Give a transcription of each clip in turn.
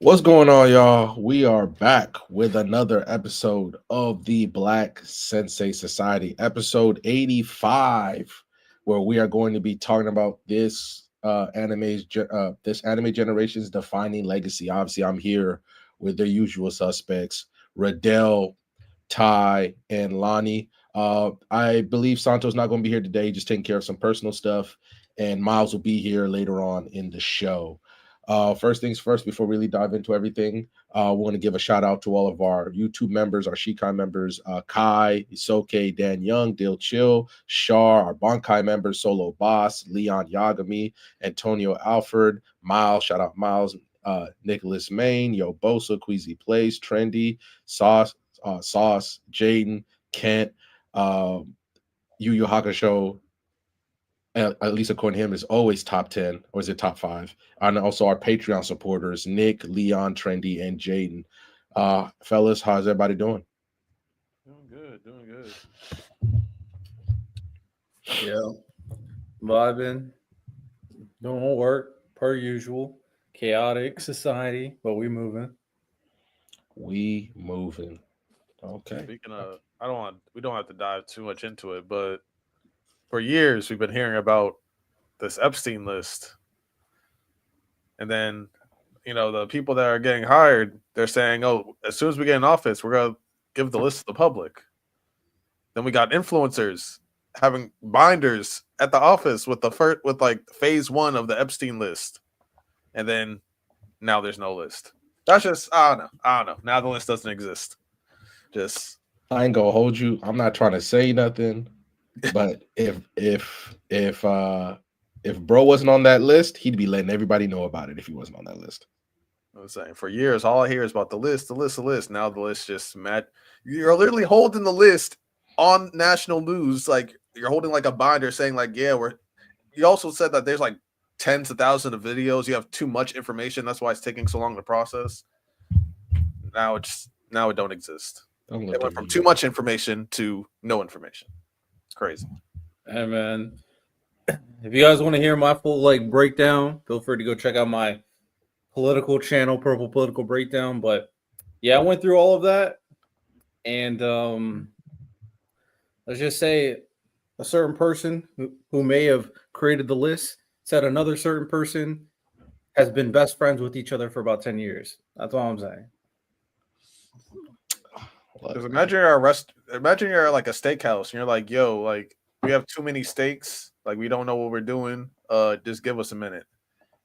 What's going on, y'all? We are back with another episode of the Black Sensei Society, episode 85, where we are going to be talking about this anime generation's defining legacy. Obviously, I'm here with the usual suspects, Radell, Ty, and Lonnie. I believe Santo's not going to be here today, just taking care of some personal stuff, and Miles will be here later on in the show. First things first, before we really dive into everything, we want to give a shout out to all of our YouTube members, our Shikai members, Kai, Isoke, Dan Young, Dale Chill, Shar, our Bankai members, Solo Boss, Leon Yagami, Antonio Alfred, Miles, shout out Miles, Nicholas Main, Yo Bosa, Queasy Plays, Trendy, Sauce, Jaden, Kent, Yu Yu Hakusho, at least according to him, is always top 10 or is it top 5? And also our Patreon supporters, Nick, Leon, Trendy, and Jaden. Fellas, how's everybody doing? Doing good. Yeah, vibing, doing work per usual. Chaotic society, but we moving. We moving. Okay. Speaking of, we don't have to dive too much into it, but for years we've been hearing about this Epstein list. And then, the people that are getting hired, they're saying, oh, as soon as we get in office, we're going to give the list to the public. Then we got influencers having binders at the office with phase 1 of the Epstein list. And then now there's no list. That's just, I don't know. Now the list doesn't exist. I ain't gonna hold you. I'm not trying to say nothing, but if bro wasn't on that list, he'd be letting everybody know about it if he wasn't on that list. I was saying, for years, all I hear is about the list. Now the list just mad. You're literally holding the list on national news, like you're holding like a binder saying like, yeah, you also said that there's like tens of thousands of videos. You have too much information. That's why it's taking so long to process. Now it don't exist. It went from too much information to no information. It's crazy. Hey man, if you guys want to hear my full breakdown, feel free to go check out my political channel, Purple Political Breakdown. But yeah, I went through all of that, and let's just say a certain person who may have created the list said another certain person has been best friends with each other for about 10 years. That's all I'm saying. Because imagine you're like a steakhouse and you're like, yo, like we have too many steaks, like we don't know what we're doing. Just give us a minute.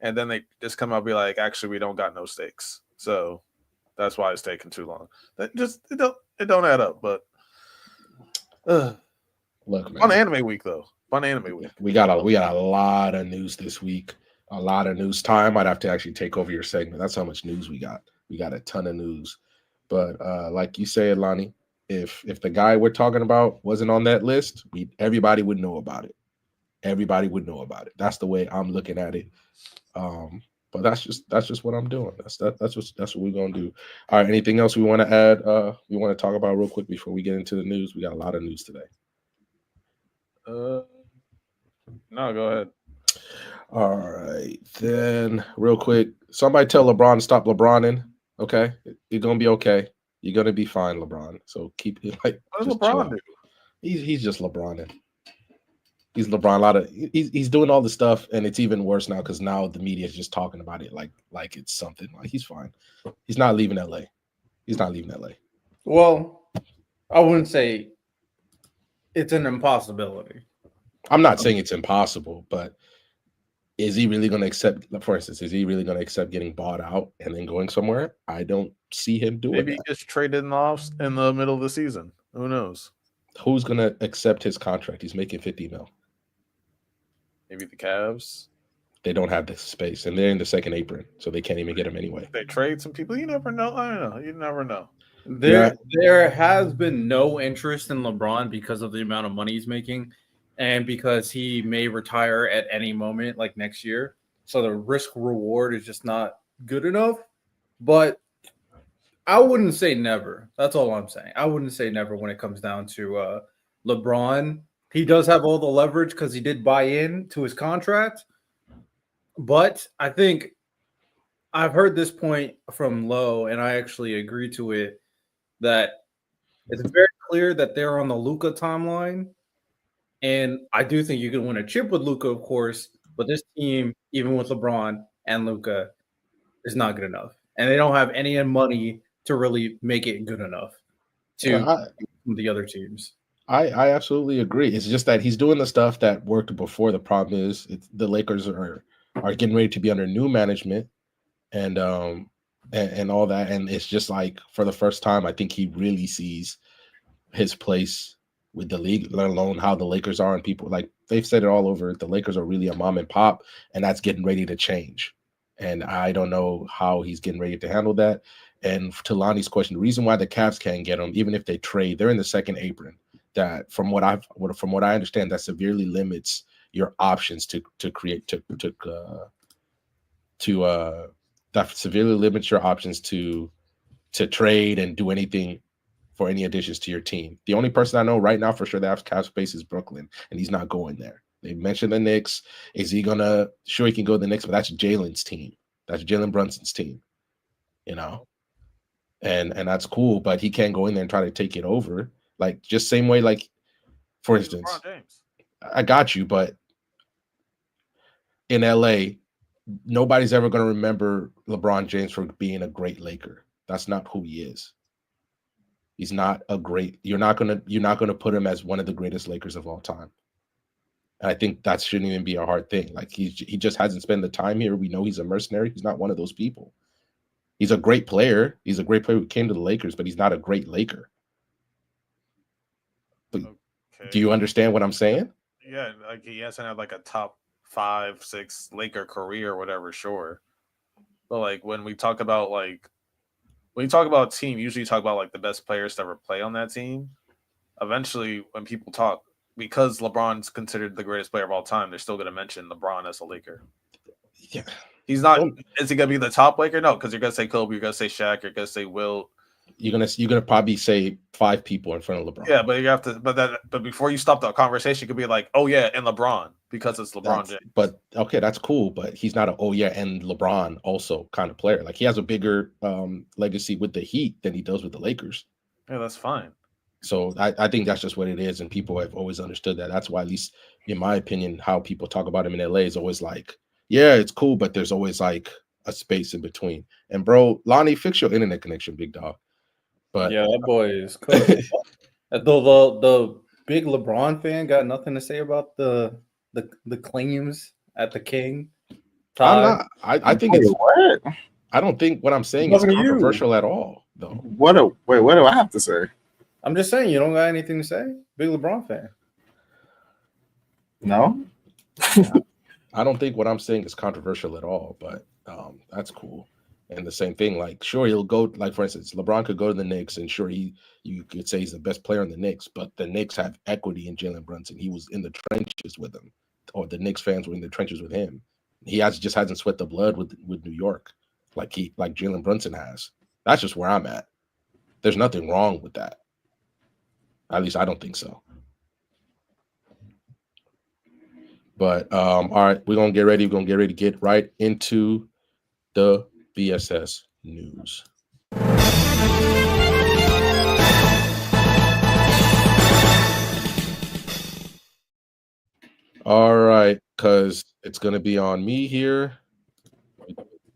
And then they just come out and be like, actually, we don't got no steaks. So that's why it's taking too long. It don't add up, but look, man. Fun anime week though. Fun anime week. We got a lot of news this week. A lot of news. Time might have to actually take over your segment. That's how much news we got. We got a ton of news. But like you said, Lonnie, if the guy we're talking about wasn't on that list, everybody would know about it. Everybody would know about it. That's the way I'm looking at it. But that's just what I'm doing. That's what we're gonna do. All right. Anything else we want to add? We want to talk about real quick before we get into the news. We got a lot of news today. No, go ahead. All right, then real quick, somebody tell LeBron to stop LeBroning. Okay, you're gonna be okay. You're gonna be fine, LeBron. So keep it like. What does LeBron do? He's just LeBroning. He's LeBron. He's doing all the stuff, and it's even worse now because now the media is just talking about it like it's something. Like he's fine. He's not leaving LA. Well, I wouldn't say it's an impossibility. I'm not saying it's impossible, but is he really going to accept? For instance, is he really going to accept getting bought out and then going somewhere? I don't see him doing. Maybe that. He gets traded in the middle of the season. Who knows? Who's going to accept his contract? He's making $50 million. Maybe the Cavs. They don't have the space, and they're in the second apron, so they can't even get him anyway. They trade some people. You never know. I don't know. You never know. There has been no interest in LeBron because of the amount of money he's making, and because he may retire at any moment, like next year. So the risk reward is just not good enough. But I wouldn't say never. That's all I'm saying. I wouldn't say never when it comes down to LeBron. He does have all the leverage because he did buy in to his contract. But I think I've heard this point from Lowe, and I actually agree to it, that it's very clear that they're on the Luka timeline. And I do think you can win a chip with Luka, of course, but this team, even with LeBron and Luka, is not good enough. And they don't have any money to really make it good enough to I, the other teams. I absolutely agree. It's just that he's doing the stuff that worked before. The problem is the Lakers are getting ready to be under new management and all that. And it's just like for the first time, I think he really sees his place with the league, let alone how the Lakers are. And people like they've said it all over. The Lakers are really a mom and pop, and that's getting ready to change. And I don't know how he's getting ready to handle that. And to Lonnie's question, the reason why the Cavs can't get him, even if they trade, they're in the second apron. That from what I understand, that severely limits your options to create that severely limits your options to trade and do anything for any additions to your team. The only person I know right now for sure that has cap space is Brooklyn, and he's not going there. They mentioned the Knicks. Is he gonna? Sure, he can go to the Knicks, but that's Jalen's team. That's Jalen Brunson's team. You know, and that's cool, but he can't go in there and try to take it over. Like just same way, like for instance, LeBron James. I got you, but in LA, nobody's ever going to remember LeBron James for being a great Laker. That's not who he is. He's not a great. You're not gonna put him as one of the greatest Lakers of all time. And I think that shouldn't even be a hard thing. Like he just hasn't spent the time here. We know he's a mercenary. He's not one of those people. He's a great player. He's a great player who came to the Lakers, but he's not a great Laker. But Okay. do you understand what I'm saying? Yeah, like he hasn't had like a top 5, 6 Laker career or whatever, sure. But like when you talk about a team, usually you talk about like the best players to ever play on that team. Eventually, when people talk, because LeBron's considered the greatest player of all time, they're still going to mention LeBron as a Laker. Yeah. He's not. Is he going to be the top Laker? No, because you're going to say Kobe, you're going to say Shaq, you're going to say Will. You're gonna probably say 5 people in front of LeBron. Yeah, but you have to. But before you stop the conversation, you could be like, "Oh yeah," and LeBron because it's LeBron James. But okay, that's cool. But he's not a oh yeah and LeBron also kind of player. Like he has a bigger legacy with the Heat than he does with the Lakers. Yeah, that's fine. So I think that's just what it is, and people have always understood that. That's why, at least in my opinion, how people talk about him in LA is always like, yeah, it's cool, but there's always like a space in between. And bro, Lonnie, fix your internet connection, big dog. But yeah, that boy is cooked. the big LeBron fan got nothing to say about the claims at the King. I'm not. I think it's what? I don't think what I'm saying is controversial at all, though. What do I have to say? I'm just saying you don't got anything to say. Big LeBron fan. No. I don't think what I'm saying is controversial at all, but that's cool. And the same thing, like, sure, he'll go, like, for instance, LeBron could go to the Knicks, and sure, you could say he's the best player in the Knicks, but the Knicks have equity in Jalen Brunson. He was in the trenches with him, or the Knicks fans were in the trenches with him. He just hasn't sweat the blood with New York like Jalen Brunson has. That's just where I'm at. There's nothing wrong with that. At least I don't think so. But all right, we're gonna get ready. We're gonna get ready to get right into the BSS news. All right, because it's gonna be on me here.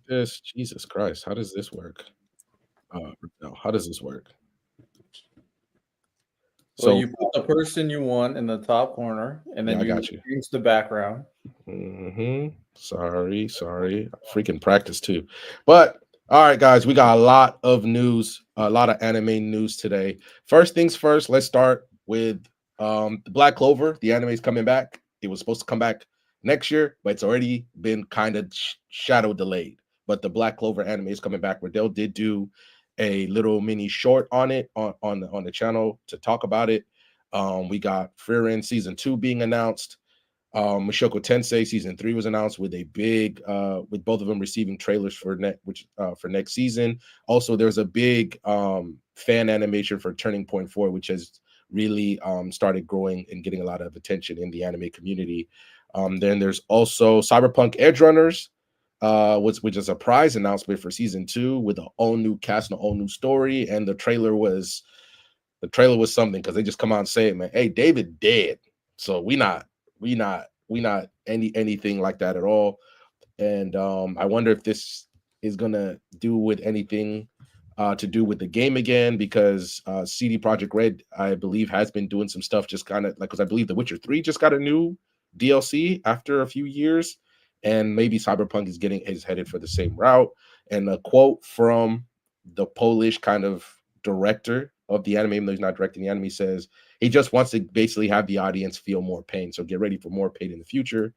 This Jesus Christ, how does this work? How does this work? So you put the person you want in the top corner, and then you change the background. Sorry. Freaking practice too. But all right, guys, we got a lot of news, a lot of anime news today. First things first, let's start with the Black Clover. The anime is coming back. It was supposed to come back next year, but it's already been kind of shadow delayed. But the Black Clover anime is coming back. Riddell did do a little mini short on it on the channel to talk about it. We got Frieren season 2 being announced. Mushoku Tensei season 3 was announced with a big with both of them receiving trailers for next season. Also, there's a big fan animation for Turning Point 4, which has really started growing and getting a lot of attention in the anime community. Then there's also Cyberpunk Edge Runners which is a surprise announcement for season 2 with an all new cast and an all new story. And the trailer was something because they just come out and say it, man. Hey, David dead, so we not anything like that at all. And I wonder if this is gonna do with anything to do with the game again, because CD Projekt Red, I believe, has been doing some stuff just kind of like, because I believe The Witcher 3 just got a new DLC after a few years, and maybe Cyberpunk is headed for the same route. And a quote from the Polish kind of director of the anime, even though he's not directing the anime, says he just wants to basically have the audience feel more pain. So get ready for more pain in the future.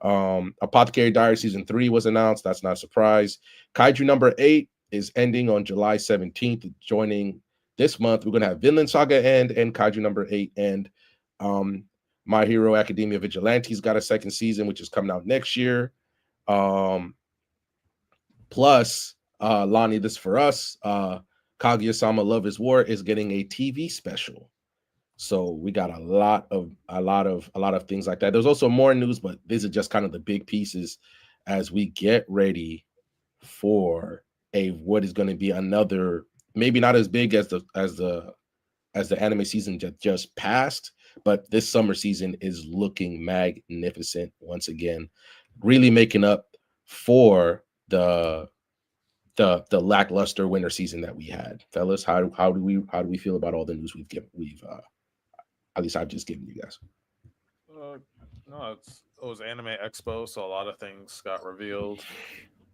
Apothecary Diary season 3 was announced. That's not a surprise. Kaiju number 8 is ending on July 17th. Joining this month, we're gonna have Vinland Saga end and Kaiju number 8 end. My Hero Academia Vigilantes got a second season, which is coming out next year. Plus, Lonnie, this for us. Kaguya-sama Love is War is getting a TV special. So we got a lot of things like that. There's also more news, but these are just kind of the big pieces as we get ready for what is going to be another, maybe not as big as the anime season just passed, but this summer season is looking magnificent once again, really making up for the lackluster winter season that we had. Fellas, how do we feel about all the news we've at least I've just given you guys? No, it was Anime Expo, so a lot of things got revealed.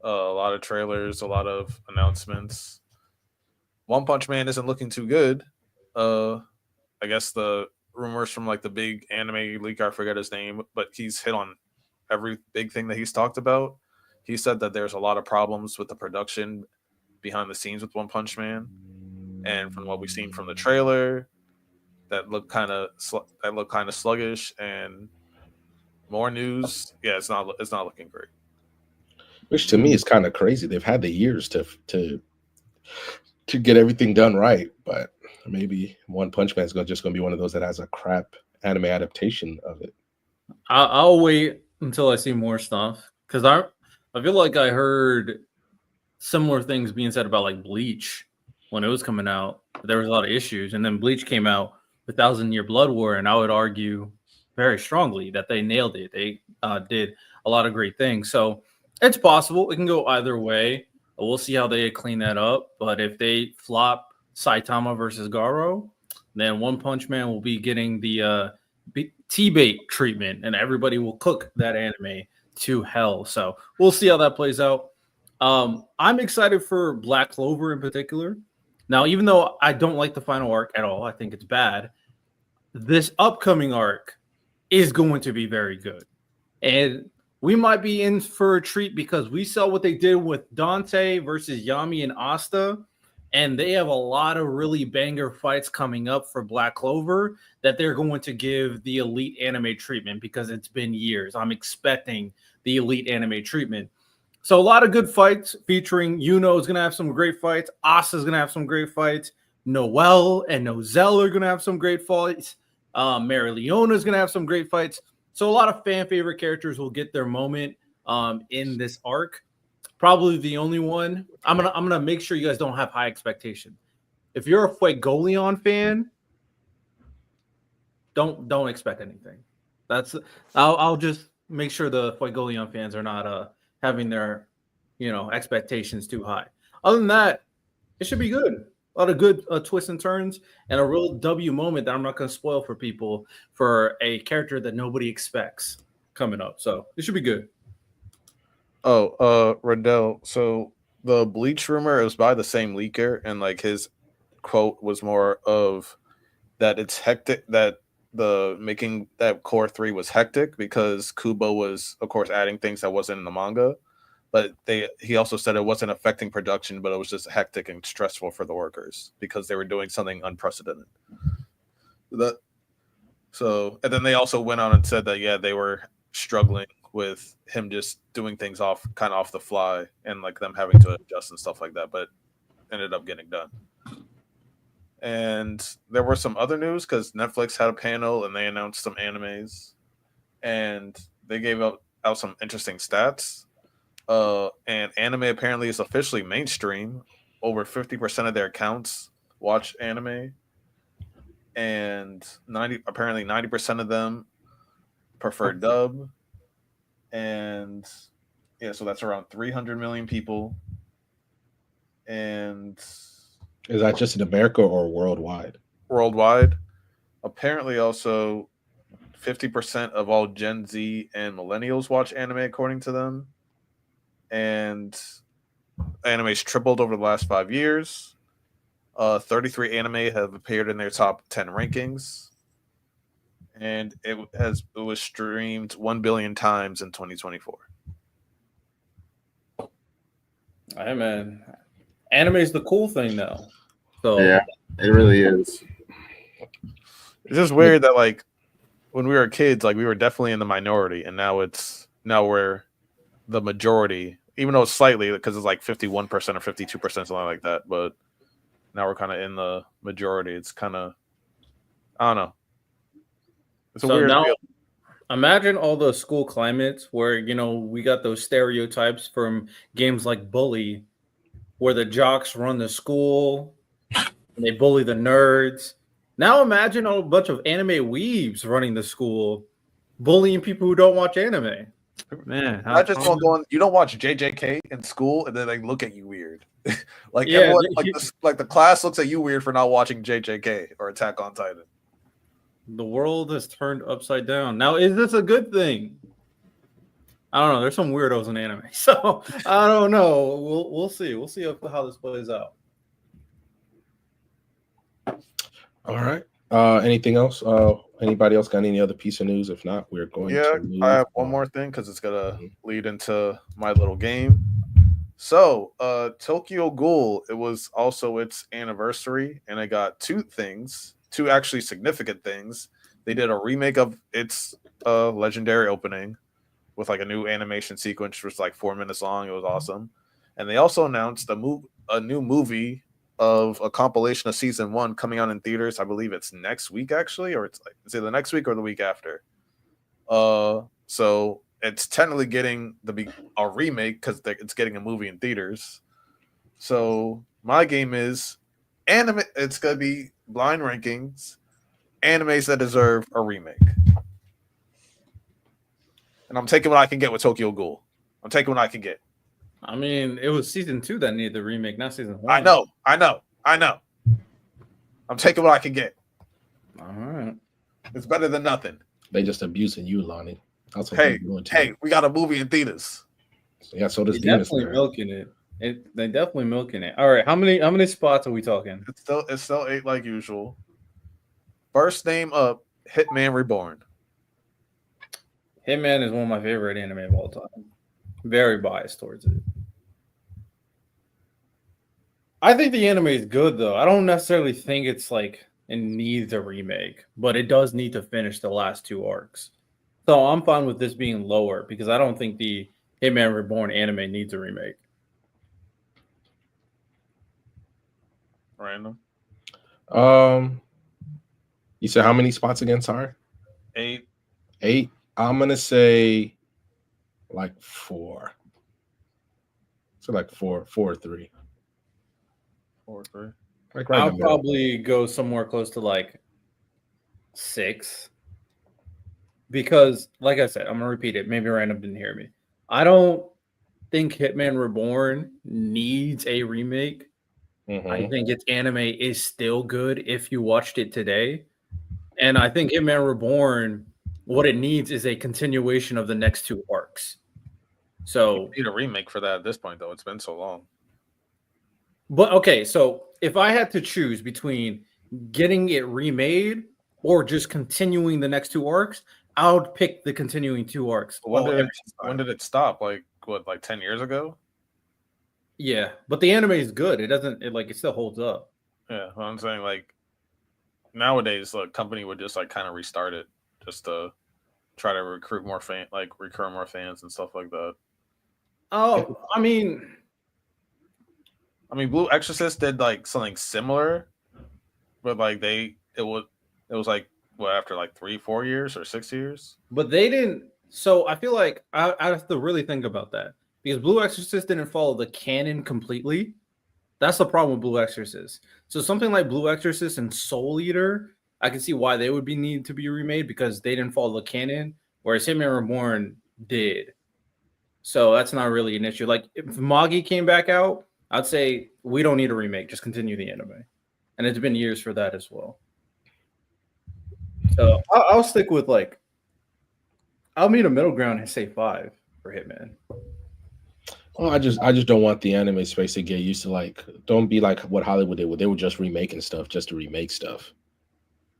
A lot of trailers, a lot of announcements. One Punch Man isn't looking too good. I guess the rumors from like the big anime leaker, I forget his name, but he's hit on every big thing that he's talked about. He said that there's a lot of problems with the production behind the scenes with One Punch Man, and from what we've seen from the trailer, that look kind of sluggish. And more news, yeah, it's not looking great. Which to me is kind of crazy. They've had the years to get everything done right, but maybe One Punch Man is just going to be one of those that has a crap anime adaptation of it. I'll wait until I see more stuff, because I feel like I heard similar things being said about like Bleach when it was coming out. There was a lot of issues, and then Bleach came out with 1,000-Year Blood War, and I would argue very strongly that they nailed it. They did a lot of great things, so it's possible it can go either way. We'll see how they clean that up. But if they flop Saitama versus Garo, then One Punch Man will be getting the T-bait treatment, and everybody will cook that anime to hell. So we'll see how that plays out. I'm excited for Black Clover in particular. Now, even though I don't like the final arc at all, I think it's bad, this upcoming arc is going to be very good. And we might be in for a treat because we saw what they did with Dante versus Yami and Asta, and they have a lot of really banger fights coming up for Black Clover that they're going to give the elite anime treatment because it's been years. I'm expecting the elite anime treatment. So a lot of good fights featuring Yuno is going to have some great fights. Asta is going to have some great fights. Noelle and Nozel are going to have some great fights. Mary Leona is going to have some great fights. So a lot of fan favorite characters will get their moment in this arc. Probably the only one. I'm gonna make sure you guys don't have high expectation. If you're a Fuegoleon fan, don't expect anything. I'll just make sure the Fuegoleon fans are not having their expectations too high. Other than that, it should be good. A lot of good twists and turns, and a real W moment that I'm not going to spoil for people for a character that nobody expects coming up. So it should be good. Oh, Riddell. So the Bleach rumor is by the same leaker, and like his quote was more of that it's hectic, that the making that Core 3 was hectic because Kubo was, of course, adding things that wasn't in the manga. But he also said it wasn't affecting production, but it was just hectic and stressful for the workers because they were doing something unprecedented. And then they also went on and said that they were struggling with him just doing things off the fly and like them having to adjust and stuff like that, but ended up getting done. And there were some other news because Netflix had a panel and they announced some animes, and they gave out some interesting stats. And anime apparently is officially mainstream. Over 50% of their accounts watch anime, and 90% of them prefer dub. And yeah, so that's around 300 million people. And Is that just in America or worldwide? worldwide, apparently also 50% of all Gen Z and millennials watch anime according to them. And anime's tripled over the last 5 years. 33 anime have appeared in their top 10 rankings, and it was streamed 1 billion times in 2024. Hey man, anime is the cool thing now. So Yeah, it really is. It's just weird that like when we were kids, like we were definitely in the minority, and now we're the majority, even though it's slightly because it's like 51% or 52%, something like that. But now we're kind of in the majority. It's kind of, I don't know. It's a so weird now feel. imagine all the school climates where we got those stereotypes from games like Bully, where the jocks run the school and they bully the nerds. Now imagine a bunch of anime weebs running the school, bullying people who don't watch anime. Man, I just don't go on. You don't watch JJK in school, and then they look at you weird. Like Yeah, everyone, like the class looks at you weird for not watching JJK or Attack on Titan. The world has turned upside down. Now, is this a good thing? I don't know. There's some weirdos in anime, so I don't know. We'll see. We'll see how this plays out. All right. Anything else? Anybody else got any other piece of news? If not, we're going Yeah, to move I have one on. more thing because it's gonna lead into my little game. So, Tokyo Ghoul, it was also its anniversary, and I got two actually significant things. They did a remake of its legendary opening with like a new animation sequence, which was like 4 minutes long. It was awesome. And they also announced a new movie of a compilation of season 1 coming out in theaters. I believe it's next week actually, or it's either next week or the week after. So it's technically getting a remake because it's getting a movie in theaters. So my game is anime. It's gonna be blind rankings, animes that deserve a remake, and I'm taking what I can get with Tokyo Ghoul. I'm taking what I can get. I mean, it was season 2 that needed the remake, not season 1. I know. I'm taking what I can get. All right. It's better than nothing. They just abusing you, Lonnie. That's what Hey, they're doing to hey, you. we got a movie in theaters. Yeah, so does They Demon definitely Slayer. milking it. They definitely milking it. All right, how many spots are we talking? It's still 8 like usual. First name up, Hitman Reborn. Hitman is one of my favorite anime of all time. Very biased towards it. I think the anime is good though. I don't necessarily think it's like it needs a remake, but it does need to finish the last 2 arcs. So I'm fine with this being lower because I don't think the Hitman Reborn anime needs a remake. Random. You said how many spots again? Sorry, 8. 8. I'm gonna say like 4. So like 4, 4 or 3. 4 or 3. Like right in I'll the middle. probably go somewhere close to like 6. Because, like I said, I'm gonna repeat it. Maybe Random didn't hear me. I don't think Hitman Reborn needs a remake. I think its anime is still good if you watched it today. And I think Hitman Reborn, what it needs is a continuation of the next 2 arcs. So, You need a remake for that at this point, though. It's been so long. but okay, so if I had to choose between getting it remade or just continuing the next 2 arcs, I would pick the continuing 2 arcs. When every when time. did it stop? Like what? Like 10 years ago? Yeah, but the anime is good. It still holds up. Yeah, what I'm saying, like nowadays, the company would just like kind of restart it just to try to recruit more more fans and stuff like that. Oh, I mean, Blue Exorcist did like something similar, but like it was like what, after like 3-4 years or 6 years. but they didn't. So I feel like I have to really think about that. because Blue Exorcist didn't follow the canon completely. That's the problem with Blue Exorcist. So something like Blue Exorcist and Soul Eater, I can see why they would be need to be remade because they didn't follow the canon, whereas Hitman Reborn did. So that's not really an issue. Like if Magi came back out, I'd say we don't need a remake. Just continue the anime, and it's been years for that as well. So I'll stick with like I'll meet a middle ground and say 5 for Hitman. Well, I just don't want the anime space to get used to like don't be like what Hollywood did, where they were just remaking stuff just to remake stuff.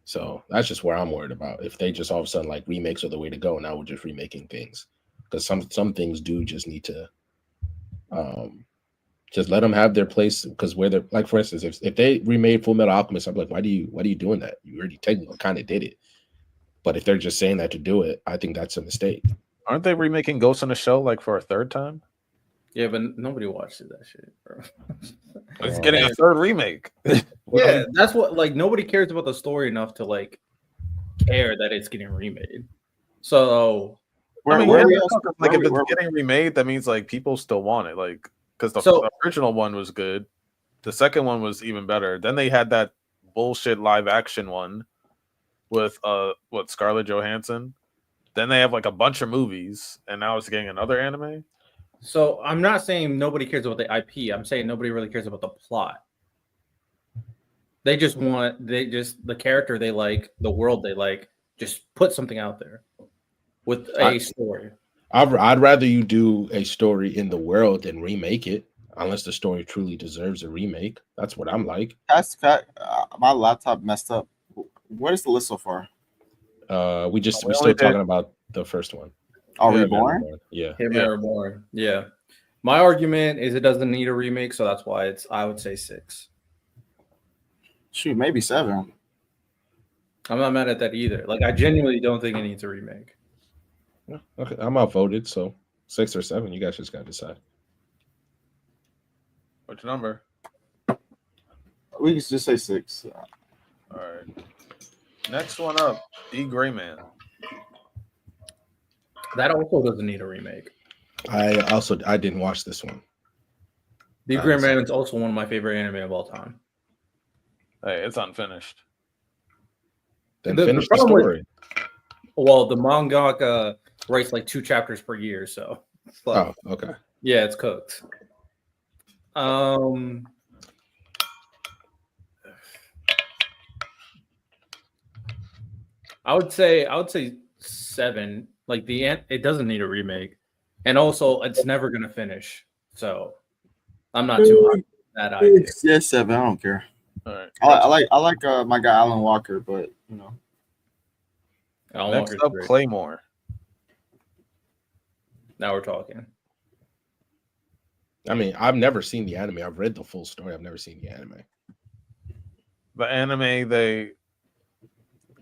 So that's just where I'm worried about. If they just all of a sudden like remakes are the way to go, now we're just remaking things because some things do just need to just let them have their place because where they're like for instance, if they remade Full Metal Alchemist, I'm like, why are you doing that? You already technically kind of did it. But if they're just saying that to do it, I think that's a mistake. Aren't they remaking Ghost in the Shell like for a third time? Yeah, but nobody watches that shit, bro. It's getting a third remake. Yeah, that's what like nobody cares about the story enough to like care that it's getting remade. So if it's getting remade, that means like people still want it. Like because the original one was good, the second one was even better. Then they had that bullshit live action one with Scarlett Johansson. Then they have like a bunch of movies, and now it's getting another anime. So I'm not saying nobody cares about the IP. I'm saying nobody really cares about the plot. They just want the character they like, the world they like. Just put something out there with a story. I'd rather you do a story in the world than remake it, unless the story truly deserves a remake. That's what I'm like. My laptop messed up. What is the list so far? We're still talking about the first one. Oh, Reborn? Yeah. Hitman Reborn. Yeah. My argument is it doesn't need a remake, so that's why I would say 6. Shoot, maybe 7. I'm not mad at that either. Like I genuinely don't think it needs a remake. Okay, I'm outvoted, so 6 or 7. You guys just gotta decide. Which number? We can just say 6. All right. Next one up, The Gray Man. That also doesn't need a remake. I didn't watch this one. The Gray Man is also one of my favorite anime of all time. Hey, it's unfinished. Then finish the story. Well, the mangaka writes like 2 chapters per year, so. Oh, okay. Yeah, it's cooked. I would say 7. Like it doesn't need a remake, and also it's never gonna finish. So I'm not too hot that idea. Yeah, 7. I don't care. All right. I like my guy Alan Walker, but you know. Next up, Claymore. Now we're talking. I mean, I've never seen the anime. I've read the full story. I've never seen the anime. The anime,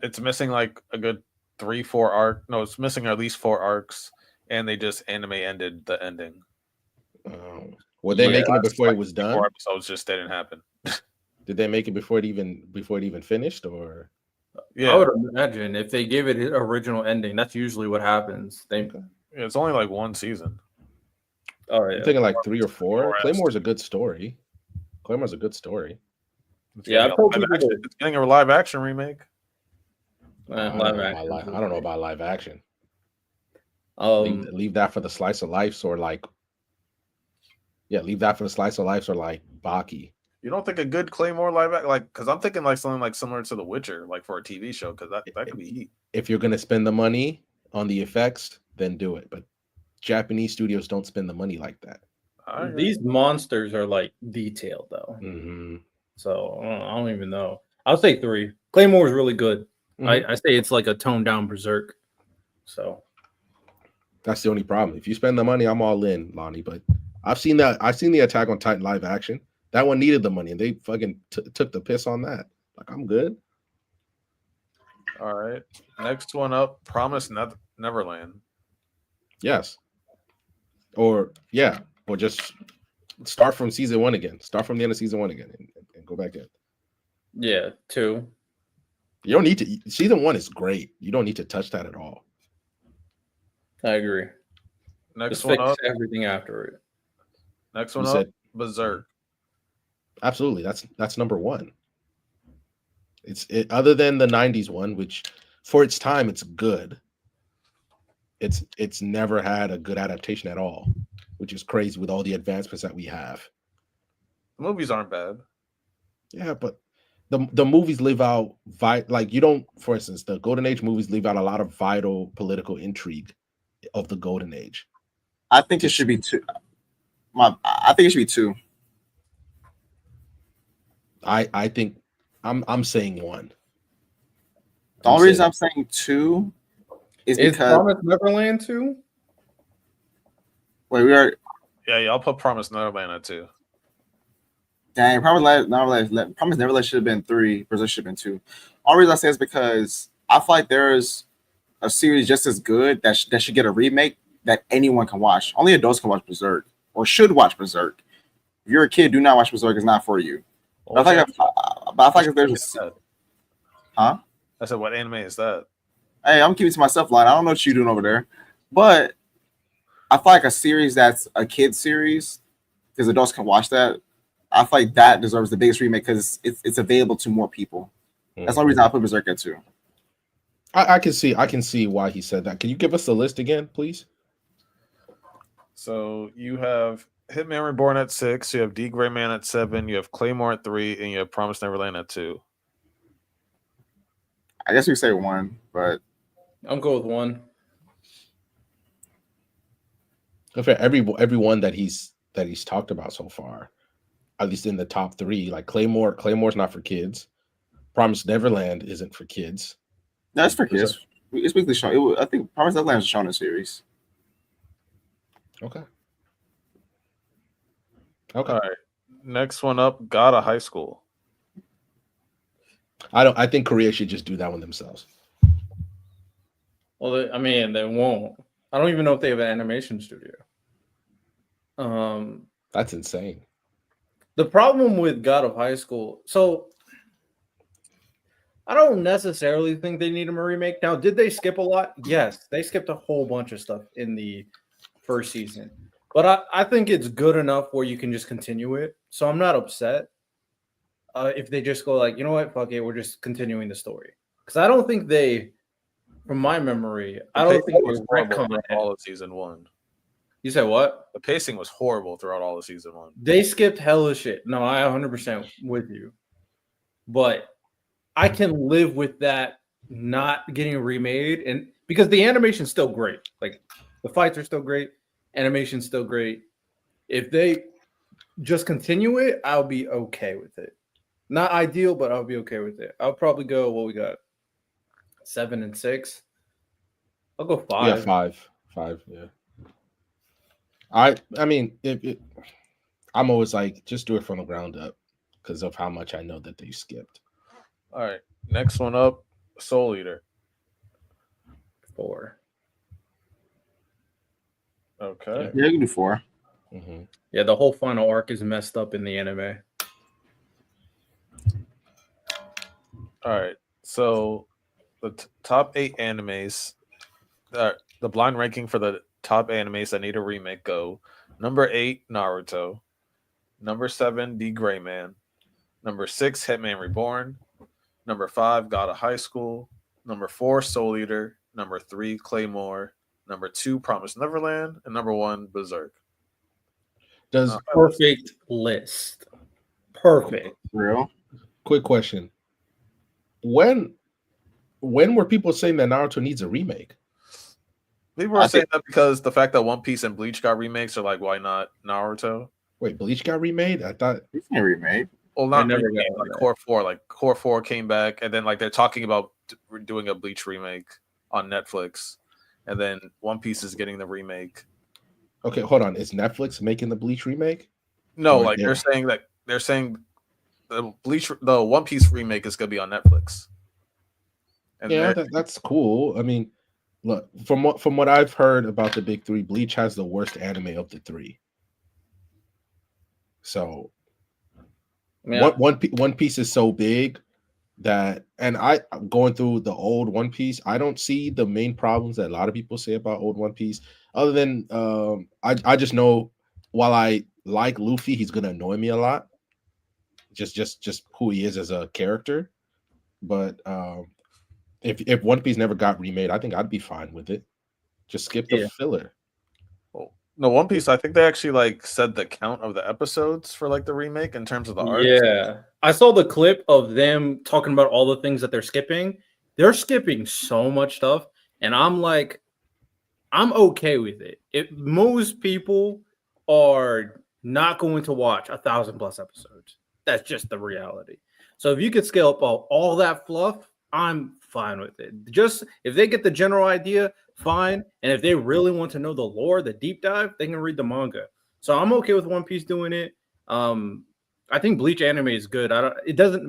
it's missing like a good 3-4 arc. No, it's missing at least 4 arcs, and they just anime ended the ending. Were they making it before it was done? 4 episodes just didn't happen. Did they make it before it even finished, or? Yeah, I would imagine if they gave it an original ending, that's usually what happens. It's only like 1 season. Oh, yeah. I'm thinking like 3 or 4. Claymore's a good story. Claymore's a good story. Yeah, it's getting a live action remake. I don't know about live action. Leave that for the slice of life, or like, leave that for the slice of life, or like Baki. You don't think a good Claymore live action, like, because I'm thinking like something like similar to The Witcher, like for a TV show, because that could be heat. If you're gonna spend the money on the effects, then do it. But Japanese studios don't spend the money like that. These monsters are like detailed though. Mm-hmm. So I don't even know. I'll say 3. Claymore is really good. Mm-hmm. I say it's like a toned down Berserk. So that's the only problem. If you spend the money, I'm all in, Lonnie. But I've seen the Attack on Titan live action. That one needed the money, and they fucking took the piss on that. Like, I'm good. All right. Next one up, Promise Neverland. Yes. Or just start from season 1 again. Start from the end of season 1 again and go back in. Yeah, 2. You don't need to. Season 1 is great. You don't need to touch that at all. I agree. Next Just one fix up. everything after it. Next You one up. said Berserk. absolutely. That's number one. Other than the '90s one, which for its time it's good. It's never had a good adaptation at all, which is crazy with all the advancements that we have. The movies aren't bad. Yeah, but the movies leave out like you don't. For instance, the Golden Age movies leave out a lot of vital political intrigue of the Golden Age. I think it should be two. I think it should be two. I think I'm saying one. The only reason I'm saying two is Is because Promised Neverland 2? wait, we are Yeah, I'll put Promise Neverland at 2. dang. Promise Neverland should have been 3. Berserk should have been 2. Only reason I say is because I feel like there's a series just as good that should get a remake that anyone can watch. Only adults can watch Berserk or should watch Berserk. If you're a kid, do not watch Berserk. It's not for you. But I think if there's a huh? I said, what anime is that? Hey, I'm keeping it to myself, line. I don't know what you're doing over there, but I feel like a series that's a kid series because adults can watch that. I feel like that deserves the biggest remake because it's available to more people. That's the only reason I put Berserk at 2. I can see why he said that. Can you give us the list again, please? So you have Hitman Reborn at 6, you have D Gray Man at 7, you have Claymore at 3, and you have Promised Neverland at 2. I guess we say 1, but I'm going with 1. For everyone that he's talked about so far, at least in the top 3, like Claymore's not for kids. Promised Neverland isn't for kids. that's for kids. It's weekly show. I think Promised Neverland is shown in series. Okay. All right. Next one up, God of High School. I think Korea should just do that one themselves. Well, they won't. I don't even know if they have an animation studio. That's insane. The problem with God of High School, so I don't necessarily think they need a remake. Now, did they skip a lot? Yes, they skipped a whole bunch of stuff in the first season. But I think it's good enough where you can just continue it. So I'm not upset if they just go like, you know what, fuck it, we're just continuing the story. Because I don't think they, from my memory, I don't think it was horrible all of season 1. You said what? The pacing was horrible throughout all of season 1. They skipped hella shit. No, I 100% with you. But I can live with that not getting remade, and because the animation's still great. Like the fights are still great, animation's still great. If they just continue it, I'll be okay with it. Not ideal, but I'll be okay with it. I'll probably go, what we got? 7 and 6. I'll go 5. Yeah, 5. Yeah. I mean, I'm always like, just do it from the ground up because of how much I know that they skipped. All right. Next one up, Soul Eater. 4. Okay. Yeah, you can do 4. Mm-hmm. Yeah, the whole final arc is messed up in the anime. All right. So the top 8 animes, the blind ranking for the top animes that need a remake go. Number 8, Naruto. Number 7, The Gray Man. Number 6, Hitman Reborn. Number 5, God of High School. Number 4, Soul Eater. Number 3, Claymore. Number 2, Promised Neverland. And number 1, Berserk. Does Perfect list. Perfect. Real? Quick question. When were people saying that Naruto needs a remake? People are saying that because the fact that One Piece and Bleach got remakes are like, why not Naruto? Wait, Bleach got remade? I thought It's not remade. Well, not never remade, got like that. Core 4. Like Core 4 came back, and then like they're talking about doing a Bleach remake on Netflix, and then One Piece is getting the remake. okay, hold on. Is Netflix making the Bleach remake? No, Or like they- they're saying the One Piece remake is gonna be on Netflix. And Yeah, they're- that's cool. I mean, look, from what I've heard about the big 3, Bleach has the worst anime of the 3. So Yeah. One Piece is so big that, and I'm going through the old One Piece, I don't see the main problems that a lot of people say about old One Piece. Other than I just know while I like Luffy, he's gonna annoy me a lot. Just who he is as a character. But if One Piece never got remade, I think I'd be fine with it. Just skip the Yeah. filler. Oh, no, One Piece. I think they actually like said the count of the episodes for like the remake in terms of the arcs. Yeah. I saw the clip of them talking about all the things that they're skipping. They're skipping so much stuff. And I'm like, I'm okay with it. Most people are not going to watch 1,000+ episodes. That's just the reality. So if you could scale up all that fluff, I'm fine with it. Just if they get the general idea, fine. And if they really want to know the lore, the deep dive, they can read the manga. So I'm okay with One Piece doing it. I think Bleach anime is good.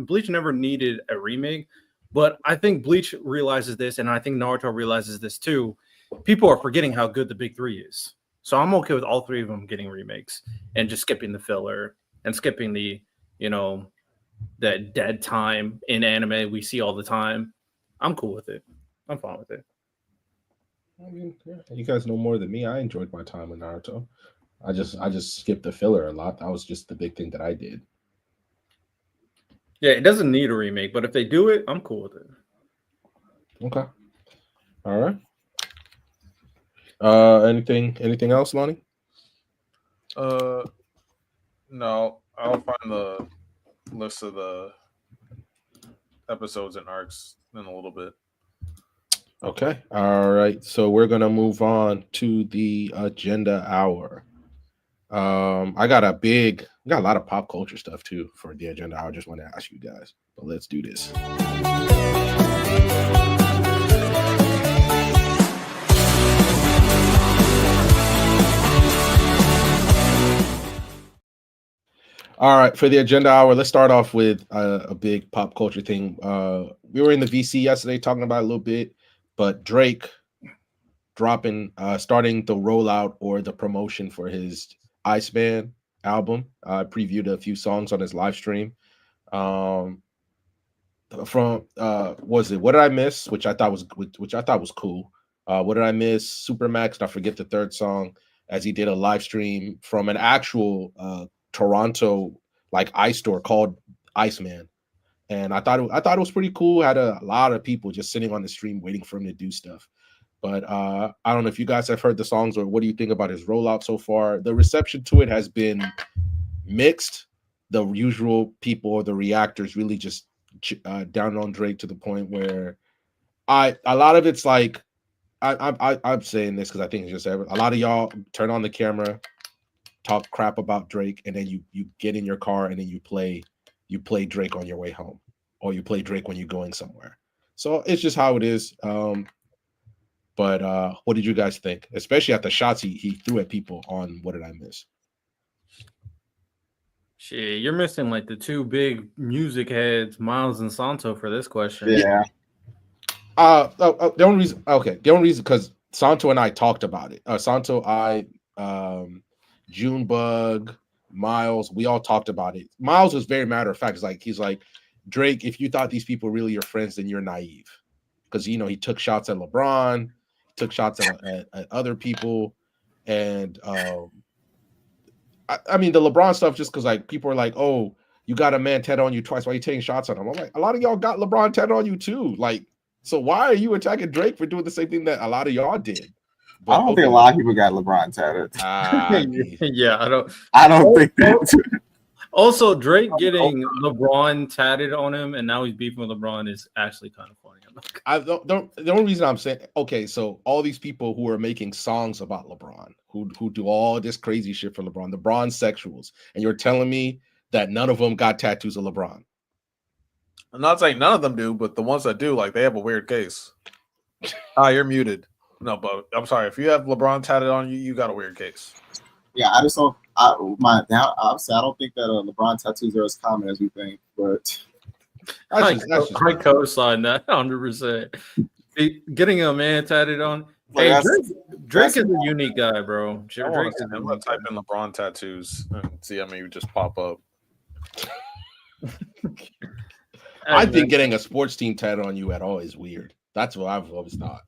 Bleach never needed a remake, but I think Bleach realizes this, and I think Naruto realizes this too. People are forgetting how good the big three is. So I'm okay with all three of them getting remakes and just skipping the filler and skipping the, that dead time in anime we see all the time. I'm cool with it. I'm fine with it. I mean, yeah, you guys know more than me. I enjoyed my time with Naruto. I just skipped the filler a lot. That was just the big thing that I did. Yeah, it doesn't need a remake, but if they do it, I'm cool with it. Okay. All right. Anything else, Lonnie? No, I'll find the list of the episodes and arcs in a little bit. Okay. All right. So we're gonna move on to the agenda hour. I got a lot of pop culture stuff too for the agenda hour. I just want to ask you guys, but let's do this. All right, for the agenda hour, let's start off with a big pop culture thing. We were in the VC yesterday talking about it a little bit, but Drake starting the rollout or the promotion for his Iceman album. I previewed a few songs on his live stream. From was it What Did I Miss, which I thought was cool. What Did I Miss? Supermax, and I forget the third song, as he did a live stream from an actual Toronto like ice store called Iceman, and I thought it was pretty cool. Had a lot of people just sitting on the stream waiting for him to do stuff. But I don't know if you guys have heard the songs, or what do you think about his rollout so far? The reception to it has been mixed. The usual people, the reactors, really just down on Drake to the point where a lot of it's like I'm saying this because I think it's just a lot of y'all turn on the camera, talk crap about Drake, and then you get in your car and then you play Drake on your way home, or you play Drake when you're going somewhere. So it's just how it is. But what did you guys think, especially at the shots he threw at people on What Did I Miss? Shit, you're missing like the two big music heads, Miles and Santo, for this question. Yeah. The only reason because Santo and I talked about it. Junebug, Miles, we all talked about it. Miles was very matter of fact. He's like, Drake, if you thought these people really your friends, then you're naive. Because he took shots at LeBron, took shots at other people, and I mean the LeBron stuff, just because like people are like, oh, you got a man tatted on you twice, why are you taking shots at him? I'm like, a lot of y'all got LeBron tatted on you too. Like, so why are you attacking Drake for doing the same thing that a lot of y'all did? But, I don't think a lot of people got LeBron tatted. Yeah, I don't think that. Also, Drake getting LeBron tatted on him, and now he's beefing with LeBron is actually kind of funny. The only reason I'm saying, okay, so all these people who are making songs about LeBron, who do all this crazy shit for LeBron, the Bron-sexuals, and you're telling me that none of them got tattoos of LeBron? I'm not saying none of them do, but the ones that do, like, they have a weird case. You're muted. No, but I'm sorry. If you have LeBron tatted on you, you got a weird case. Yeah, I just don't. Obviously, I don't think that LeBron tattoos are as common as we think. But I co-sign that 100%. Getting a man tatted on. Hey, Drake is a unique guy, bro. Drake is I'm gonna type in LeBron tattoos and see how many just pop up. I think getting a sports team tatted on you at all is weird. That's what I've always thought.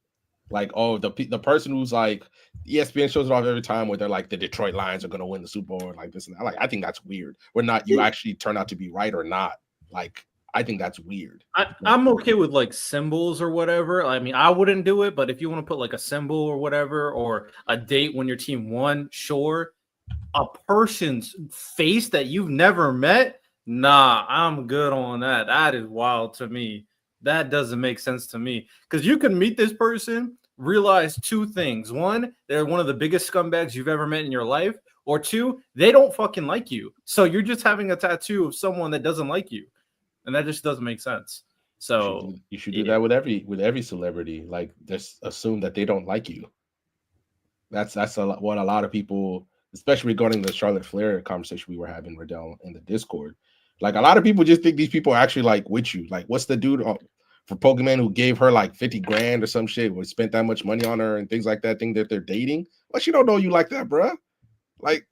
Like, oh, the person who's like ESPN shows it off every time where they're like the Detroit Lions are going to win the Super Bowl or like this and that. Like, I think that's weird. Where not you actually turn out to be right or not. Like, I think that's weird. I'm okay with like symbols or whatever. I mean, I wouldn't do it, but if you want to put like a symbol or whatever, or a date when your team won, sure. A person's face that you've never met, nah, I'm good on that. That is wild to me. That doesn't make sense to me because you can meet this person, realize two things: one, they're one of the biggest scumbags you've ever met in your life, or two, they don't fucking like you. So you're just having a tattoo of someone that doesn't like you, and that just doesn't make sense. So you should do that with every celebrity. Like, just assume that they don't like you. That's what a lot of people, especially regarding the Charlotte Flair conversation we were having, Riddell, in the Discord. Like, a lot of people just think these people are actually like with you. Like, what's the dude for Pokemon who gave her like 50 grand or some shit, or spent that much money on her and things like that, think that they're dating? Well, she don't know you like that, bruh. Like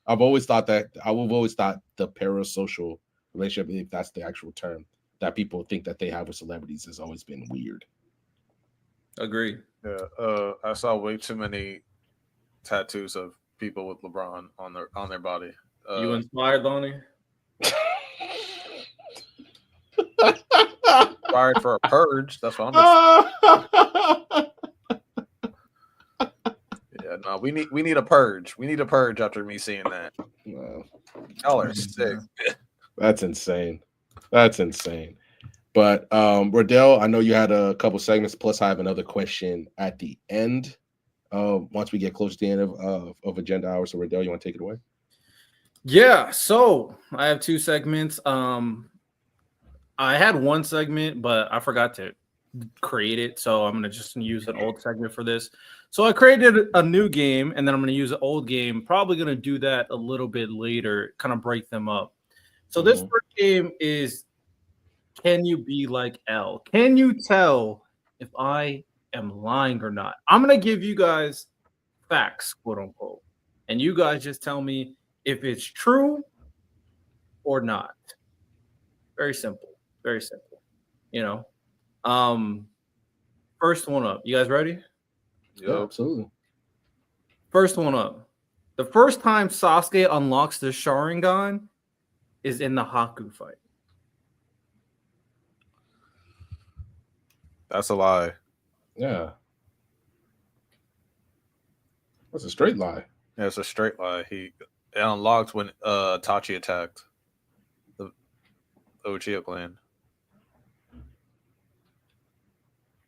I've always thought that the parasocial relationship, if that's the actual term, that people think that they have with celebrities has always been weird. Agree. Yeah, I saw way too many tattoos of people with LeBron on their body. You inspired, Lonnie? Inspired for a purge. That's what I'm. Yeah, no, we need a purge. We need a purge after me seeing that. No. Y'all are sick. That's insane. But Riddell, I know you had a couple segments. Plus, I have another question at the end. Once we get close to the end of Agenda Hour. So, Riddell, you want to take it away? Yeah. So I have two segments. I had one segment, but I forgot to create it, so I'm gonna just use an old segment for this. So I created a new game, and then I'm gonna use an old game. Probably gonna do that a little bit later, kind of break them up. So this first game is, can you be like L? Can you tell if I am lying or not? I'm gonna give you guys facts, quote unquote, and you guys just tell me if it's true or not. Very simple. Very simple. You know. First one up. You guys ready? Yeah, absolutely. First one up. The first time Sasuke unlocks the Sharingan is in the Haku fight. That's a lie. Yeah. That's a straight lie. Yeah, it's a straight lie. It unlocked when Itachi attacked the Uchiha clan.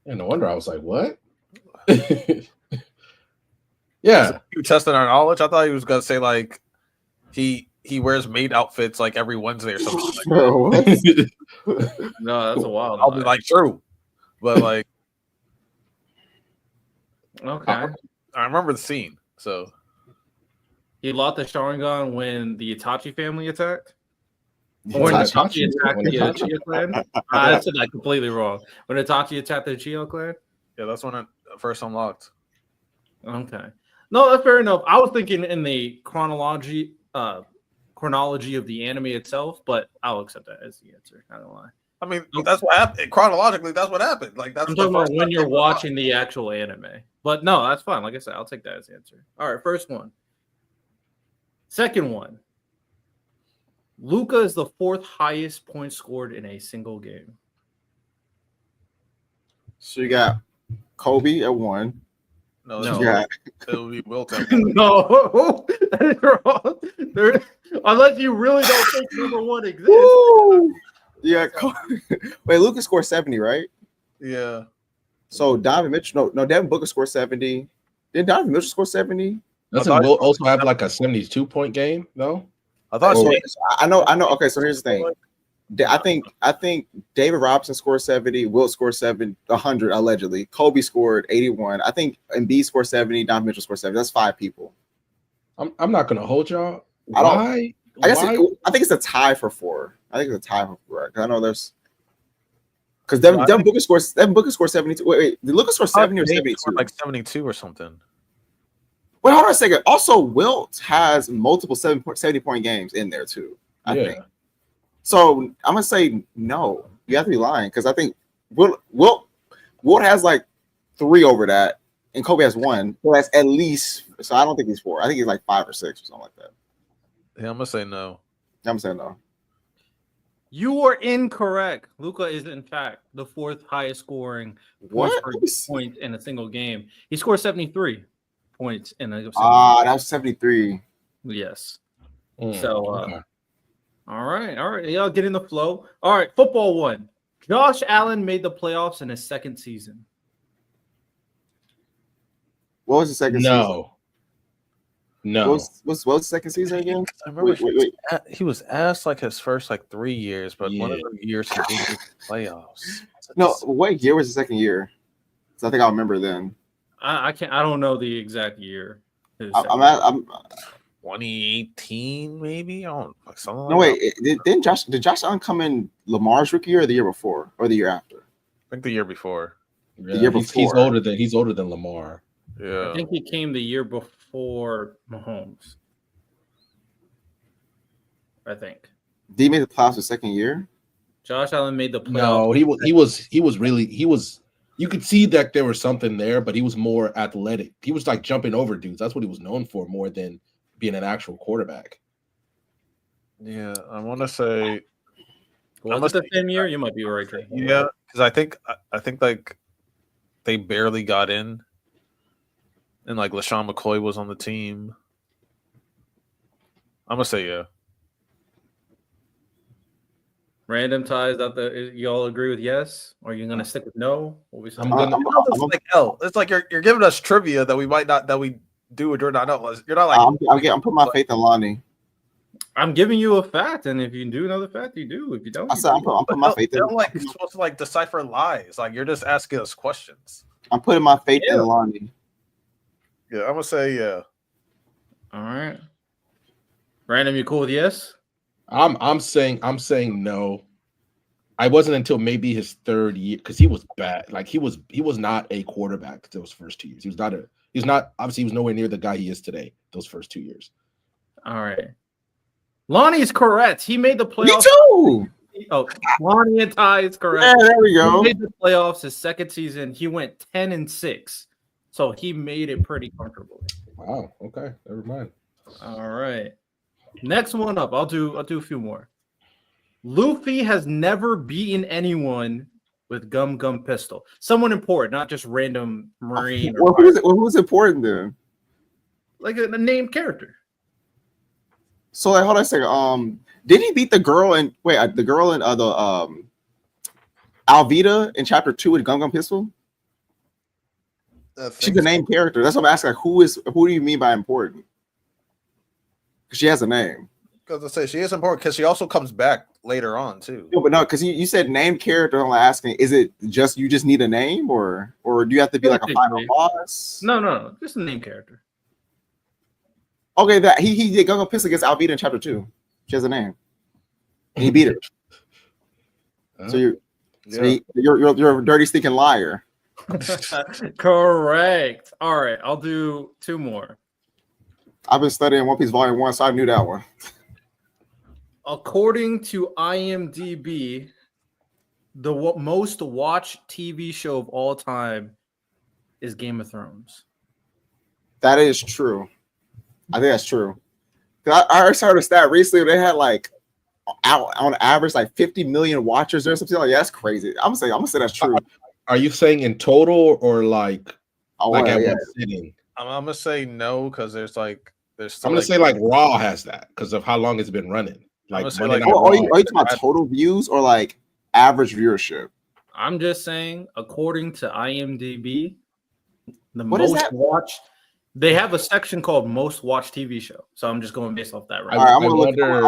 Yeah, no wonder I was like, what? Yeah. You testing our knowledge? I thought he was gonna say like he wears maid outfits like every Wednesday or something. Like Bro, that. No, that's a wild. I'll be like, true. But like, okay. I remember the scene. So He lost the Sharingan when the Itachi family attacked? When When Itachi Itachi attacked the Uchiha clan? I said that completely wrong. When Itachi attacked the Uchiha clan? yeah, that's when it first unlocked. Okay. No, that's fair enough. I was thinking in the chronology of the anime itself, but I'll accept that as the answer. I don't lie. I mean, that's what happened. Chronologically, that's what happened. Like that's I'm the talking about first when time you're they watching the actual anime. But no, that's fine. Like I said, I'll take that as the answer. All right, first one. Second one. Luka is the fourth highest point scored in a single game. so you got Kobe at 1. No, No. Yeah. it'll be Wilt. No, that is wrong. Unless you really don't think number one exists. Woo! Yeah. Wait, Lucas scored 70, right? Yeah. So Donovan Mitchell, no, Devin Booker scored 70. Did Donovan Mitchell score 70? Doesn't Will also have like a 72-point game, though? I thought So, she, I know. Okay, so here's the thing. I think David Robinson scored 70. Wilt scored 100 allegedly. Kobe scored 81. I think Embiid scored 70. Donovan Mitchell scored 70. That's 5 people. I'm not gonna hold y'all. I don't- Why? I guess why? I think it's a tie for 4. I think it's a tie for 4. 'Cause I know there's because Devin Booker scored 72. Wait, did Lucas score 70 or 72? like 72 or something. Wait, hold on a second. Also, Wilt has multiple 70-point games in there too. I think. So I'm gonna say no. You have to be lying because I think Wilt has like 3 over that, and Kobe has 1. So that's at least. So I don't think he's 4. I think he's like 5 or 6 or something like that. Yeah, I'm gonna say no. I'm saying no. You are incorrect. Luka is in fact the 4th highest scoring What? point in a single game. He scored 73 points in a single That game. was 73. Yes. Mm, So okay. all right. Y'all get in the flow. All right, football 1. Josh Allen made the playoffs in his 2nd season. What was the second season? No. What was the second season again? I remember Wait. he was asked like his first like 3 years, but one of Yeah. the years he didn't make the playoffs. No, what year was the second year? So I think I'll remember then. I can't. I don't know the exact year. I'm 2018, maybe. I don't like something. no like wait. that. Did Josh Allen come in Lamar's rookie year or the year before or the year after? I think the year before. Yeah, year he's before. older than Lamar. Yeah. I think he came the year before Mahomes. I think Did he make the playoffs the second year? Josh Allen made the playoffs. No, he was. You could see that there was something there, but he was more athletic. He was like jumping over dudes. That's what he was known for more than being an actual quarterback. Yeah, I want to say Was it the same year? You might be right. Trey. yeah, because I think like they barely got in, and like LaShawn McCoy was on the team. I'm gonna say yeah. Random ties that you all agree with yes, or you're gonna stick with no? What we say? It's like you're giving us trivia that we might not that we do or do not know. You're not like I'm putting my faith in Lonnie. I'm giving you a fact, and if you do know the fact, you do. If you don't, I said I'm putting my faith in. They're like supposed to like decipher lies. Like you're just asking us questions. I'm putting my faith in Lonnie. Yeah, I'm gonna say yeah. All right. Random, you cool with yes? I'm saying no. I wasn't until maybe his 3rd year because he was bad. Like he was not a quarterback those first 2 years. He was not obviously he was nowhere near the guy he is today those first 2 years. All right. Lonnie is correct. He made the playoffs. Me too. Oh, Lonnie and Ty is correct. Yeah, there we go. He made the playoffs his 2nd season. He went 10-6. So he made it pretty comfortably. Wow. Okay. Never mind. All right. Next one up. I'll do a few more. Luffy has never beaten anyone with Gum Pistol. Someone important, not just random Marine. Well, who's important then? Like a named character. So like, hold on a second. Did he beat the girl in the girl in the Alvita in chapter 2 with Gum Pistol? She's the named character. That's what I'm asking. Like, who do you mean by important? Because she has a name. Because I say she is important because she also comes back later on too. No, but no, because you said named character. I'm asking, is it just you just need a name, or do you have to be like a final boss? No, just a named character. Okay, that he did Gunga Pistol against Alvita in chapter 2. She has a name. And he beat her. So you're a dirty stinking liar. Correct. All right, I'll do 2 more. I've been studying One Piece Volume 1, so I knew that one. According to IMDb, the most watched TV show of all time is Game of Thrones. That is true. I think that's true. I heard a stat recently. They had like on average like 50 million watchers or something. Like, yeah, that's crazy. I'm gonna say that's true. Are you saying in total or like at one sitting? I'm gonna say no because there's still I'm gonna say like Raw has that because of how long it's been running. Like, I'm gonna say, Monday like, Night Are you Raw. talking about total views or like average viewership? I'm just saying, according to IMDb, the What is most that? watched. They have a section called most watched TV show. So I'm just going based off that, right? All right, I'm I gonna wonder-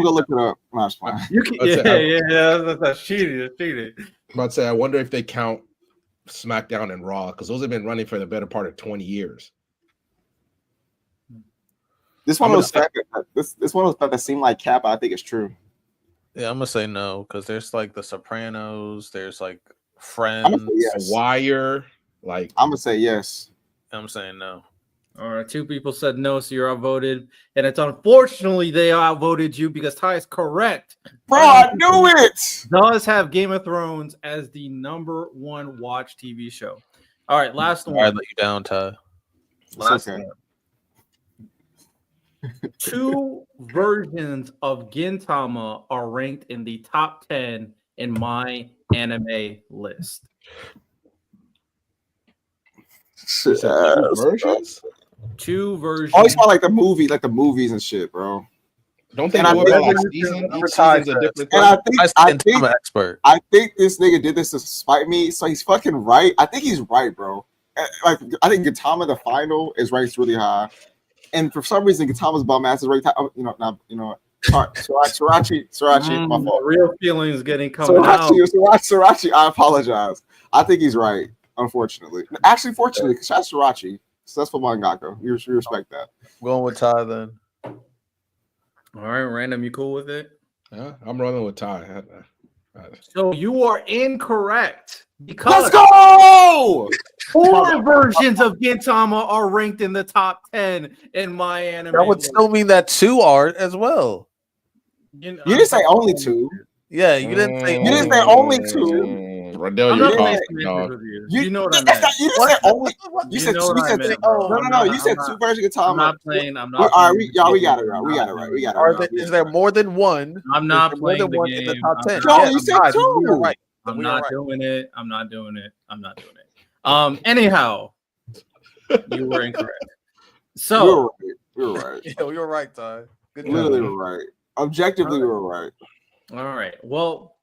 go look it up. No, it's fine. You can, that's cheating. That's cheating. I'm about to say I wonder if they count SmackDown and Raw because those have been running for the better part of 20 years. This one of those facts that seem like cap. I think it's true. Yeah, I'm gonna say no because there's like The Sopranos. There's like I'm Friends. gonna say yes. Wire, like I'm gonna say yes. I'm saying no. All right, 2 people said no, so you're outvoted. And it's unfortunately they outvoted you because Ty is correct. Bro, I knew it. Does have Game of Thrones as the #1 watch TV show. All right, last I one. let you down, Ty. Last okay. one. 2 versions of Gintama are ranked in the top 10 in my anime list. You said 2 versions? 2 versions. Always about like the movies and shit, bro. Don't they And I do think- about like season? Each season's a different thing. And I'm an expert. I think this nigga did this to spite me, so he's fucking right. I think he's right, bro. Like I think Gintama the final is ranked really high, and for some reason Gintama's bum ass is ranked high. Srirachi, my fault. Real feelings getting coming out. Srirachi, I apologize. I think he's right, unfortunately. Actually, fortunately, because that's Srirachi. Successful mangaka. We respect that. Going with Ty then. All right, Random, you cool with it? Yeah, I'm rolling with Ty. So you are incorrect because Let's go! 4 versions of Gintama are ranked in the top 10 in my anime. That would list. still mean that 2 are as well. You didn't say only 2. Yeah, you didn't say You didn't say only 2. Riddell, I'm you're not playing caught, semantic dog. reviews. You know what I that's meant. not- you didn't say only. You said know what I meant, bro. no. You said 2 versions of I'm Gintama. not playing. I'm All not. right, playing we the got it game. right. We got it right. We got it Are right. there, is there more than one? I'm not Is there more playing than the one game. in the top 10? Joe, Yes, you said Ty, 2. we are right. I'm We are not right. doing it. I'm not doing it. Anyhow, you were incorrect. So We were right. Yeah, we were right, Ty. Good job. Literally, we were right. Objectively, we were right. all right. Well,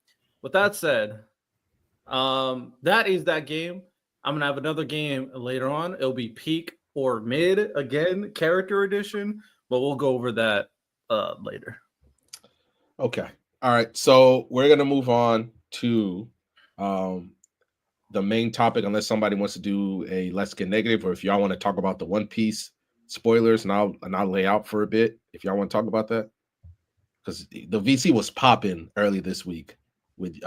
with that said, that is that game. I'm gonna have another game later on. It'll be peak or mid again, character edition, but we'll go over that later. Okay. All right. So we're gonna move on to the main topic, unless somebody wants to do a Let's Get Negative, or if y'all want to talk about the One Piece spoilers, and I'll lay out for a bit if y'all want to talk about that. Because the VC was popping early this week with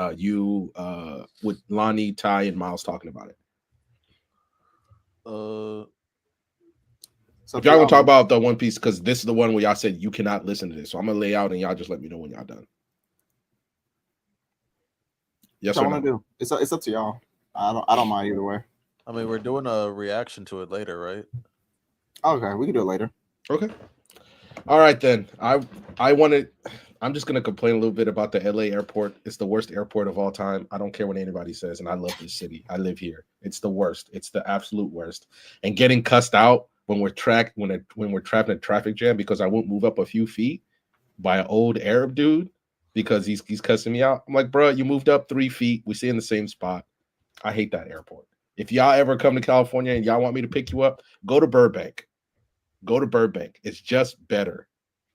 with Lonnie, Ty, and Miles talking about it. So If y'all want to talk about the One Piece, because this is the one where y'all said you cannot listen to this, so I'm gonna lay out and y'all just let me know when y'all done. Yes or what I no? do. It's up to y'all. I don't mind either way. I mean, we're doing a reaction to it later, right? Okay, we can do it later. Okay. All right then. I'm just gonna complain a little bit about the LA airport. It's the worst airport of all time. I don't care what anybody says, and I love this city. I live here. It's the worst. It's the absolute worst. And getting cussed out when we're trapped in a traffic jam because I won't move up a few feet by an old Arab dude because he's cussing me out. I'm like, bro, you moved up 3 feet. We stay in the same spot. I hate that airport. If y'all ever come to California and y'all want me to pick you up, go to Burbank. Go to Burbank. It's just better.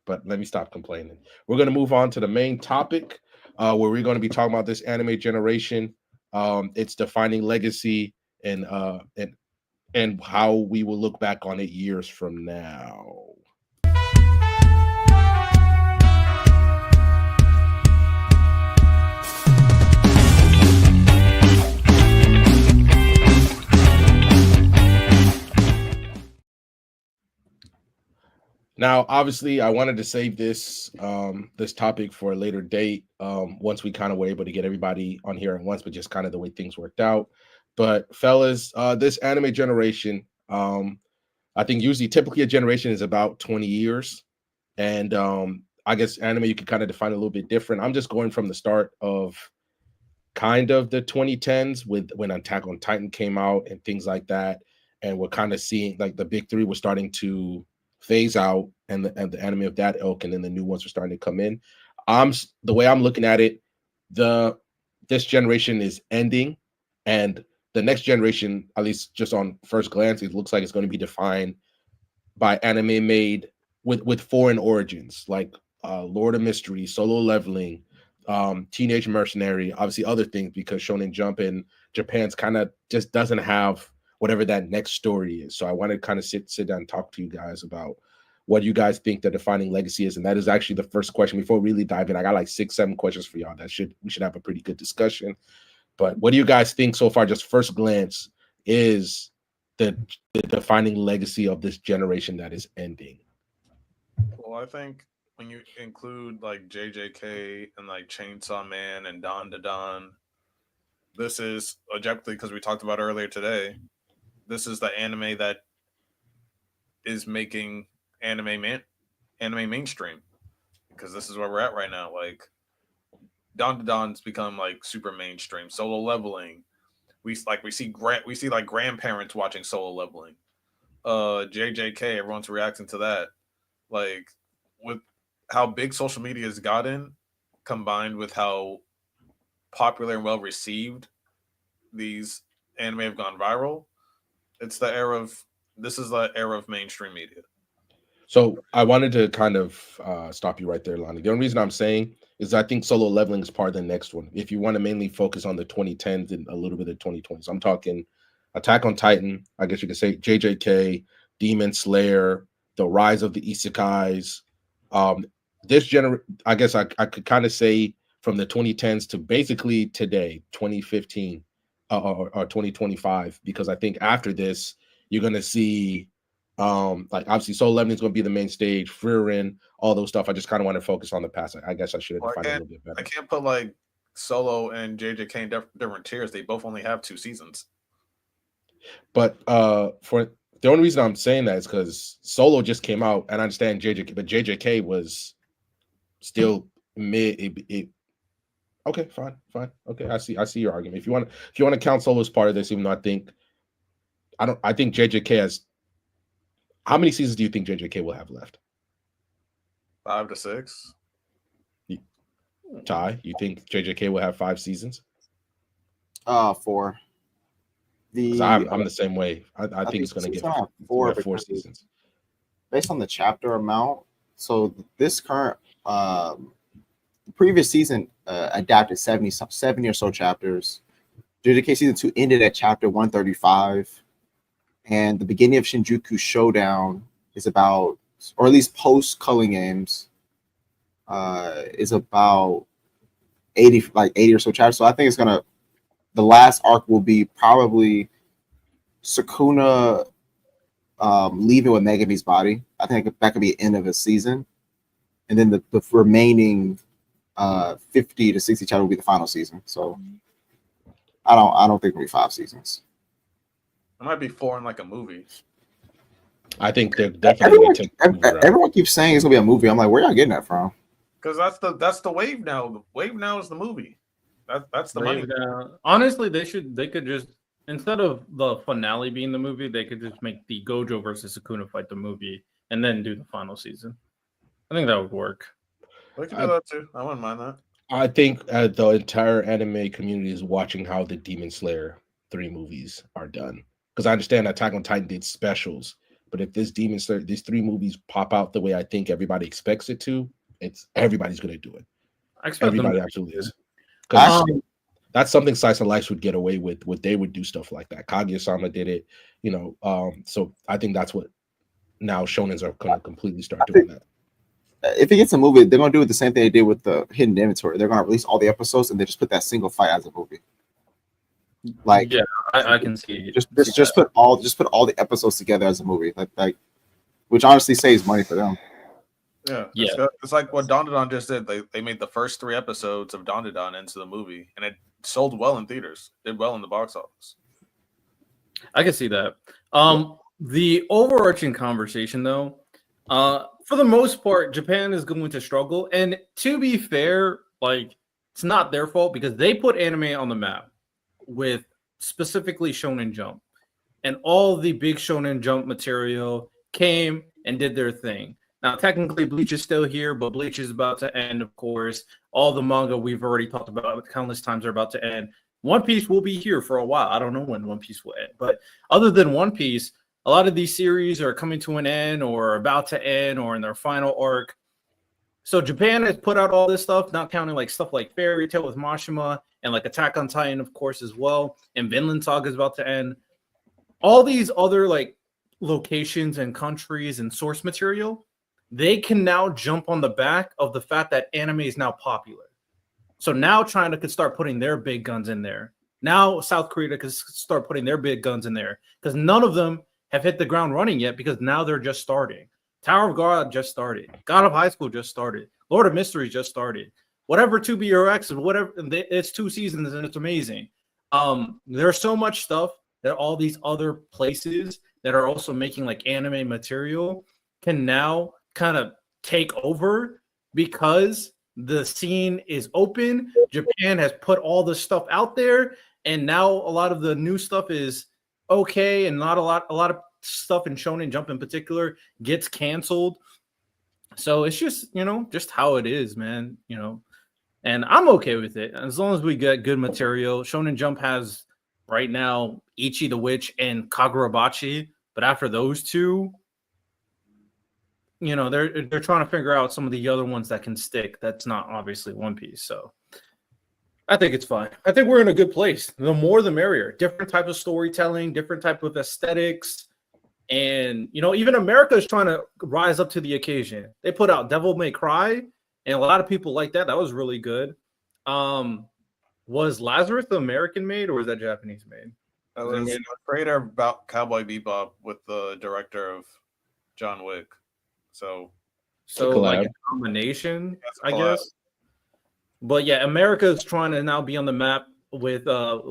But let me stop complaining. We're going to move on to the main topic where we're going to be talking about this anime generation. It's defining legacy and how we will look back on it years from now. Now, obviously, I wanted to save this this topic for a later date once we kind of were able to get everybody on here at once, but just kind of the way things worked out. But fellas, this anime generation, I think typically a generation is about 20 years. And I guess anime, you can kind of define a little bit different. I'm just going from the start of kind of the 2010s when Attack on Titan came out and things like that. And we're kind of seeing like the big three were starting to phase out and the anime of that ilk, and then the new ones are starting to come in. The way I'm looking at it, this generation is ending, and the next generation, at least just on first glance, it looks like it's going to be defined by anime made with foreign origins, like Lord of Mystery, Solo Leveling, Teenage Mercenary, obviously other things, because Shonen Jump in Japan's kind of just doesn't have whatever that next story is. So I want to kind of sit down and talk to you guys about what you guys think the defining legacy is. And that is actually the first question. Before we really dive in, I got like 6-7 questions for y'all. We should have a pretty good discussion. But what do you guys think so far, just first glance, is the defining legacy of this generation that is ending? Well, I think when you include like JJK and like Chainsaw Man and Don to Don, this is objectively, because we talked about earlier today, this is the anime that is making anime mainstream, because this is where we're at right now. Like Don Don's become like super mainstream. Solo Leveling, we see like grandparents watching Solo Leveling. JJK, everyone's reacting to that. Like with how big social media has gotten, combined with how popular and well received these anime have gone viral, this is the era of mainstream media. So I wanted to kind of stop you right there, Lonnie. The only reason I'm saying is I think Solo Leveling is part of the next one. If you want to mainly focus on the 2010s and a little bit of 2020s, I'm talking Attack on Titan, I guess you could say JJK, Demon Slayer, The Rise of the Isekais. I guess I could kind of say from the 2010s to basically today, 2015 or 2025, because I think after this, you're going to see like obviously Solo Leveling is going to be the main stage, Frieren, all those stuff. I just kind of want to focus on the past. I guess I should have defined it a little bit better. I can't put like Solo and JJK in different tiers. They both only have 2 seasons. But for the only reason I'm saying that is because Solo just came out, and I understand JJK, but JJK was still mid. Okay, fine. Okay, I see your argument. If you want to count Solo as part of this, even though I think JJK has. How many seasons do you think JJK will have left? 5 to 6. Ty, you think JJK will have 5 seasons? 4. I'm the same way. I think it's going to get 4 seasons. Based on the chapter amount, so this current previous season adapted 70 or so chapters. JJK season 2 ended at chapter 135. And the beginning of Shinjuku Showdown is about, or at least post Culling Games, is about 80 or so chapters. So I think the last arc will be probably Sukuna leaving with Megami's body. I think that could be the end of his season. And then the remaining 50 to 60 chapters will be the final season. So I don't think it'll be 5 seasons. It might be 4 in like a movie. I think they're definitely everyone keeps saying it's gonna be a movie. I'm like, where y'all getting that from? Because that's the wave now. The wave now is the movie. That's the money. Honestly, they could just, instead of the finale being the movie, they could just make the Gojo versus Sukuna fight the movie and then do the final season. I think that would work. We can do that too. I wouldn't mind that. I think the entire anime community is watching how the Demon Slayer 3 movies are done. Because I understand Attack on Titan did specials, but if this Demon Slayer, these 3 movies pop out the way I think everybody expects it to, everybody's going to do it. Everybody absolutely is. Because that's something Slice of Life would get away with. They would do stuff like that. Kaguya-sama did it, So I think that's what now shonens are going to completely start doing that. If it gets a movie, they're going to do it the same thing they did with the Hidden Inventory. They're going to release all the episodes and they just put that single fight as a movie. Like, yeah, I can see. Just put all the episodes together as a movie, like, which honestly saves money for them. Yeah. It's like what Don just did. They made the first 3 episodes of Don into the movie, and it sold well in theaters. Did well in the box office. I can see that. The overarching conversation, though, for the most part, Japan is going to struggle. And to be fair, like, it's not their fault because they put anime on the map with specifically Shonen Jump. And all the big Shonen Jump material came and did their thing. Now, technically, Bleach is still here, but Bleach is about to end, of course. All the manga we've already talked about countless times are about to end. One Piece will be here for a while. I don't know when One Piece will end. But other than One Piece, a lot of these series are coming to an end or about to end or in their final arc. So Japan has put out all this stuff, not counting like stuff like Fairy Tail with Mashima and like Attack on Titan, of course, as well. And Vinland Saga is about to end. All these other like locations and countries and source material, they can now jump on the back of the fact that anime is now popular. So now China could start putting their big guns in there. Now South Korea could start putting their big guns in there because none of them have hit the ground running yet because now they're just starting. Tower of God just started. God of High School just started. Lord of Mysteries just started. Whatever 2B or X, whatever, it's 2 seasons and it's amazing. There's so much stuff that all these other places that are also making like anime material can now kind of take over because the scene is open. Japan has put all the stuff out there, and now a lot of the new stuff is okay, and not a lot of stuff in Shonen Jump in particular gets canceled. So it's just, just how it is, man, and I'm okay with it as long as we get good material. Shonen Jump has right now Ichi the Witch and Kagurabachi, but after those two, they're trying to figure out some of the other ones that can stick. That's not obviously One Piece. So I think it's fine. I think we're in a good place. The more the merrier. Different type of storytelling, different type of aesthetics. And, even America is trying to rise up to the occasion. They put out Devil May Cry, and a lot of people like that. That was really good. Was Lazarus the American made, or was that Japanese made? That was the creator about Cowboy Bebop with the director of John Wick. So like a combination, I guess. But yeah, America is trying to now be on the map with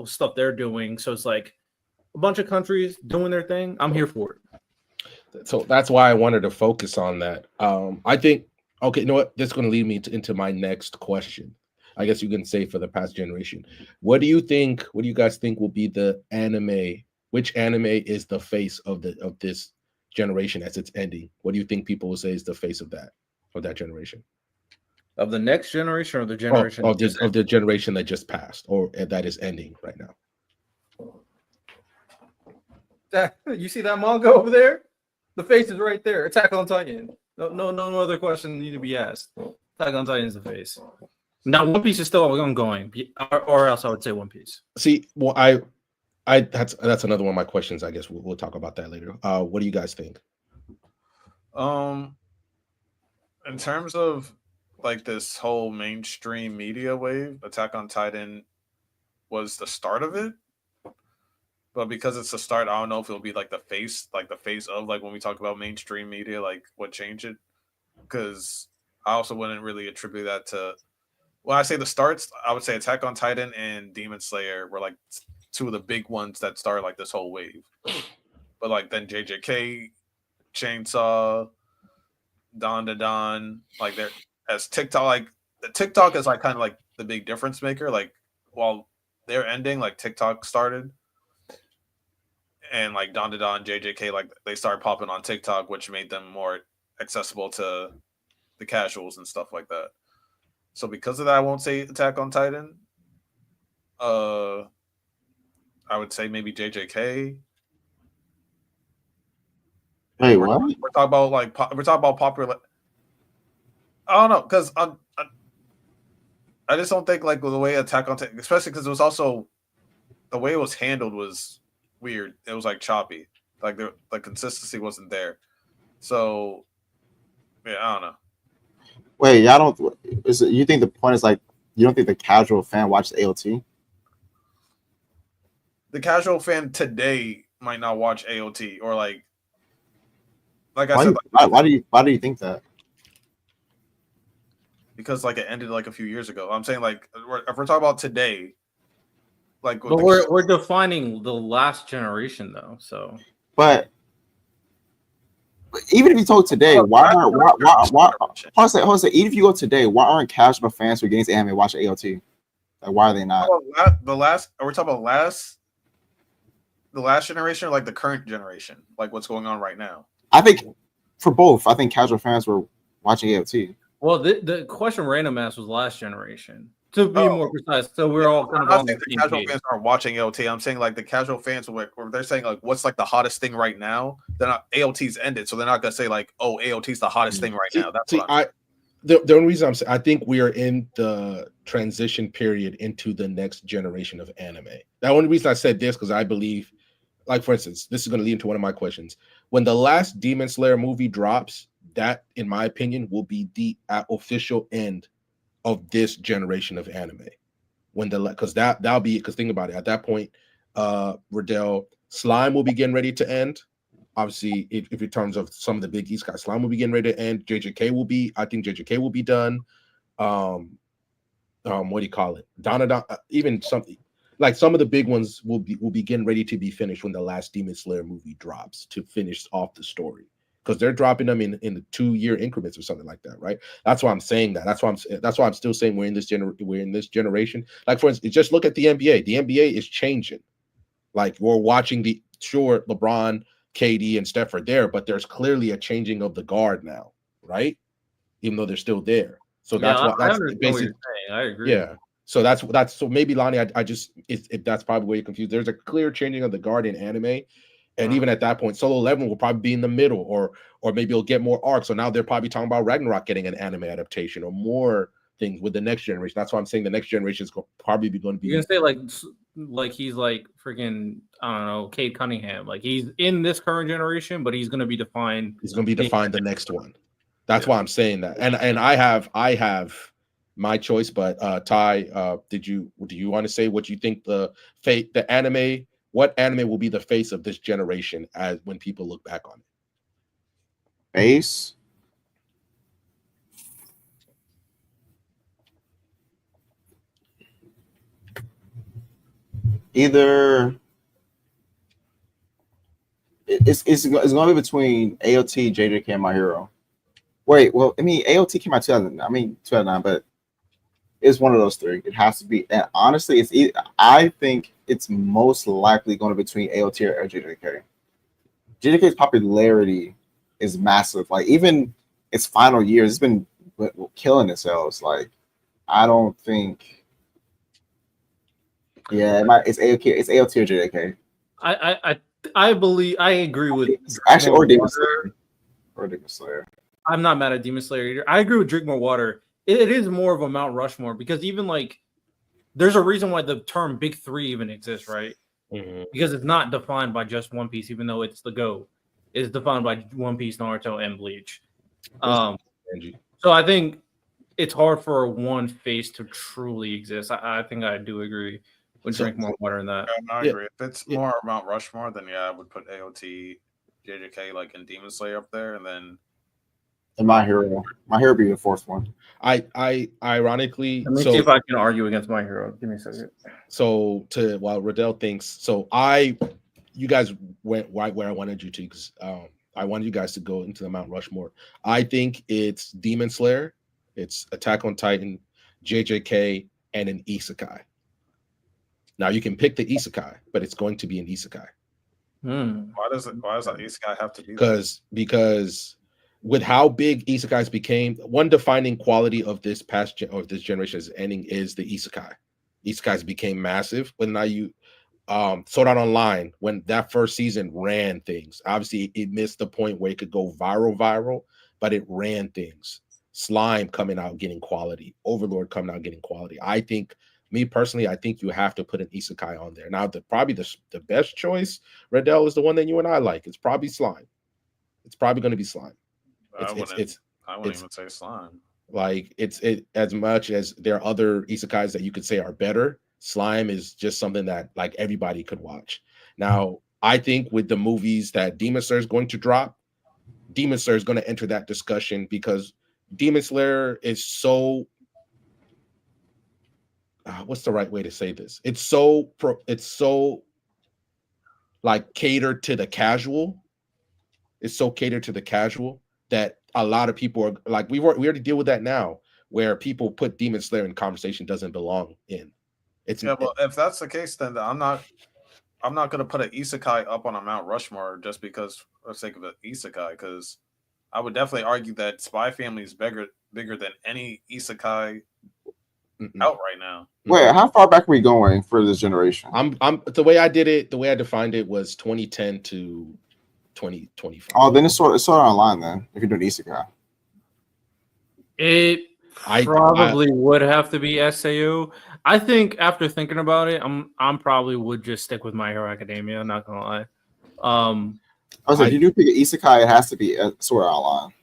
stuff they're doing. So it's like a bunch of countries doing their thing. I'm here for it. So that's why I wanted to focus on that. I think, okay, you know what? This is going to lead me into my next question. I guess you can say for the past generation. What do you guys think will be the anime? Which anime is the face of this generation as it's ending? What do you think people will say is the face of that generation? Of the next generation, or the generation of the generation that just passed, or that is ending right now? You see that manga over there? The face is right there. Attack on Titan. No other question need to be asked. Attack on Titan is the face. Now One Piece is still ongoing, or else I would say One Piece. See, well, I that's another one of my questions. I guess we'll talk about that later. What do you guys think? In terms of like this whole mainstream media wave, Attack on Titan was the start of it. But because it's the start, I don't know if it'll be like the face of like when we talk about mainstream media, like what changed it. Because I also wouldn't really attribute that to, when I say the starts, I would say Attack on Titan and Demon Slayer were like two of the big ones that started like this whole wave. But like then JJK, Chainsaw, Don to Don, like they're as TikTok, like the TikTok is like kind of like the big difference maker. Like while they're ending, like TikTok started. And like Don to Don, JJK, like they started popping on TikTok, which made them more accessible to the casuals and stuff like that. So because of that, I won't say Attack on Titan. I would say maybe JJK. Wait, what? We're talking about popular. I don't know, because I just don't think like the way Attack on Titan, especially because it was also the way it was handled was weird. It was like choppy, like the consistency wasn't there. So yeah, I don't know. Wait, y'all don't? You think the point is like you don't think the casual fan watches AOT? The casual fan today might not watch AOT, or like I why said. Why do you think that? Because like it ended like a few years ago. I'm saying like if we're talking about today, like but we're defining the last generation though. So, but even if you talk today, why even if you go today, why aren't casual fans who are getting anime watching AOT? Like, why are they not? The last, are we talking about the last generation, or like the current generation, like what's going on right now? I think for both. I think casual fans were watching AOT. Well, the question random asked was last generation. To be more precise, so we're all kind of on the same casual fans aren't watching AOT. I'm saying like the casual fans, where they're saying like what's like the hottest thing right now. They're not, AOT's ended, so they're not gonna say like, oh, AOT's the hottest thing right now. That's the only reason I'm saying, I think we are in the transition period into the next generation of anime. The only reason I said this because I believe, like for instance, this is going to lead into one of my questions. When the last Demon Slayer movie drops, that, in my opinion, will be the official end of this generation of anime. When because that'll be, because think about it, at that point, Riddell, Slime will be getting ready to end. Obviously, if in terms of some of the big East guys, Slime will be getting ready to end. I think JJK will be done. What do you call it? Even something. like some of the big ones will be getting ready to be finished when the last Demon Slayer movie drops to finish off the story, because they're dropping them in the 2-year increments or something like that, right? That's why I'm saying that. That's why I'm still saying we're in this generation. Like for instance, just look at the NBA. The NBA is changing. Like we're watching LeBron, KD, and Steph are there, but there's clearly a changing of the guard now, right? Even though they're still there. So Yeah, I that's understand what basically, you're saying. I agree. yeah. So that's so maybe Lonnie, I just if that's probably where you're confused. There's a clear changing of the guard in anime, and even at that point, Solo 11 will probably be in the middle, or maybe it'll get more arcs. So now they're probably talking about Ragnarok getting an anime adaptation or more things with the next generation. That's why I'm saying the next generation is probably going to be. You're gonna say like he's like freaking, I don't know, Cade Cunningham. Like he's in this current generation, but he's gonna be defined. He's going to be defined the next one. That's why I'm saying that. And I have my choice, but Ty, do you want to say what you think what anime will be the face of this generation as when people look back on it? Face. Either it's going to be between AOT, JJK, and My Hero. Wait, well, I mean, AOT came out 2009, but it's one of those three. It has to be. And honestly, I think it's most likely going to be between AOT or JJK. JJK's popularity is massive. Like even its final years, it's been killing itself. Like I don't think. Yeah, it's AOT. It's AOT or JJK. I believe I agree with Actually, or Demon Slayer. Or Demon Slayer. I'm not mad at Demon Slayer either. I agree with Drink More Water. It is more of a Mount Rushmore because even like there's a reason why the term Big Three even exists, right? Mm-hmm. Because it's not defined by just One Piece, even though it's the GO. It's defined by One Piece, Naruto, and Bleach. So I think it's hard for one face to truly exist. I think I do agree with Drink More Water in that. I agree. If it's more Mount Rushmore, then I would put AOT, JJK like in Demon Slayer up there, and then My Hero be the fourth one. I ironically, let me see if I can argue against My Hero. Give me a second. So while Riddell thinks, so you guys went right where I wanted you to, because I wanted you guys to go into the Mount Rushmore. I think it's Demon Slayer, it's Attack on Titan, JJK, and an isekai. Now you can pick the isekai, but it's going to be an isekai. Why does that isekai have to be? Because with how big isekais became, one defining quality of this this generation is ending is the isekai. Isekais became massive. When now you Sword Art Online, when that first season ran things, obviously it missed the point where it could go viral, but it ran things. Slime coming out getting quality, Overlord coming out getting quality. I think, me personally, I think you have to put an isekai on there. Now, probably the best choice, Riddell, is the one that you and I like. It's probably Slime. It's probably going to be Slime. I wouldn't even say Slime. Like it as much as there are other isekais that you could say are better, Slime is just something that like everybody could watch. Now, I think with the movies that Demon Slayer is going to drop, Demon Slayer is going to enter that discussion because Demon Slayer is so what's the right way to say this? It's so like catered to the casual. It's so catered to the casual that a lot of people are like, we already deal with that now, where people put Demon Slayer in conversation doesn't belong in. Well, if that's the case, then I'm not going to put an isekai up on a Mount Rushmore just because for the sake of an isekai, because I would definitely argue that Spy Family is bigger than any isekai out right now. Wait, how far back are we going for this generation? I'm the way I did it, the way I defined it was 2010 to 2025. Oh, then it's sort of online then, if you're doing isekai. It probably would have to be SAO. I think after thinking about it, I'm probably would just stick with My Hero Academia. I'm not gonna lie. I was like, if you do pick an isekai, it has to be Sword Art Online.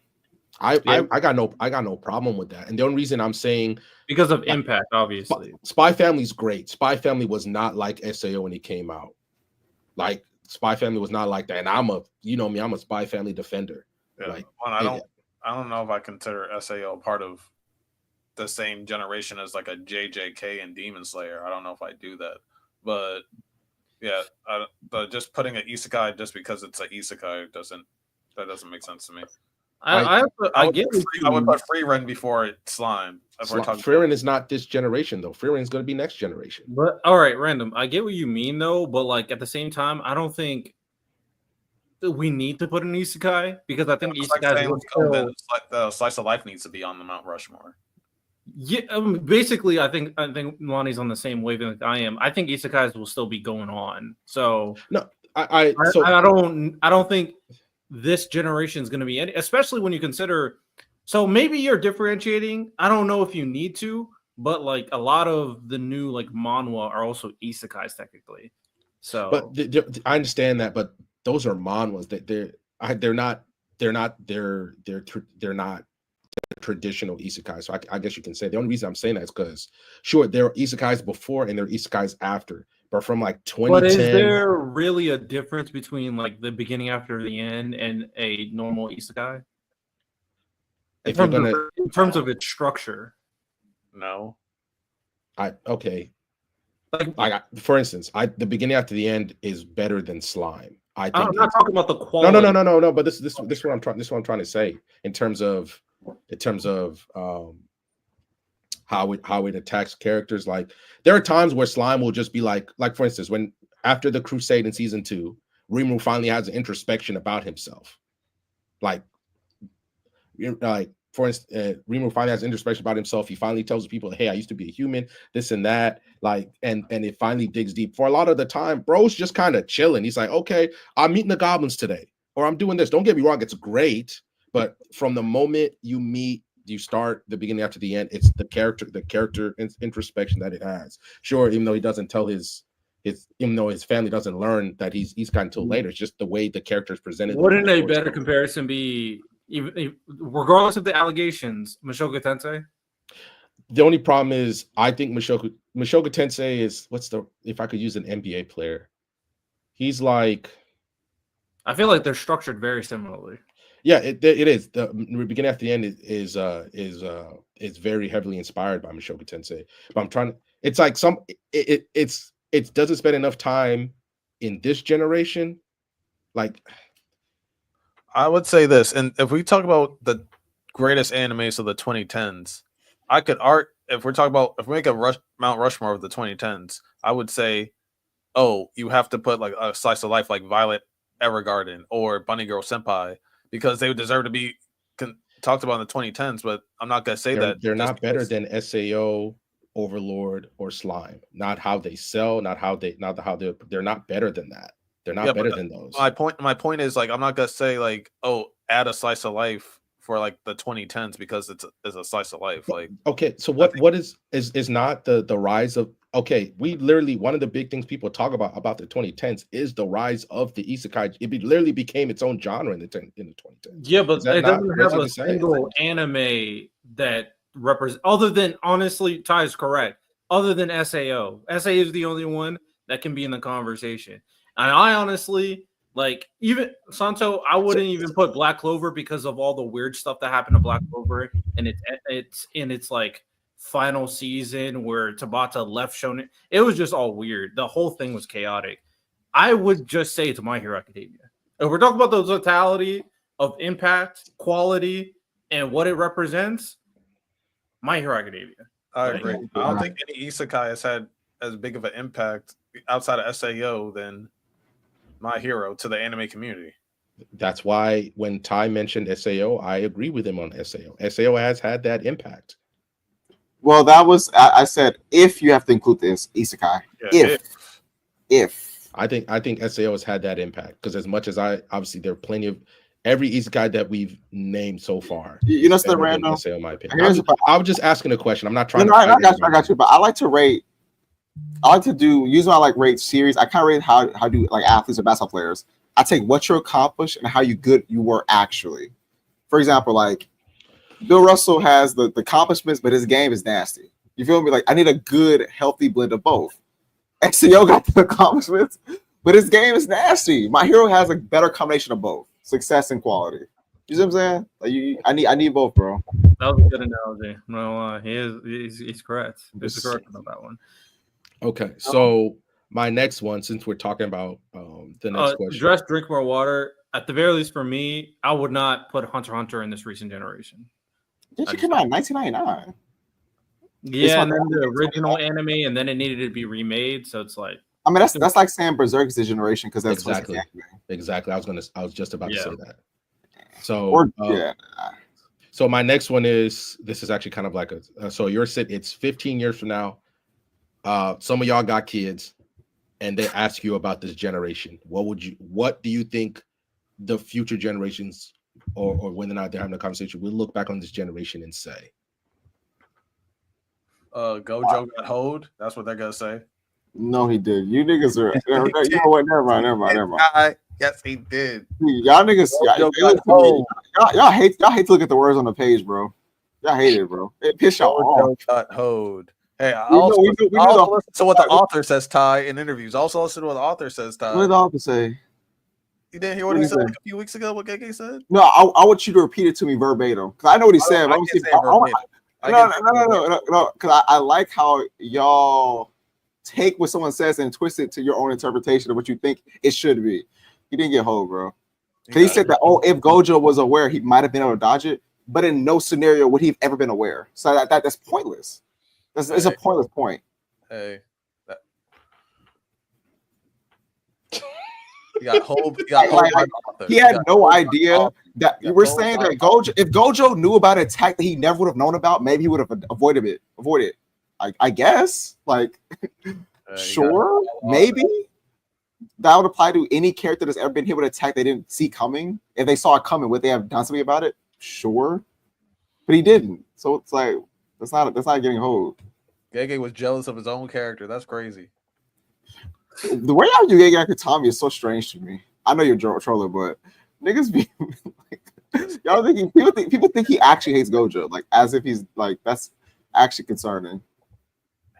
I got no problem with that, and the only reason I'm saying because of impact, obviously. Spy Family's great. Spy Family was not like SAO when it came out. Like Spy Family was not like that, and I'm a Spy Family defender. Yeah. Like I don't know if I consider SAO part of the same generation as like a JJK and Demon Slayer. I don't know if I do that, But yeah, but just putting an isekai just because it's an isekai doesn't make sense to me. I get what I would put Freerun before Slime. If we're talking Freerun is not this generation though. Freerun is going to be next generation. But all right, random. I get what you mean though, but like at the same time, I don't think that we need to put an isekai because I think isekai the slice of life needs to be on the Mount Rushmore. Yeah, basically, I think Lonnie's on the same wavelength I am. I think isekais will still be going on. So no, I don't think this generation is going to be any, especially when you consider. So maybe you're differentiating. I don't know if you need to, but like a lot of the new like manhwa are also isekais technically. So, but I understand that, but those are manhwas. They're not traditional isekai. So I guess you can say the only reason I'm saying that is because sure there are isekais before and there are isekais after, but from like 2010. But is there really a difference between like the beginning after the end and a normal isekai? In terms of its structure? No. Okay. For instance, the beginning after the end is better than Slime. I'm not talking about the quality. No. But this is what I'm trying to say in terms of how it attacks characters. Like there are times where Slime will just be like for instance, when after the Crusade in season 2, Rimuru finally has an introspection about himself. Like for instance, Rimuru finally has introspection about himself. He finally tells people, "Hey, I used to be a human, this and that." Like, and it finally digs deep. For a lot of the time, bro's just kind of chilling. He's like, "Okay, I'm meeting the goblins today, or I'm doing this." Don't get me wrong; it's great, but from the moment you start the beginning after the end, it's the character introspection that it has. Sure, even though he doesn't tell even though his family doesn't learn that he's got until later, it's just the way the character is presented. Wouldn't a better comparison be? Even regardless of the allegations, Mushoku Tensei? The only problem is I think Mushoku Tensei is if I could use an NBA player, he's like, I feel like they're structured very similarly. Yeah, it is. The beginning after the end is very heavily inspired by Mushoku Tensei. But I'm trying to. It's like it doesn't spend enough time in this generation, like. I would say this, and if we talk about the greatest animes of the 2010s, if we make a Mount Rushmore of the 2010s, I would say, you have to put like a slice of life like Violet Evergarden or Bunny Girl Senpai because they would deserve to be talked about in the 2010s. But I'm not gonna say that they're not better than SAO, Overlord, or Slime. Not how they sell, they're not better than that. They're not better than those. My point is like I'm not gonna say like add a slice of life for like the 2010s because it's a slice of life. Like okay, so what is not the rise of we literally one of the big things people talk about the 2010s is the rise of the isekai. It literally became its own genre in the 2010s. Yeah, but it doesn't have a single anime that represents other than honestly Ty is correct. Other than SAO. SAO is the only one that can be in the conversation. And I honestly, like, even Santo, I wouldn't even put Black Clover because of all the weird stuff that happened to Black Clover, and it's in its like final season where Tabata left Shonen. It was just all weird. The whole thing was chaotic. I would just say it's My Hero Academia. If we're talking about the totality of impact, quality, and what it represents, My Hero Academia. I agree. I don't think any isekai has had as big of an impact outside of SAO than My Hero to the anime community. That's why when Ty mentioned SAO, I agree with him on SAO. SAO has had that impact. Well, that was I said if you have to include this isekai. Yeah, if I think SAO has had that impact because as much as obviously there are plenty of every isekai that we've named so far. You know, still random. SAO, in my opinion. I was just asking a question. I'm not trying to. I got you. But I like to rate. I like to do usually I like rate series. I kind of rate how do like athletes or basketball players. I take what you accomplished and how good you were actually. For example, like Bill Russell has the accomplishments, but his game is nasty. You feel me? Like I need a good, healthy blend of both. XCO got the accomplishments, but his game is nasty. My Hero has a better combination of both success and quality. You see what I'm saying? Like I need both, bro. That was a good analogy. No, he's correct. He's correct about that one. Okay, so my next one, since we're talking about the next question. Drink more water. At the very least, for me, I would not put Hunter x Hunter in this recent generation. Did you come out in 1999? Yeah, and then the original anime, and then it needed to be remade. So it's like, I mean, that's like saying Berserk's the generation because that's exactly. I was just about to say that. So yeah. So my next one is, this is actually kind of like so you're sitting, it's 15 years from now. Some of y'all got kids, and they ask you about this generation. What do you think the future generations, or when they're not there having a conversation, will look back on this generation and say? Gojo got hoed. That's what they're gonna say. No, he did. You niggas are. You know what? Never mind. Yes, he did. Y'all niggas, y'all hate to look at the words on the page, bro. Y'all hate it, bro. It piss y'all off. Got hoed. Hey, I We also know listen to what the author says, Ty, in interviews. Also listen to what the author says, Ty. What did the author say? You didn't hear what he said like a few weeks ago? What KK said? No, I want you to repeat it to me verbatim because I know what he said. No, because I like how y'all take what someone says and twist it to your own interpretation of what you think it should be. He didn't get hold, bro. Because he said that, if Gojo was aware, he might have been able to dodge it, but in no scenario would he have ever been aware. So that's pointless. It's a pointless point. Hey. He got hold. He had no idea that we're saying that Gojo, if Gojo knew about an attack that he never would have known about, maybe he would have avoided it. I guess. Like, sure, maybe that would apply to any character that's ever been hit with an attack they didn't see coming. If they saw it coming, would they have done something about it? Sure, but he didn't. So it's like that's not getting hold. Gege was jealous of his own character. That's crazy. The way y'all do Gege Akutami is so strange to me. I know you're a troller, but niggas be like, y'all thinking people think he actually hates Gojo, like as if he's like that's actually concerning.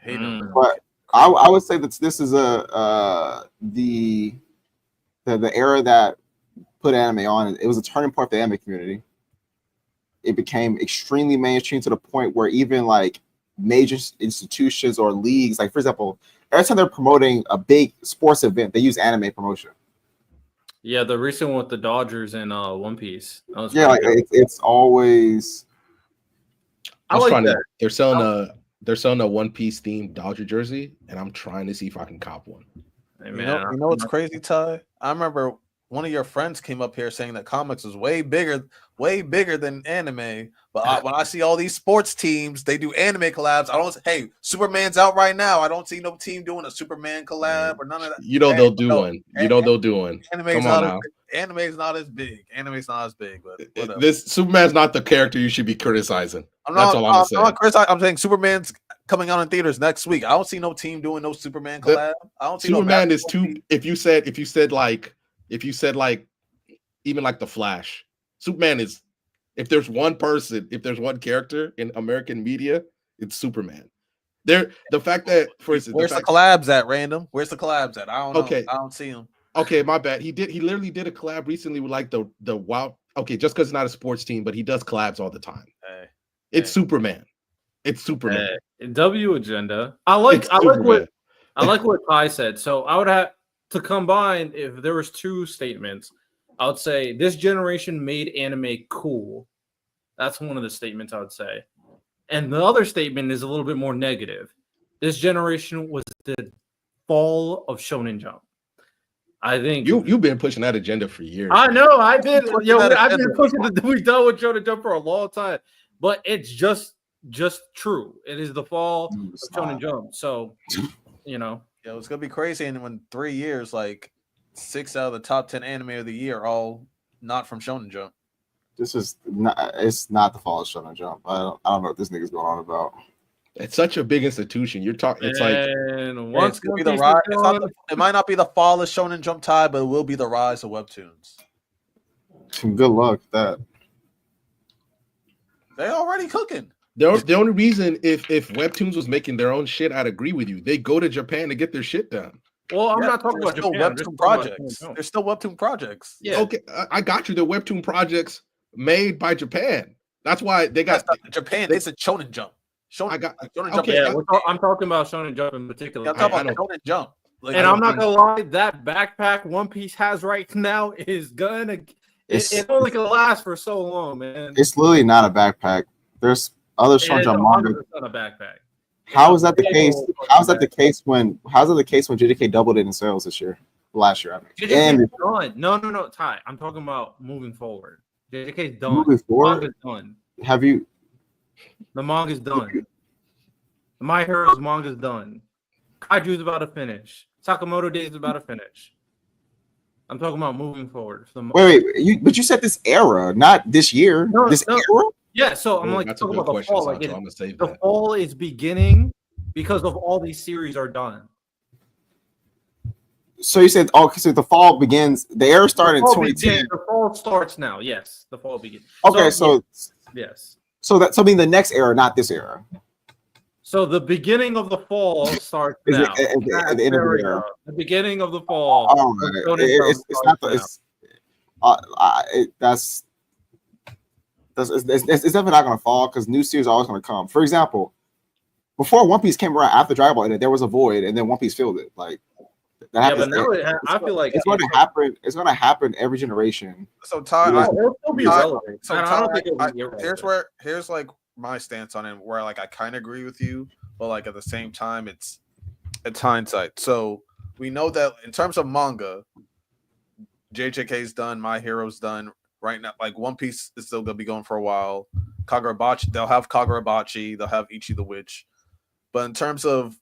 Hate him. But I would say that this is the era that put anime on. It was a turning point for the anime community. It became extremely mainstream to the point where even like major institutions or leagues, like for example, every time they're promoting a big sports event, they use anime promotion. Yeah, the recent one with the Dodgers and One Piece. Yeah, like it's always. I was trying to. They're selling a One Piece themed Dodger jersey, and I'm trying to see if I can cop one. Hey, you know what's crazy, Ty? I remember one of your friends came up here saying that comics is way bigger than anime. But when I see all these sports teams, they do anime collabs. I don't. Hey, Superman's out right now. I don't see no team doing a Superman collab or none of that. You know they'll do one. They'll do one. Anime's not as big. Anime's not as big. But whatever. This Superman's not the character you should be criticizing. That's all I'm saying. I'm saying Superman's coming out in theaters next week. I don't see no team doing no Superman collab. I don't see Superman is too. If you said even like the Flash, Superman is. If there's one character in American media, it's Superman. The fact that, for instance, where's the collabs at, Random? Where's the collabs at? I don't know. Okay, I don't see them. Okay, my bad. He literally did a collab recently with like the Wild. Okay, just because it's not a sports team, but he does collabs all the time. It's Superman. It's Superman. W agenda. I like what Ty said. So I would have to combine if there was two statements. I would say this generation made anime cool. That's one of the statements I would say. And the other statement is a little bit more negative. This generation was the fall of Shonen Jump. I think you've been pushing that agenda for years. I know I did. I've been pushing we done with Shonen Jump for a long time, but it's just true. It is the fall of Shonen Jump. So, it's gonna be crazy. And when 3 years, like 6 out of the top 10 anime of the year are all not from Shonen Jump. It's not the fall of Shonen Jump. I don't know what this nigga's going on about. It's such a big institution. You're talking. It's like it's gonna be the rise. It might not be the fall of Shonen Jump, Ty, but it will be the rise of webtoons. Good luck with that. They already cooking. The only reason if webtoons was making their own shit, I'd agree with you. They go to Japan to get their shit done. Well, I'm not talking about webtoon projects. There's still webtoon projects. Yeah. Okay, I got you. The webtoon projects made by Japan. That's why they got Japan. It's a Shonen Jump. I'm talking about Shonen Jump in particular. I'm talking about Shonen Jump. Like, And I'm not gonna lie, that backpack One Piece has right now is gonna. It only can last for so long, man. It's literally not a backpack. There's other Shonen It's Jump manga. 100% a backpack. How is that the case? How's that the case when JJK doubled it in sales last year? I mean, JJK's done. No, Ty. I'm talking about moving forward. JJK's done. Moving forward? Manga's done. Have you? The manga's done. My Hero's manga's done. Kaiju's about to finish. Sakamoto Days is about to finish. I'm talking about moving forward. Wait. But you said this era, not this year. No. Era. Yeah, so I'm like that's a talking good about the question, fall. Sancho. Like I'm gonna save the that. fall is beginning because of all these series are done. So you said, so the fall begins. The era started in 2010. The fall starts now. Yes, the fall begins. Okay, so yes. So that's something the next era, not this era. So the beginning of the fall starts Is now. it at the end of the era? The beginning of the fall. All right. It's not the. It's definitely not going to fall because new series are always going to come. For example, before One Piece came around after Dragon Ball, there was a void, and then One Piece filled it. Like that but now I feel like it's going to happen. It's going to happen every generation. So Ty, it'll still be relevant. So I don't think it'll be irrelevant. Here's like my stance on it, where like I kind of agree with you, but like at the same time, it's hindsight. So we know that in terms of manga, JJK's done, My Hero's done. Right now, like One Piece is still gonna be going for a while. Kagurabachi, they'll have Kagurabachi, they'll have Ichi the Witch. But in terms of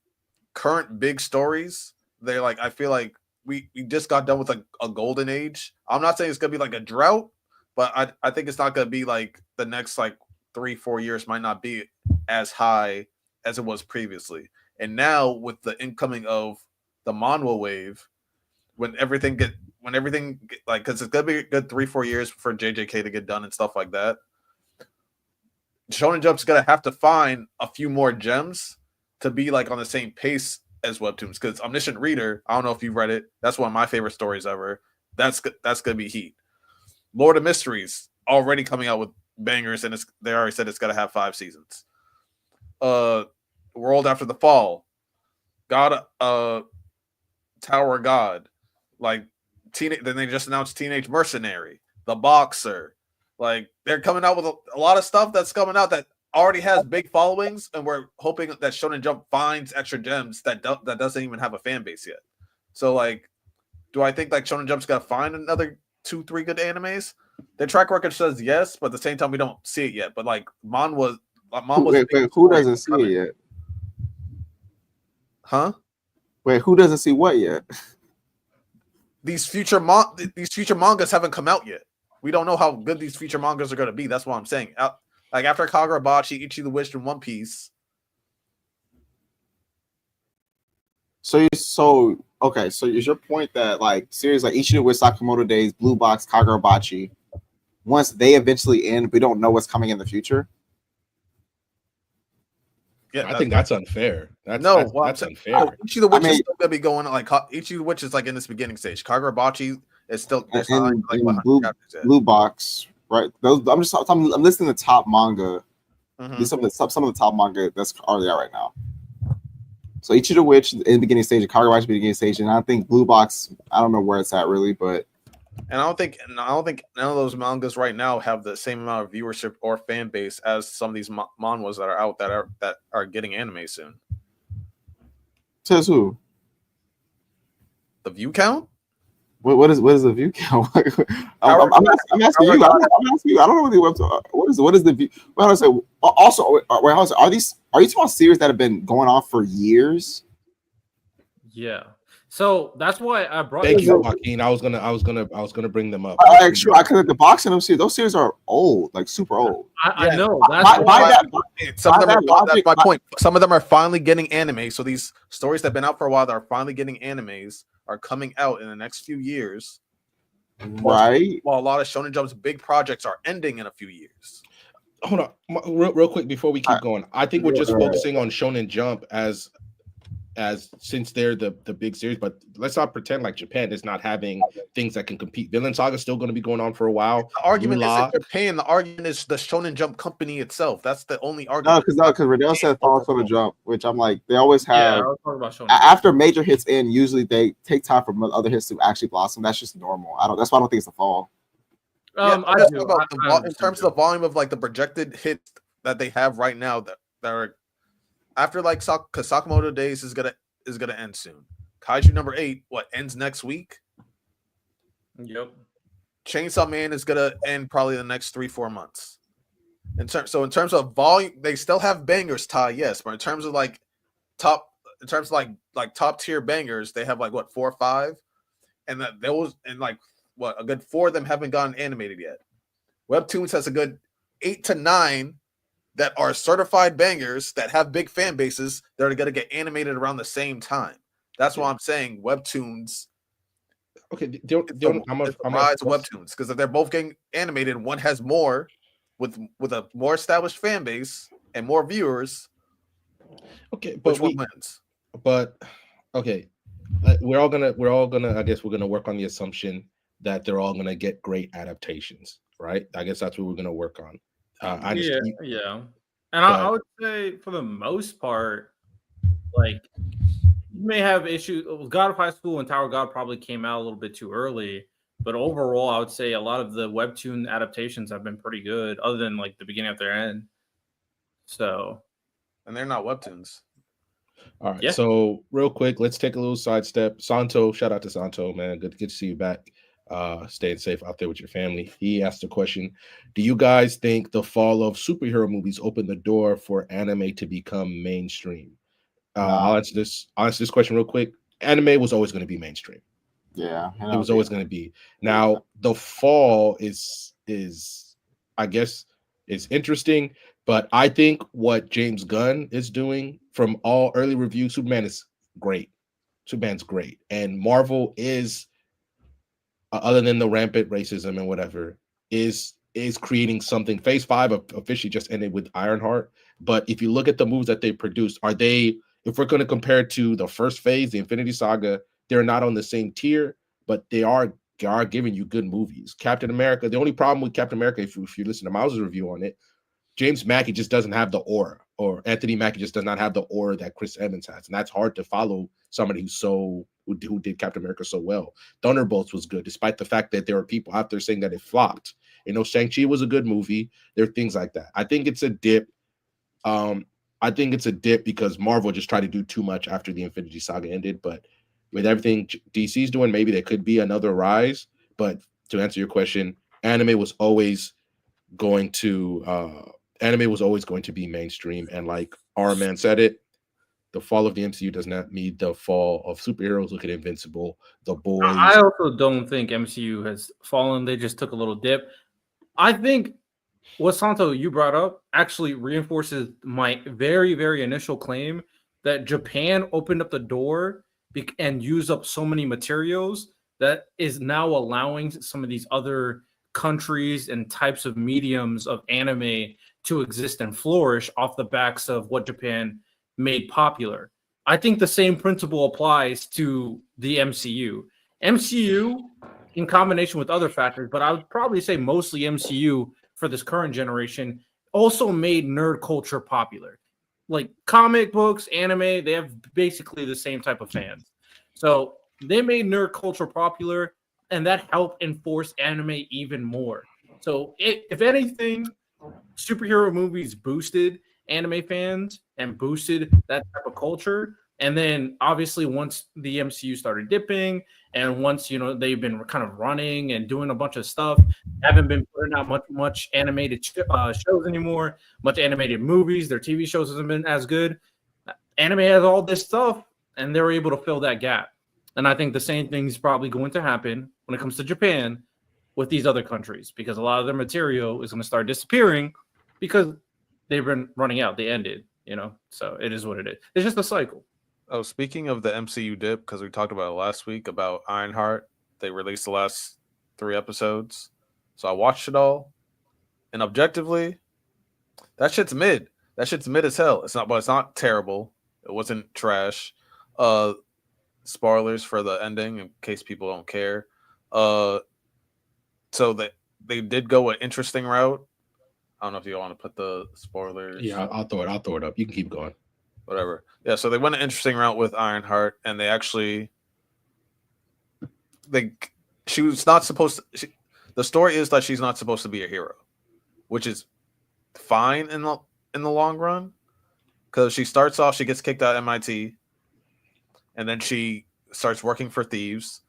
current big stories, they're like, I feel like we just got done with a golden age. I'm not saying it's gonna be like a drought, but I think it's not gonna be like the next like 3-4 years might not be as high as it was previously. And now with the incoming of the manhwa wave, when everything like, because it's gonna be a good 3-4 years for JJK to get done and stuff like that, Shonen Jump's gonna have to find a few more gems to be like on the same pace as webtoons. Because Omniscient Reader, I don't know if you've read it, that's one of my favorite stories ever. That's gonna be heat. Lord of Mysteries already coming out with bangers, and they already said it's gonna have 5 seasons. World After the Fall, God, Tower of God, like then they just announced Teenage Mercenary, The Boxer. Like they're coming out with a lot of stuff that's coming out that already has big followings, and we're hoping that Shonen Jump finds extra gems that doesn't even have a fan base yet. So like, do I think like Shonen Jump's gonna find another 2-3 good animes? Their track record says yes, but at the same time we don't see it yet. But like who doesn't see it yet? Huh? Wait, who doesn't see what yet? These future mangas haven't come out yet. We don't know how good these future mangas are going to be. That's what I'm saying. Like after Kagurabachi, Ichi the Witch, and One Piece. So is your point that like series like Ichi the Witch, Sakamoto Days, Blue Box, Kagurabachi, once they eventually end, we don't know what's coming in the future? Yeah, I think that's unfair. That's unfair. Oh, Ichi the Witch is still gonna be going on. Like Ichi the Witch is like in this beginning stage. Kagurabachi is still Blue Box, right? I'm listening to top manga. Mm-hmm. Some of the top manga that's already out right now. So Ichi the Witch in the beginning stage, Kagurabachi beginning stage, and I think Blue Box, I don't know where it's at really, but I don't think none of those mangas right now have the same amount of viewership or fan base as some of these manhwas that are out that are getting anime soon. Says who? The view count? What is the view count? I'm asking you. I don't know what the website. What is the view? Well, I say also. Wait, are you talking about series that have been going on for years? Yeah. So that's why I brought. Thank you, Joaquin. I was gonna bring them up. Sure, I could. The boxing of series. Those series are old, like super old. I know. That's my point. Some of them are finally getting anime. So these stories that have been out for a while that are finally getting animes are coming out in the next few years. Right. While a lot of Shonen Jump's big projects are ending in a few years. Hold on, real quick before we keep going. I think we're just focusing on Shonen Jump as as since they're the big series, but let's not pretend like Japan is not having things that can compete. Villain Saga is still going to be going on for a while. The argument Yula- isn't Japan. The argument is the Shonen Jump company itself. That's the only No, argument. because Riddell said follow for the jump, which I'm like, they always Yeah, I have. was talking about Shonen. After major hits end, usually they take time for other hits to actually blossom. That's just normal. That's why I don't think it's a fall. Yeah, I just do. about I in terms of the volume of like the projected hits that they have right now that are after like because Sakamoto Days is gonna end soon. Kaiju number 8 ends next week. Yep. Chainsaw Man is gonna end probably the next 3-4 months. In terms of volume, they still have bangers, Ty, yes, but in terms of like top tier bangers, they have like 4 or 5, and that those and like a good 4 of them haven't gotten animated yet. Webtoons has a good 8 to 9 that are certified bangers that have big fan bases that are going to get animated around the same time. That's why I'm saying Webtoons. Okay, I'm rise of Webtoons, because if they're both getting animated, one has more with a more established fan base and more viewers. Okay, but which one wins? But okay, we're all gonna. I guess we're gonna work on the assumption that they're all gonna get great adaptations, right? I guess that's what we're gonna work on. Yeah. And I would say for the most part, like you may have issues. God of High School and Tower of God probably came out a little bit too early, but overall, I would say a lot of the webtoon adaptations have been pretty good, other than like the beginning of their end. So, and they're not webtoons. All right. Yeah. So real quick, let's take a little sidestep. Santo, shout out to Santo, man. Good to see you back. Staying safe out there with your family. He asked a question: do you guys think the fall of superhero movies opened the door for anime to become mainstream? I'll answer this question real quick. Anime was always going to be mainstream. Yeah, it was always going to be. Now the fall is I guess is interesting, but I think what James Gunn is doing, from all early reviews, Superman is great. Superman's great, and Marvel is, other than the rampant racism and whatever, is creating something. Phase 5 officially just ended with Iron Heart, but if you look at the movies that they produced, are they? If we're going to compare it to the first phase, the Infinity Saga, they're not on the same tier, but they are giving you good movies. Captain America, the only problem with Captain America, if you listen to Miles' review on it, James Mackie just doesn't have the aura, or Anthony Mackie just does not have the aura that Chris Evans has, and that's hard to follow somebody who did Captain America so well. Thunderbolts was good, despite the fact that there are people out there saying that it flopped. Shang-Chi was a good movie. There are things like that. I think it's a dip. I think it's a dip because Marvel just tried to do too much after the Infinity Saga ended. But with everything DC's doing, maybe there could be another rise. But to answer your question, anime was always going to be mainstream. And like our man said it, the fall of the MCU does not mean the fall of superheroes. Look at Invincible, The Boys. I also don't think MCU has fallen. They just took a little dip. I think what Santo you brought up actually reinforces my very, very initial claim that Japan opened up the door and used up so many materials that is now allowing some of these other countries and types of mediums of anime to exist and flourish off the backs of what Japan made popular. I think the same principle applies to the MCU. MCU, in combination with other factors, but I would probably say mostly MCU for this current generation, also made nerd culture popular. Like comic books, anime, they have basically the same type of fans. So they made nerd culture popular, and that helped enforce anime even more. So if anything, superhero movies boosted anime fans and boosted that type of culture. And then obviously once the MCU started dipping, and once they've been kind of running and doing a bunch of stuff, haven't been putting out much animated shows anymore, much animated movies. Their TV shows hasn't been as good. Anime has all this stuff, and they're able to fill that gap. And I think the same thing is probably going to happen when it comes to Japan with these other countries, because a lot of their material is going to start disappearing because they've been running out. They ended, so it is what it is. It's just a cycle. Oh, speaking of the MCU dip, because we talked about it last week about Ironheart, they released the last 3 episodes. So I watched it all, and objectively, that shit's mid. That shit's mid as hell. It's not terrible. It wasn't trash. Uh, spoilers for the ending in case people don't care. Uh, so they did go an interesting route. I don't know if you want to put the spoilers. Yeah, I'll throw it. I'll throw it up. You can keep going. Whatever. Yeah, so they went an interesting route with Ironheart, and they actually they she was not supposed to. The story is that she's not supposed to be a hero, which is fine in the long run because she starts off, she gets kicked out of MIT, and then she starts working for thieves.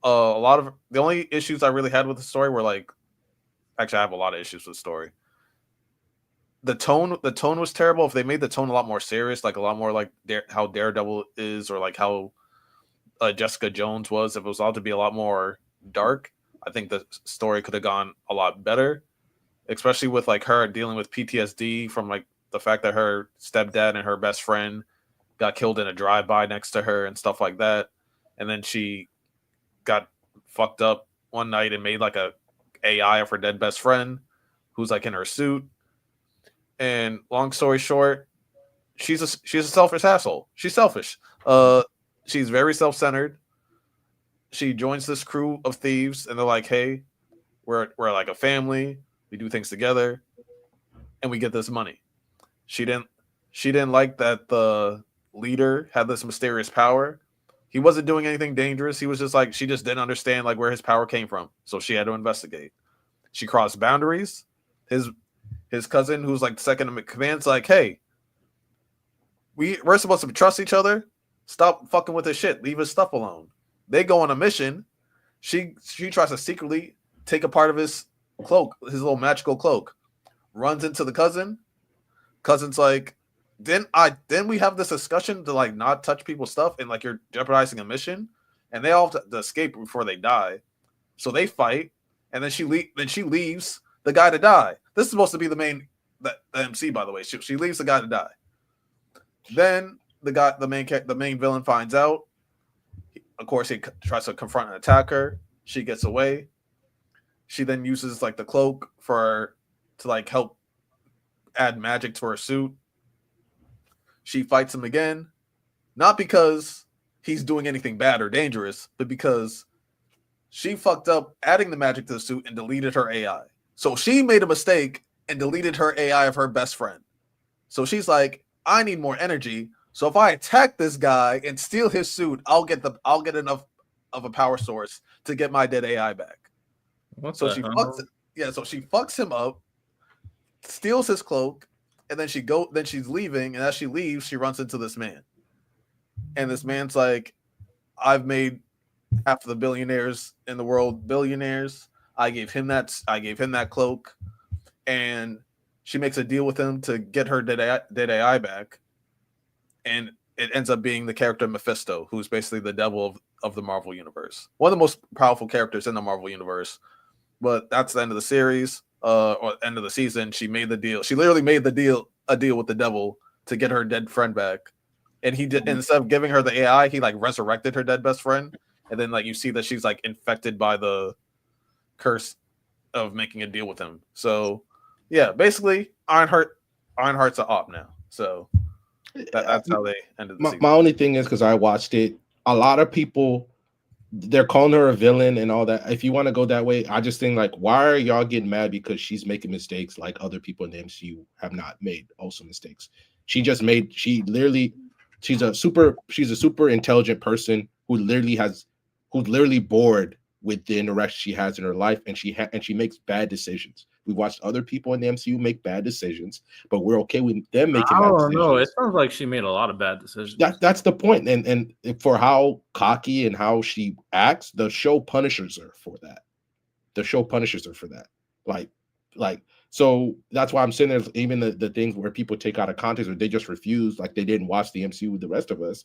A lot of the only issues I really had with the story were like, actually, I have a lot of issues with the story. The tone was terrible. If they made the tone a lot more serious, like a lot more like how Daredevil is, or like how Jessica Jones was, if it was all to be a lot more dark, I think the story could have gone a lot better. Especially with like her dealing with PTSD from like the fact that her stepdad and her best friend got killed in a drive-by next to her and stuff like that, and then she got fucked up one night and made like a AI of her dead best friend who's like in her suit. And long story short, she's a selfish asshole. She's selfish. She's very self-centered. She joins this crew of thieves, and they're like, "Hey, we're like a family. We do things together, and we get this money." She didn't like that the leader had this mysterious power. He wasn't doing anything dangerous. He was just like, she just didn't understand like where his power came from, so she had to investigate. She crossed boundaries. His cousin, who's like second in command, is like, "Hey, we're supposed to trust each other. Stop fucking with his shit. Leave his stuff alone." They go on a mission. She tries to secretly take a part of his cloak, his little magical cloak. Runs into the cousin. Cousin's like, then we have this discussion to like not touch people's stuff, and like you're jeopardizing a mission, and they all have to escape before they die. So they fight, and then she leaves the guy to die. This is supposed to be the MC, by the way. She leaves the guy to die. Then the main villain finds out. Of course, he tries to confront and attack her. She gets away. She then uses like the cloak to like help add magic to her suit. She fights him again, not because he's doing anything bad or dangerous, but because she fucked up adding the magic to the suit and deleted her AI. So she made a mistake and deleted her AI of her best friend. So she's like, I need more energy. So if I attack this guy and steal his suit, I'll get enough of a power source to get my dead AI back. So she fucks him up, steals his cloak, and then she's leaving, and as she leaves, she runs into this man. And this man's like, I've made half of the billionaires in the world billionaires. I gave him that cloak, and she makes a deal with him to get her dead AI back. And it ends up being the character Mephisto, who's basically the devil of the Marvel Universe. One of the most powerful characters in the Marvel Universe. But that's the end of the series, or end of the season. She made the deal. She literally made a deal with the devil to get her dead friend back. And he did, instead of giving her the AI, he like resurrected her dead best friend. And then like you see that she's like infected by the curse of making a deal with him. So yeah, basically Ironheart's an op now. So that's how they ended the season. My only thing is, because I watched it, a lot of people, they're calling her a villain and all that. If you want to go that way, I just think like, why are y'all getting mad because she's making mistakes like other people in the MCU have not made also mistakes? She's a super intelligent person who's literally bored with the interaction she has in her life, and she makes bad decisions. We watched other people in the MCU make bad decisions, but we're okay with them making bad decisions. No, it sounds like she made a lot of bad decisions. That's the point. And for how cocky and how she acts, the show punishes her for that. Like, so that's why I'm saying there's even the things where people take out of context or they just refuse, like they didn't watch the MCU with the rest of us.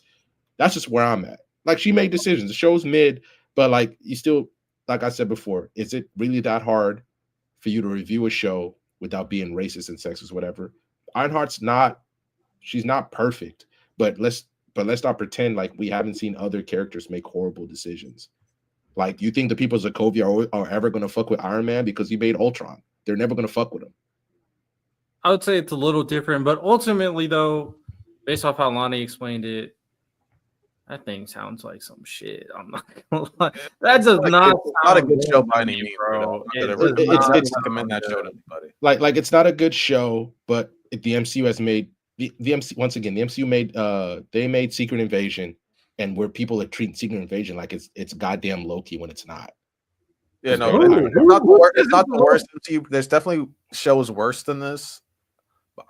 That's just where I'm at. Like, she made decisions. The show's mid, but like, you still, like I said before, is it really that hard for you to review a show without being racist and sexist, whatever? She's not perfect, but let's not pretend like we haven't seen other characters make horrible decisions. Like, you think the people of Sokovia are ever going to fuck with Iron Man because he made Ultron? They're never going to fuck with him. I would say it's a little different, but ultimately, though, based off how Lonnie explained it, That thing sounds like some shit. I'm not gonna lie. That does not. It's not a sound good show good by to any me, means, bro. It It does does it's not not it's recommend that sound show to good. anybody. like it's not a good show, but the MCU has made the MC once again. The MCU made they made Secret Invasion, and where people are treating Secret Invasion like it's goddamn Loki when it's not. Yeah, no, very it's not the worst. It's not the worst MCU. There's definitely shows worse than this,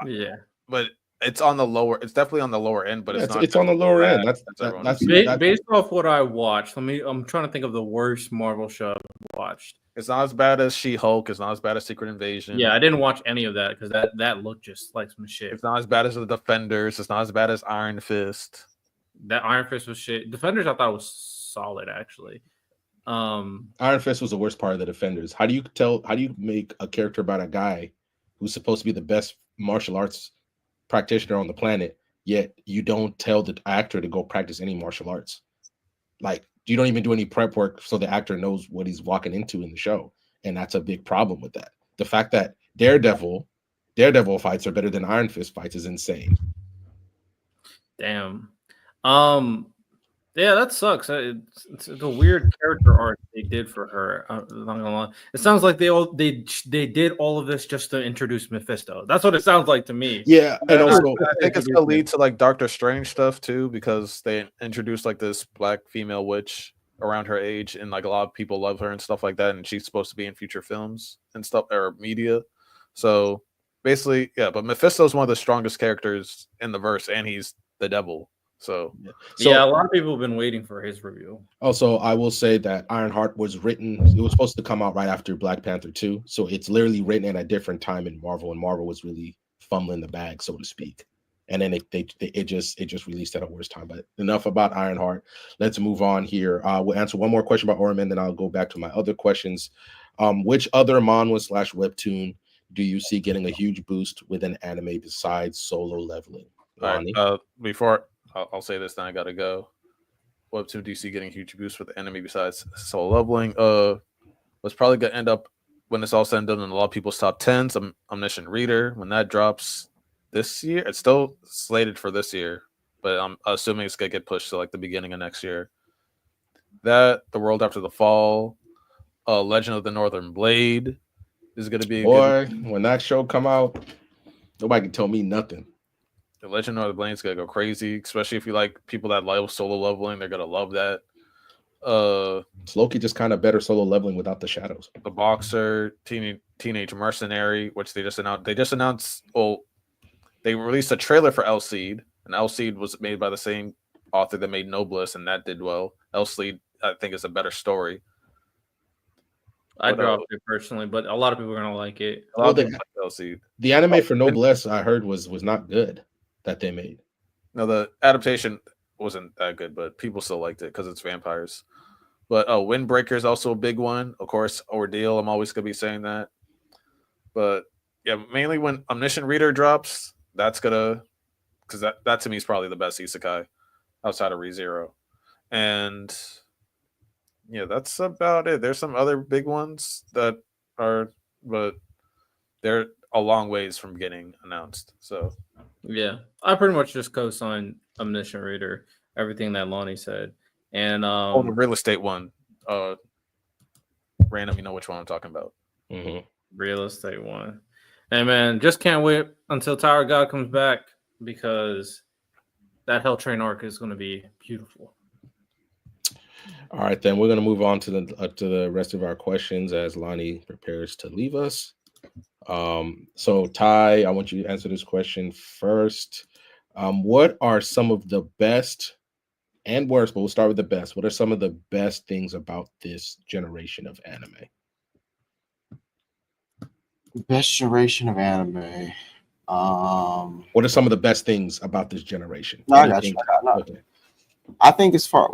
Yeah. but it's on the lower. It's definitely on the lower end, but Yeah, it's not. it's on the lower bad end. That's as everyone that's is. Based off what I watched, I'm trying to think of the worst Marvel show I've watched. It's not as bad as She-Hulk. It's not as bad as Secret Invasion. Yeah, I didn't watch any of that because that looked just like some shit. It's not as bad as the Defenders. It's not as bad as Iron Fist. That Iron Fist was shit. Defenders I thought was solid actually. Iron Fist was the worst part of the Defenders. How do you make a character about a guy who's supposed to be the best martial arts practitioner on the planet, yet you don't tell the actor to go practice any martial arts? Like, you don't even do any prep work so the actor knows what he's walking into in the show. And that's a big problem with that. The fact that Daredevil fights are better than Iron Fist fights is insane. Damn. Yeah, that sucks. It's a weird character arc they did for her. I'm not gonna lie. It sounds like they did all of this just to introduce Mephisto. That's what it sounds like to me. Yeah, and also I think it's gonna lead to like Doctor Strange stuff too, because they introduced like this black female witch around her age, and like a lot of people love her and stuff like that, and she's supposed to be in future films and stuff or media. So basically, yeah. But Mephisto's one of the strongest characters in the verse, and he's the devil. So yeah, a lot of people have been waiting for his review. Also, I will say that Iron Heart was written, it was supposed to come out right after Black Panther 2. So it's literally written at a different time in Marvel, and Marvel was really fumbling the bag, so to speak. And then it just released at a worse time. But enough about Iron Heart. Let's move on here. We'll answer one more question about Orman, then I'll go back to my other questions. Which other manhwa / webtoon do you see getting a huge boost with an anime besides Solo Leveling? Lonnie? all right, before I'll say this, then I gotta go. Webtoon DC getting a huge boost with the enemy besides Solo Leveling. Was probably gonna end up when it's all said and done in a lot of people's top 10s. Omniscient Reader, when that drops this year, it's still slated for this year, but I'm assuming it's gonna get pushed to like the beginning of next year. That The World After the Fall, Legend of the Northern Blade is gonna be a good. When that show come out, nobody can tell me nothing. The Legend of the Blade is gonna go crazy, especially if you like people that love Solo Leveling. They're gonna love that. It's Loki just kind of better Solo Leveling without the shadows. The Boxer, Teenage Mercenary, which they just announced. They just announced. Well, they released a trailer for El Cid, and El Cid was made by the same author that made Noblesse, and that did well. El Cid, I think, is a better story. I dropped it personally, but a lot of people are gonna like it. A lot of people like El Cid. The anime for Noblesse, I heard, was not good that they made. No, the adaptation wasn't that good, but people still liked it because it's vampires. But Windbreaker is also a big one. Of course, Ordeal. I'm always gonna be saying that. But yeah, mainly when Omniscient Reader drops, that's gonna, because that to me is probably the best isekai outside of ReZero. And yeah, that's about it. There's some other big ones that are, but they're a long ways from getting announced. So yeah, I pretty much just co-signed Omniscient Reader, everything that Lonnie said. And the real estate one, random, you know which one I'm talking about. Mm-hmm. Real estate one. Hey man, just can't wait until Tower God comes back, because that Hell Train arc is going to be beautiful. All right, then we're going to move on to the rest of our questions as Lonnie prepares to leave us. So Ty, I want you to answer this question first. What are some of the best and worst, but we'll start with the best. What are some of the best things about this generation of anime? Best generation of anime. What are some of the best things about this generation? No, I got you. Okay. I think it's far,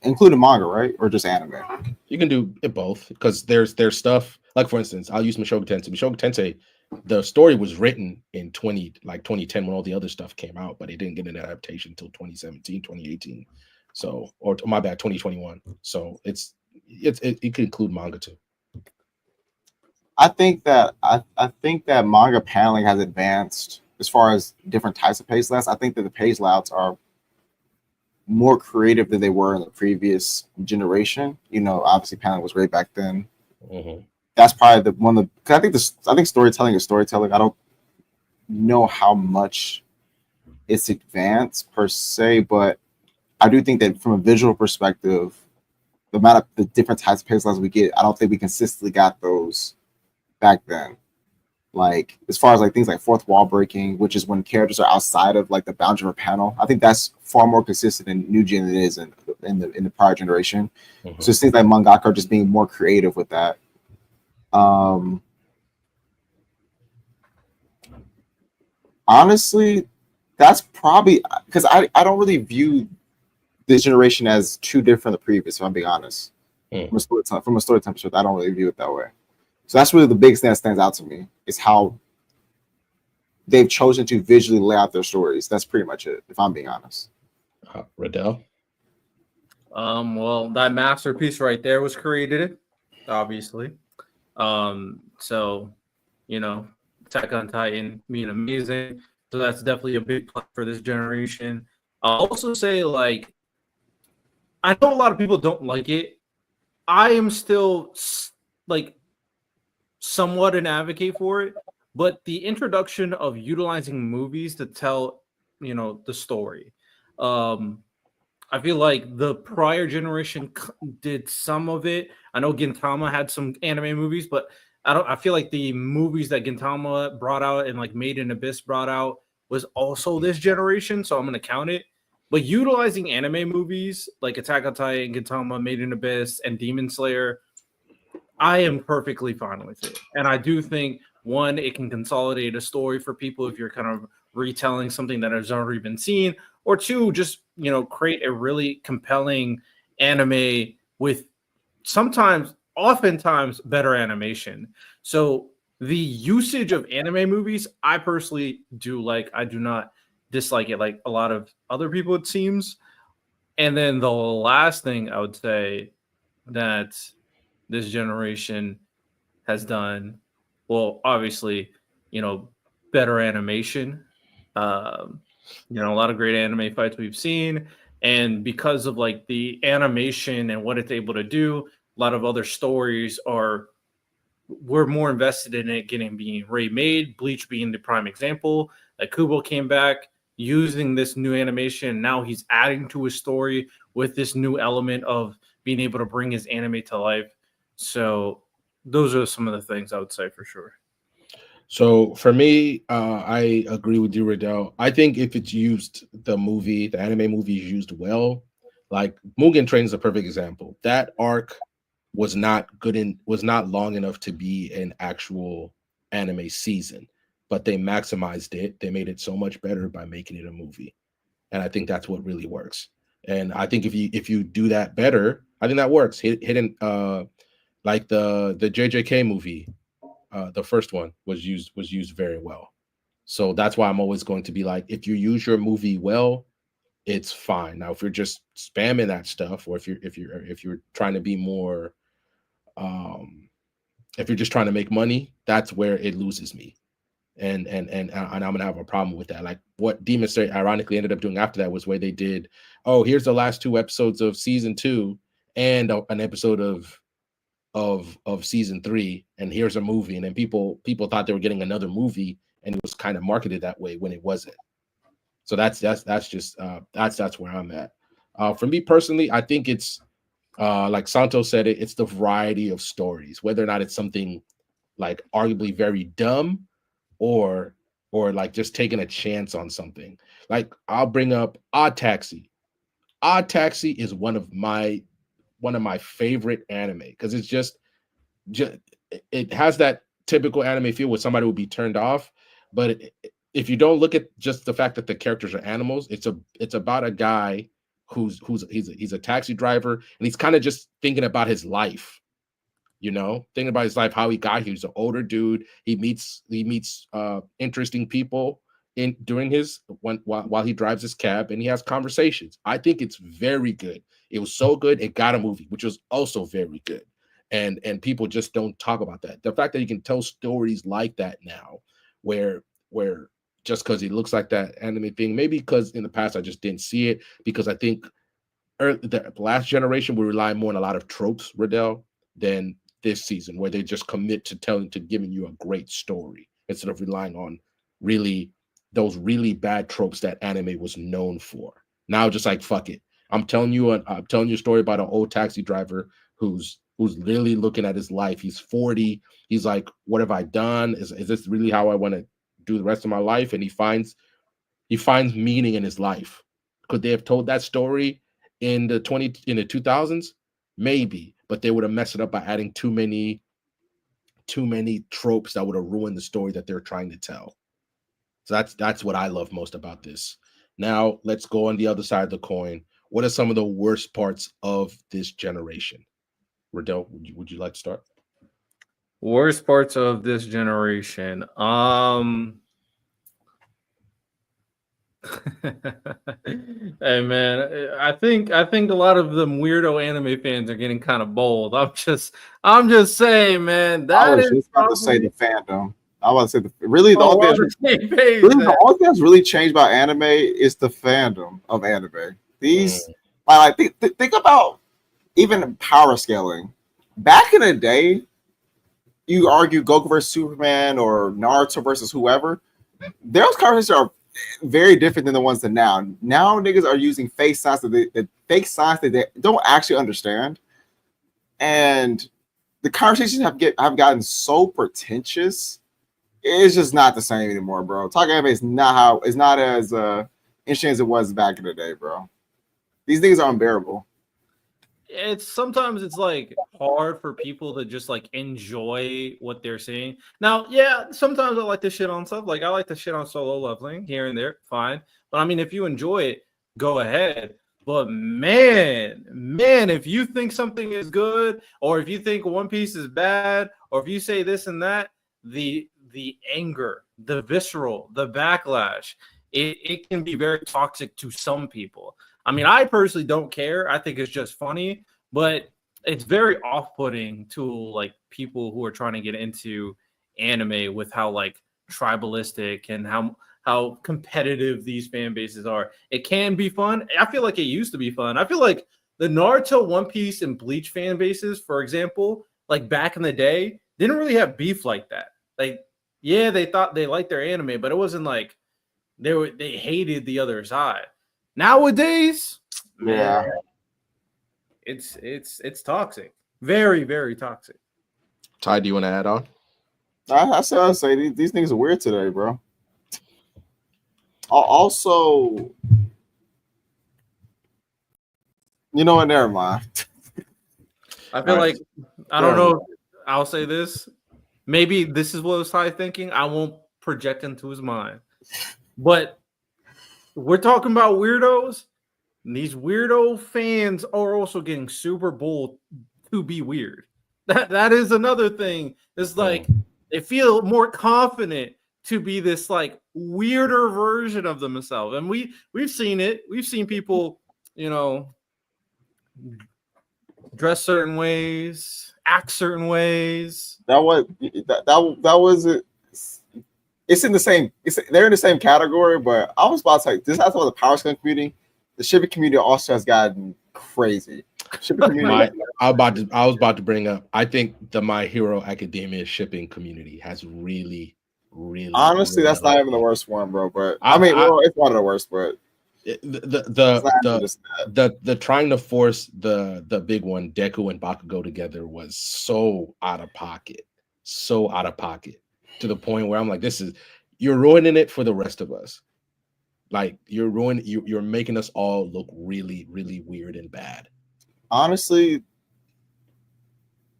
including manga, right, or just anime. You can do it both, because there's stuff like, for instance, I'll use Mushoku Tensei. Mushoku Tensei, the story was written in 2010 when all the other stuff came out, but it didn't get an adaptation until 2017, 2018. So, or my bad, 2021. So it could include manga too. I think that manga paneling has advanced as far as different types of page layouts. I think that the page layouts are more creative than they were in the previous generation. You know, obviously paneling was great back then. Mm-hmm. That's probably the one of the, 'cause I think storytelling is storytelling. I don't know how much it's advanced per se, but I do think that from a visual perspective, the amount of the different types of pixels we get, I don't think we consistently got those back then. Like as far as like things like fourth wall breaking, which is when characters are outside of like the boundary of a panel, I think that's far more consistent in new gen than it is in the prior generation. Mm-hmm. So it seems like mangaka are just being more creative with that. Honestly, that's probably because I don't really view this generation as too different from the previous, if I'm being honest. Mm. From a storytelling perspective, I don't really view it that way. So that's really the biggest thing that stands out to me is how they've chosen to visually lay out their stories. That's pretty much it, if I'm being honest. Riddell? Well, that masterpiece right there was created, obviously. So, you know, Attack on Titan being amazing. So that's definitely a big plus for this generation. I'll also say, like, I know a lot of people don't like it. I am still like somewhat an advocate for it, but the introduction of utilizing movies to tell, you know, the story. I feel like the prior generation did some of it. I know Gintama had some anime movies, but I feel like the movies that Gintama brought out and like Made in Abyss brought out was also this generation, so I'm gonna count it. But utilizing anime movies like Attack on Titan, Gintama, Made in Abyss, and Demon Slayer, I am perfectly fine with it. And I do think one, it can consolidate a story for people if you're kind of retelling something that has already been seen, or two, just, you know, create a really compelling anime with oftentimes better animation. So the usage of anime movies, I personally do like. I do not dislike it like a lot of other people, it seems. And then the last thing I would say that this generation has done, well, obviously, you know, better animation. You know, a lot of great anime fights we've seen, and because of like the animation and what it's able to do, a lot of other stories are we're more invested in it being remade. Bleach being the prime example. Like Kubo came back using this new animation. Now he's adding to his story with this new element of being able to bring his anime to life. So those are some of the things I would say for sure. So for me, I agree with you, Riddell. I think if it's used, the anime movie is used well. Like Mugen Train is a perfect example. That arc was not long enough to be an actual anime season, but they maximized it. They made it so much better by making it a movie, and I think that's what really works. And I think if you do that better, I think that works. Hidden like the JJK movie. The first one was used very well. So that's why I'm always going to be like, if you use your movie well, it's fine. Now, if you're just spamming that stuff, or if you're trying to be more, if you're just trying to make money, that's where it loses me. And I'm gonna have a problem with that. Like what Demon Slayer ironically ended up doing after that was where they did, oh, here's the last 2 episodes of season 2 and an episode of season 3, and here's a movie, and then people thought they were getting another movie, and it was kind of marketed that way when it wasn't. So that's just that's where I'm at. For me personally, I think it's like Santos said, it's the variety of stories, whether or not it's something like arguably very dumb or like just taking a chance on something. Like I'll bring up Odd Taxi. Odd Taxi is one of my favorite anime because it's just it has that typical anime feel where somebody would be turned off. But if you don't look at just the fact that the characters are animals, it's about a guy he's a taxi driver, and he's kind of just thinking about his life, thinking about his life, how he got here. He's an older dude. He meets interesting people during his while he drives his cab, and he has conversations. I think it's very good. It was so good it got a movie, which was also very good. And people just don't talk about that. The fact that you can tell stories like that now, where just because it looks like that anime thing, maybe because in the past I just didn't see it, because I think the last generation we rely more on a lot of tropes, Riddell, than this season, where they just commit to giving you a great story instead of relying on those really bad tropes that anime was known for. Now, just like fuck it, I'm telling you a story about an old taxi driver who's literally looking at his life. He's 40. He's like, what have I done? Is this really how I want to do the rest of my life? And he finds meaning in his life. Could they have told that story in the 2000s? Maybe, but they would have messed it up by adding too many tropes that would have ruined the story that they're trying to tell. So that's what I love most about this. Now let's go on the other side of the coin. What are some of the worst parts of this generation? Riddell, would you like to start? Worst parts of this generation. Hey man, I think a lot of them weirdo anime fans are getting kind of bold. I'm just saying, man. I That was is just about to say the fandom. I was about to say the only thing that's really changed about anime is the fandom of anime. These like think about even power scaling. Back in the day, you argue Goku versus Superman or Naruto versus whoever. Those conversations are very different than the ones that now. Now niggas are using fake science that they don't actually understand, and the conversations have gotten so pretentious. It's just not the same anymore, bro. Talking anime is not as interesting as it was back in the day, bro. These things are unbearable. Sometimes it's like hard for people to just like enjoy what they're seeing. Now, yeah, sometimes I like to shit on stuff. Like I like to shit on solo leveling here and there, fine. But I mean, if you enjoy it, go ahead. But man, if you think something is good, or if you think One Piece is bad, or if you say this and that, the anger, the visceral, the backlash, it can be very toxic to some people. I mean, I personally don't care. I think it's just funny, but it's very off-putting to like people who are trying to get into anime with how like tribalistic and how competitive these fan bases are. It can be fun. I feel like it used to be fun. I feel like the Naruto, One Piece, and Bleach fan bases, for example, like back in the day, didn't really have beef like that. Like, yeah, they thought they liked their anime, but it wasn't like they hated the other side. Nowadays, Yeah, man, it's toxic. Very, very toxic. Ty, do you want to add on? I say these things are weird today, bro. Also, you know what? Never mind. I feel like I don't know. I'll say this. Maybe this is what was Ty thinking. I won't project into his mind, but we're talking about weirdos. And these weirdo fans are also getting super bold to be weird. That is another thing. It's like they feel more confident to be this like weirder version of themselves. And we've seen it. We've seen people, dress certain ways, act certain ways. That was it. It's in the same. They're in the same category, but I was about to say this. Has about the power scaling community. The shipping community also has gotten crazy. Shipping community. I was about to bring up. I think the My Hero Academia shipping community has really. Honestly, that's not even the worst one, bro. But it's one of the worst. But the trying to force the big one, Deku and Bakugo together was so out of pocket, to the point where I'm like, you're ruining it for the rest of us. Like you're making us all look really, really weird and bad. Honestly,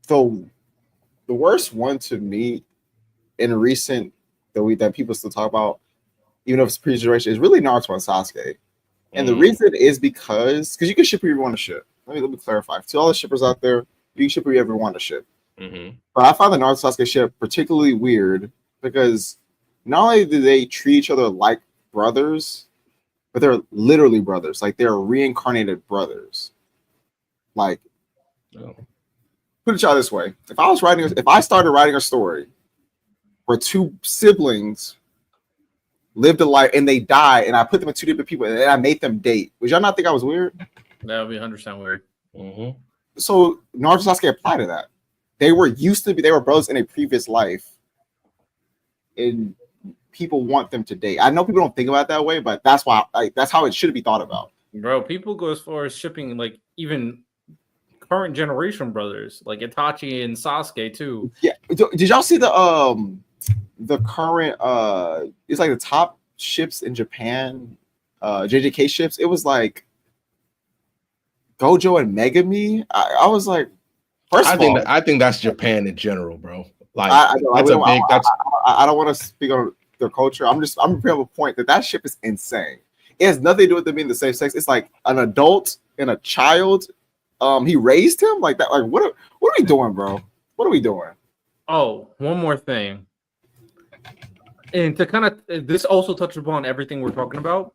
the worst one to me in recent that people still talk about, even if it's pre-generation, is really Naruto and Sasuke. And the reason is because you can ship who you want to ship. Let me clarify. To all the shippers out there, you can ship who you ever want to ship. Mm-hmm. But I find the Naruto Sasuke ship particularly weird because not only do they treat each other like brothers, but they're literally brothers. Like they're reincarnated brothers. Like, put it y'all this way: if I started writing a story where two siblings lived a life and they died, and I put them in two different people, and I made them date, would y'all not think I was weird? That would be 100% weird. Mm-hmm. So Naruto and Sasuke apply to that. They were brothers in a previous life, and people want them to date. I know people don't think about it that way, but that's why that's how it should be thought about. Bro, people go as far as shipping like even current generation brothers, like Itachi and Sasuke too. Yeah. Did y'all see the current it's like the top ships in Japan, JJK ships? It was like Gojo and Megami. I was like, first of all, I think that's Japan in general, bro. Like I don't want to speak on their culture. I'm bringing up a point that ship is insane. It has nothing to do with them being the same sex. It's like an adult and a child. He raised him like that. Like what are we doing, bro? What are we doing? Oh, one more thing. And to kind of this also touches upon everything we're talking about,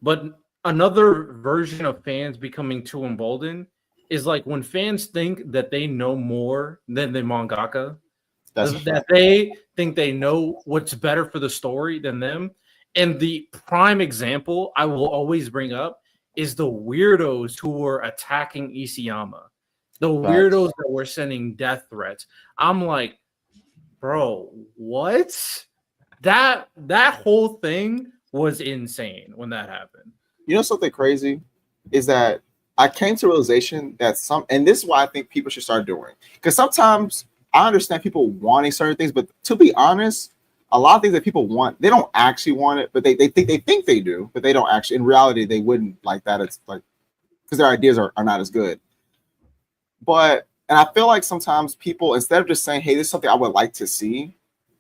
but another version of fans becoming too emboldened is like when fans think that they know more than the mangaka, that they think they know what's better for the story than them. And the prime example I will always bring up is the weirdos who were attacking Isayama, the weirdos that were sending death threats. I'm like, bro, what? That whole thing was insane when that happened. You know something crazy is that I came to realization that and this is why I think people should start doing. Because sometimes I understand people wanting certain things, but to be honest, a lot of things that people want, they don't actually want it, but they think they do, but they don't actually. In reality, they wouldn't like that. It's like because their ideas are not as good. And I feel like sometimes people, instead of just saying, "Hey, this is something I would like to see,"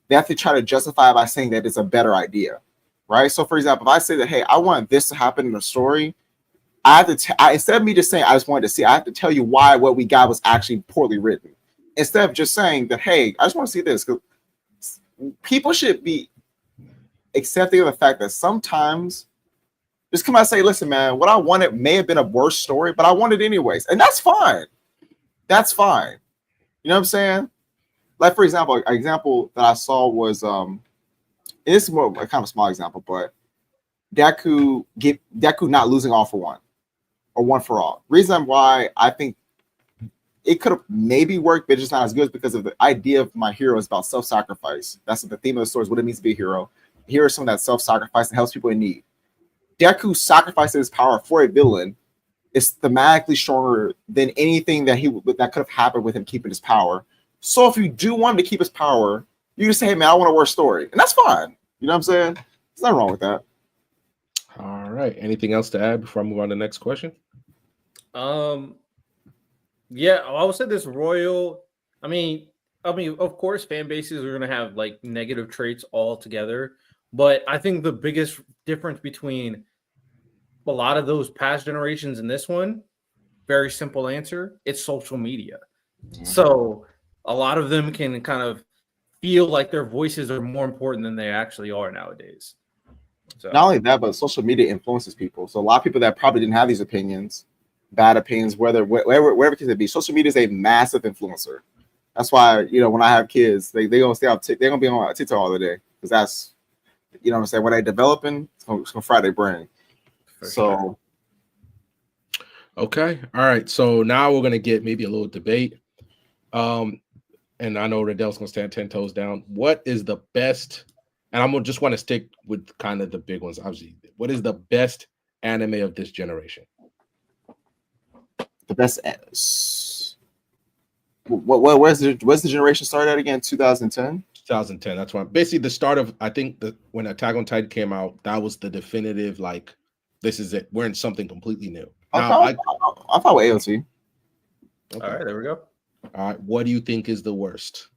they have to try to justify it by saying that it's a better idea, right? So, for example, if I say that, "Hey, I want this to happen in the story," I have to instead of me just saying I just wanted to see, I have to tell you why what we got was actually poorly written. Instead of just saying that, "Hey, I just want to see this," because people should be accepting of the fact that sometimes just come out and say, "Listen, man, what I wanted may have been a worse story, but I wanted it anyways," and that's fine. That's fine. You know what I'm saying? Like, for example, an example that I saw was and this is more a kind of a small example, but Deku not losing all for one or one for all. Reason why I think it could have maybe worked, but it's just not as good because of the idea of my hero is about self-sacrifice. That's the theme of the story is what it means to be a hero. A hero is someone that self-sacrifice and helps people in need. Deku sacrificing his power for a villain is thematically stronger than anything that could have happened with him keeping his power. So if you do want him to keep his power, you just say, "Hey man, I want a worse story," and that's fine. You know what I'm saying? There's nothing wrong with that. All right. Anything else to add before I move on to the next question? Yeah, I would say this royal. I mean, of course, fan bases are going to have like negative traits altogether, but I think the biggest difference between a lot of those past generations and this one, very simple answer: it's social media. So a lot of them can kind of feel like their voices are more important than they actually are nowadays. So Not only that, but social media influences people. So a lot of people that probably didn't have these opinions, bad opinions, wherever it can be, social media is a massive influencer. That's why, when I have kids, they gonna stay on they're gonna be on TikTok all the day because that's, what I'm saying, when they developing, it's gonna fry their brain. So okay, all right. So now we're gonna get maybe a little debate. And I know Riddell's gonna stand 10 toes down. What is the best? And I'm gonna just want to stick with kind of the big ones. Obviously, what is the best anime of this generation? the best. Where's the generation started at again? 2010. 2010. That's why basically the start of, I think, when Attack on Titan came out, that was the definitive, like, this is it. We're in something completely new. Now, I thought with AOT. Okay. All right, there we go. All right, what do you think is the worst?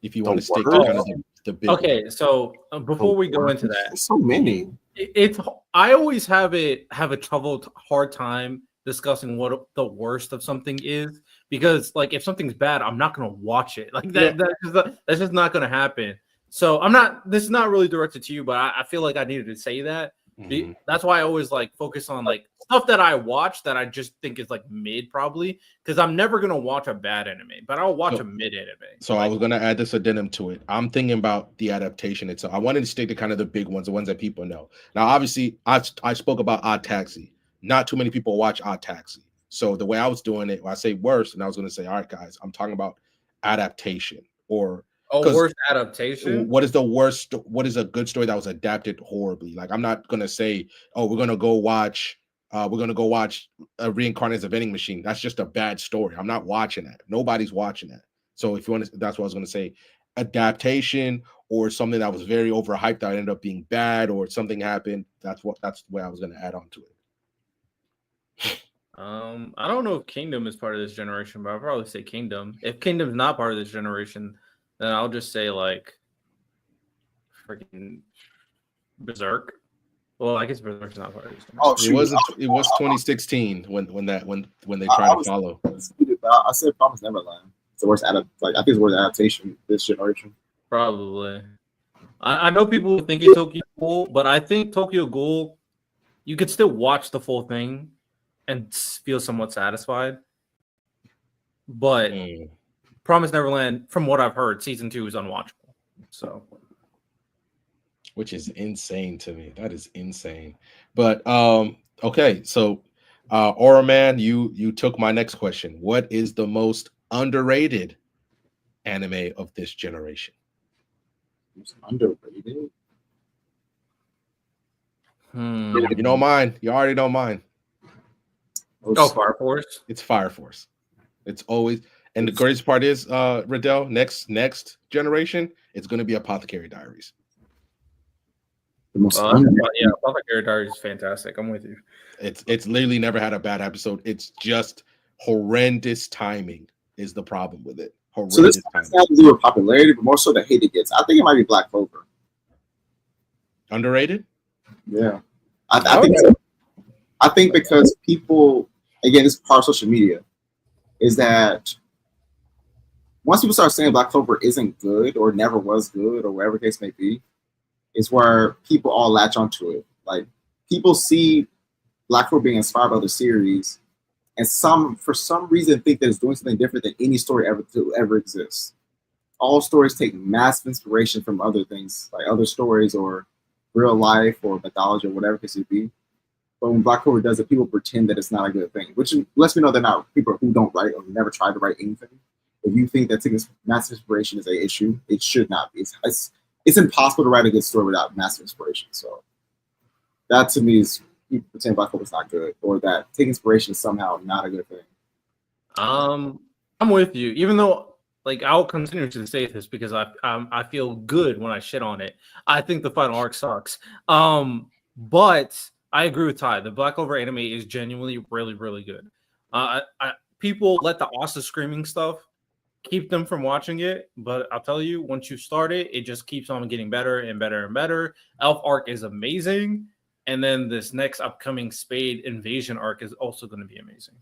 If you want to stick to worst? kind of the big Okay, one. so before we go into that, There's so many. I always have a hard time discussing what the worst of something is, because like if something's bad, I'm not gonna watch it. Like that, that's just not gonna happen. So this is not really directed to you, but I feel like I needed to say that. Mm-hmm. That's why I always like focus on like stuff that I watch that I just think is like mid, probably, because I'm never gonna watch a bad anime, but I'll watch a mid anime. So I was gonna add this addendum to it. I'm thinking about the adaptation itself. I wanted to stick to kind of the big ones, the ones that people know. Now, obviously, I spoke about Odd Taxi. Not too many people watch Odd Taxi. So the way I was doing it, when I say worst, and I was going to say, all right, guys, I'm talking about adaptation or worst adaptation. what is the worst? What is a good story that was adapted horribly? Like, I'm not going to say, oh, we're going to go watch a Reincarnated a Vending Machine. That's just a bad story. I'm not watching that. Nobody's watching that. So if you want to, that's what I was going to say. Adaptation or something that was very overhyped that ended up being bad or something happened. That's the way I was going to add on to it. I don't know if Kingdom is part of this generation, but I'll probably say Kingdom. If Kingdom's not part of this generation, then I'll just say like freaking Berserk. Well, I guess Berserk's not part of this generation. Oh, shoot. It was 2016 when they tried to follow. I said Promised Neverland. It's the worst I think it's the worst adaptation this generation. Probably. I know people think it's Tokyo Ghoul, but I think Tokyo Ghoul, you could still watch the full thing and feel somewhat satisfied. But Promised Neverland, from what I've heard, season 2 is unwatchable. So, which is insane to me. That is insane. But okay, so Aura Man, you took my next question. What is the most underrated anime of this generation? Underrated? You know mine. You already know mine. Oh, Fire Force. It's Fire Force. It's always, and the greatest part is, Riddell, next generation, it's going to be Apothecary Diaries. Apothecary Diaries is fantastic. I'm with you. It's literally never had a bad episode. It's just horrendous timing is the problem with it. So this has nothing to do with popularity, but more so the hate it gets. I think it might be Black Clover. Underrated? Yeah, I think so. I think because people, again, this is part of social media, is that once people start saying Black Clover isn't good or never was good or whatever the case may be, is where people all latch onto it. Like, people see Black Clover being inspired by the series, and for some reason think that it's doing something different than any story ever exists. All stories take massive inspiration from other things, like other stories or real life or mythology or whatever it could be. But when Black Clover does it, people pretend that it's not a good thing, which lets me know they're not people who don't write or never tried to write anything. If you think that taking massive inspiration is an issue, it should not be. It's impossible to write a good story without massive inspiration. So that to me is people pretend Black Clover is not good, or that taking inspiration is somehow not a good thing. I'm with you, even though like I'll continue to say this because I feel good when I shit on it. I think the final arc sucks. But I agree with Ty. The Black Clover anime is genuinely really, really good. People let the Asa screaming stuff keep them from watching it, but I'll tell you, once you start it, it just keeps on getting better and better and better. Elf arc is amazing, and then this next upcoming Spade Invasion arc is also going to be amazing.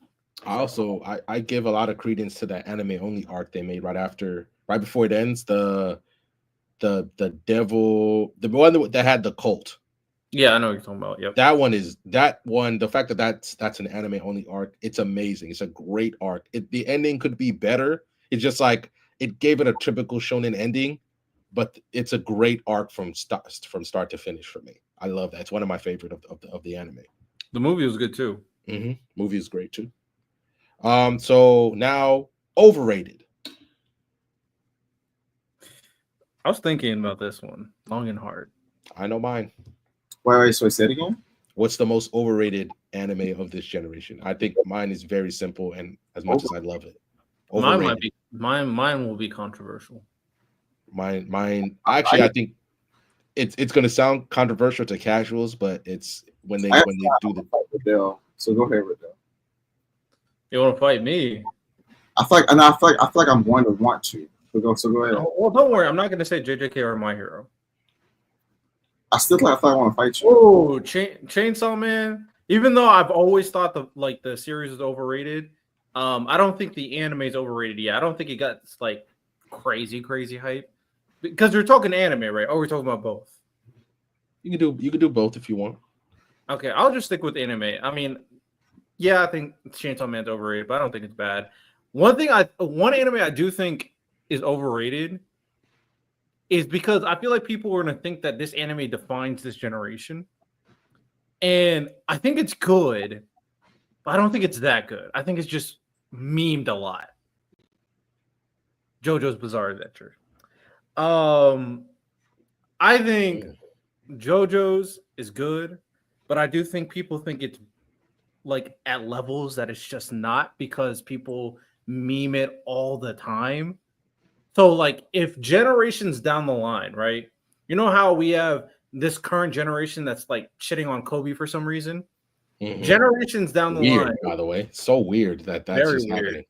I give a lot of credence to that anime only arc they made right before it ends. The one that had the cult. Yeah, I know what you're talking about. Yep. That one. The fact that that's an anime only arc, it's amazing. It's a great arc. The ending could be better. It's just like it gave it a typical shonen ending, but it's a great arc from start to finish for me. I love that. It's one of my favorite of the anime. The movie was good too. Movie is great too. So now overrated. I was thinking about this one long and hard. I know mine. Wait, so I said again? What's the most overrated anime of this generation? I think mine is very simple, and as much as I love it, overrated. Mine will be controversial. Mine. Actually, I think it's going to sound controversial to casuals, but it's when they do the Riddell. So go ahead, Riddell. You want to fight me? I feel like I'm going to want to. So go ahead. Well, don't worry. I'm not going to say JJK or My Hero. I feel like I want to fight you. Oh, Chainsaw Man. Even though I've always thought the series is overrated, I don't think the anime is overrated yet. I don't think it got like crazy hype because we're talking anime, right? Oh, we're talking about both. You can do both if you want. Okay, I'll just stick with anime. I mean, yeah, I think Chainsaw Man's overrated, but I don't think it's bad. One anime I do think is overrated is because I feel like people are going to think that this anime defines this generation. And I think it's good, but I don't think it's that good. I think it's just memed a lot. JoJo's Bizarre Adventure. I think JoJo's is good, but I do think people think it's like at levels that it's just not because people meme it all the time. So like if generations down the line, right? You know how we have this current generation that's like shitting on Kobe for some reason? Generations down the Weird, line. by the way. So weird that's Very just weird. happening.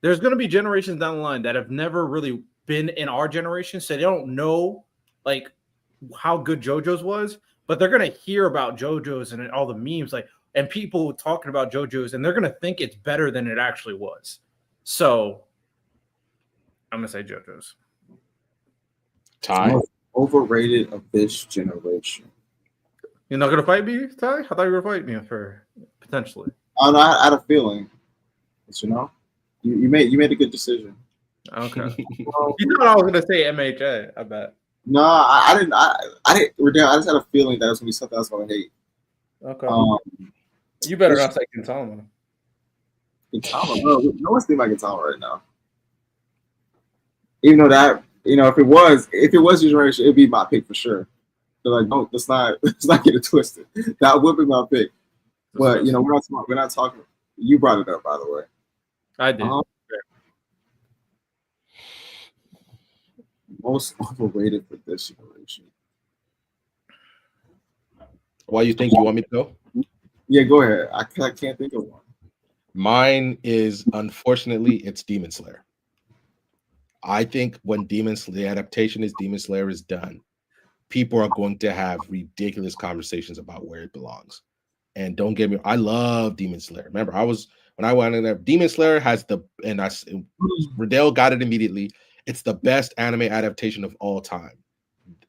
There's going to be generations down the line that have never really been in our generation, so they don't know like how good JoJo's was, but they're going to hear about JoJo's and all the memes like and people talking about JoJo's and they're going to think it's better than it actually was. So I'm going to say JoJo's. Ty? Most overrated of this generation. You're not going to fight me, Ty? I thought you were going to fight me for potentially. Oh, no, I had a feeling. But, you made a good decision. Okay. You thought I was going to say MHA, I bet. No, I didn't. I didn't. Riddell, I just had a feeling that it was gonna be something else I would hate. Okay. You better not say Gintama. Gintama, no one's thinking about Gintama right now. Even though that, if it was your generation, it'd be my pick for sure. So like, let's not get it twisted. That would be my pick. But we're not talking. You brought it up, by the way. I did. Most overrated for this generation. Why you think you want me to go? Yeah, go ahead. I can't think of one. Mine is, unfortunately, it's Demon Slayer. I think when the adaptation is Demon Slayer is done, people are going to have ridiculous conversations about where it belongs. And don't get me, I love Demon Slayer. Remember, when I went in there, Demon Slayer has Riddell got it immediately. It's the best anime adaptation of all time.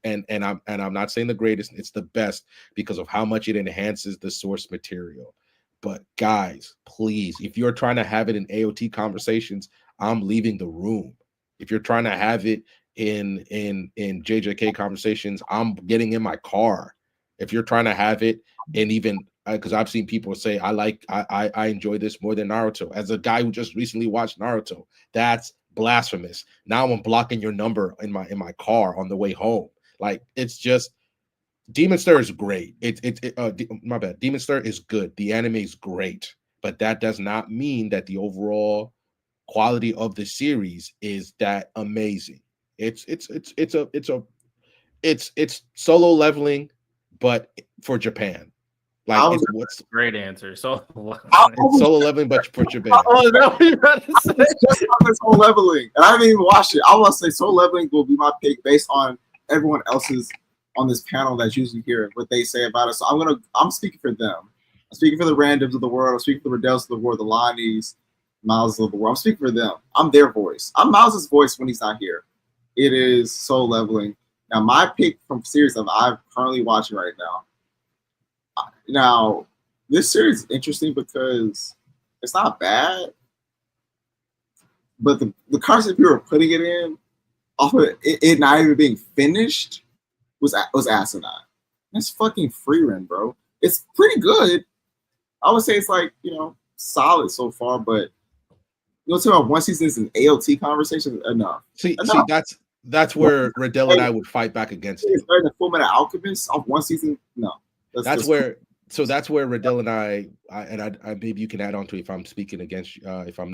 And I'm not saying the greatest, it's the best because of how much it enhances the source material. But guys, please, if you're trying to have it in AOT conversations, I'm leaving the room. If you're trying to have it in JJK conversations, I'm getting in my car. If you're trying to have it in even because I've seen people say I enjoy this more than Naruto. As a guy who just recently watched Naruto, that's blasphemous. Now I'm blocking your number in my car on the way home. Like, it's just Demon Slayer is great. My bad. Demon Slayer is good. The anime is great, but that does not mean that the overall quality of the series is that amazing. It's solo leveling, but for Japan. Like, what's a great answer. Solo leveling, but for Japan. Oh, no, you're about to say. Just on this Solo Leveling, and I haven't even watched it. I want to say Solo Leveling will be my pick based on everyone else's on this panel that's usually here, what they say about it. So I'm speaking for them. I'm speaking for the randoms of the world. I'm speaking for the Riddels of the world, the Lonnies, Miles of the world. I'm speaking for them. I'm their voice. I'm Miles's voice when he's not here. It is Solo Leveling. Now, my pick from series that I'm currently watching right now. Now, this series is interesting because it's not bad, but the concept people were putting it in, off of it not even being finished, was asinine. That's fucking Freerun, bro. It's pretty good. I would say it's like, solid so far, but talk about one season is an AOT conversation, enough. See, that's where Riddell and I would fight back against it. It's better than Fullmetal Alchemist off one season. No, that's where Riddell and I maybe you can add on to it if I'm speaking against if I'm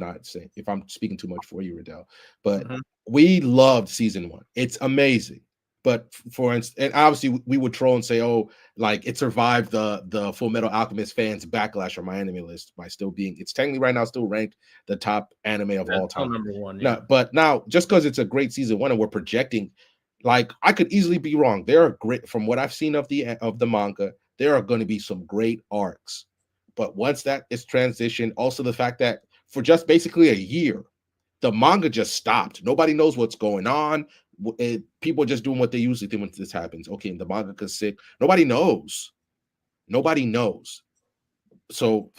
speaking too much for you, Riddell. But we loved season 1. It's amazing. But for instance, and obviously we would troll and say, oh, like it survived the Full Metal Alchemist fans backlash on my anime list by still being, it's technically right now still ranked the top anime of all time. Number 1. Yeah. No, but now just because it's a great season 1 and we're projecting, like I could easily be wrong. There are great, from what I've seen of the manga, there are going to be some great arcs. But once that is transitioned, also the fact that for just basically a year, the manga just stopped. Nobody knows what's going on. People are just doing what they usually do when this happens. Okay, the mangaka's sick. Nobody knows. So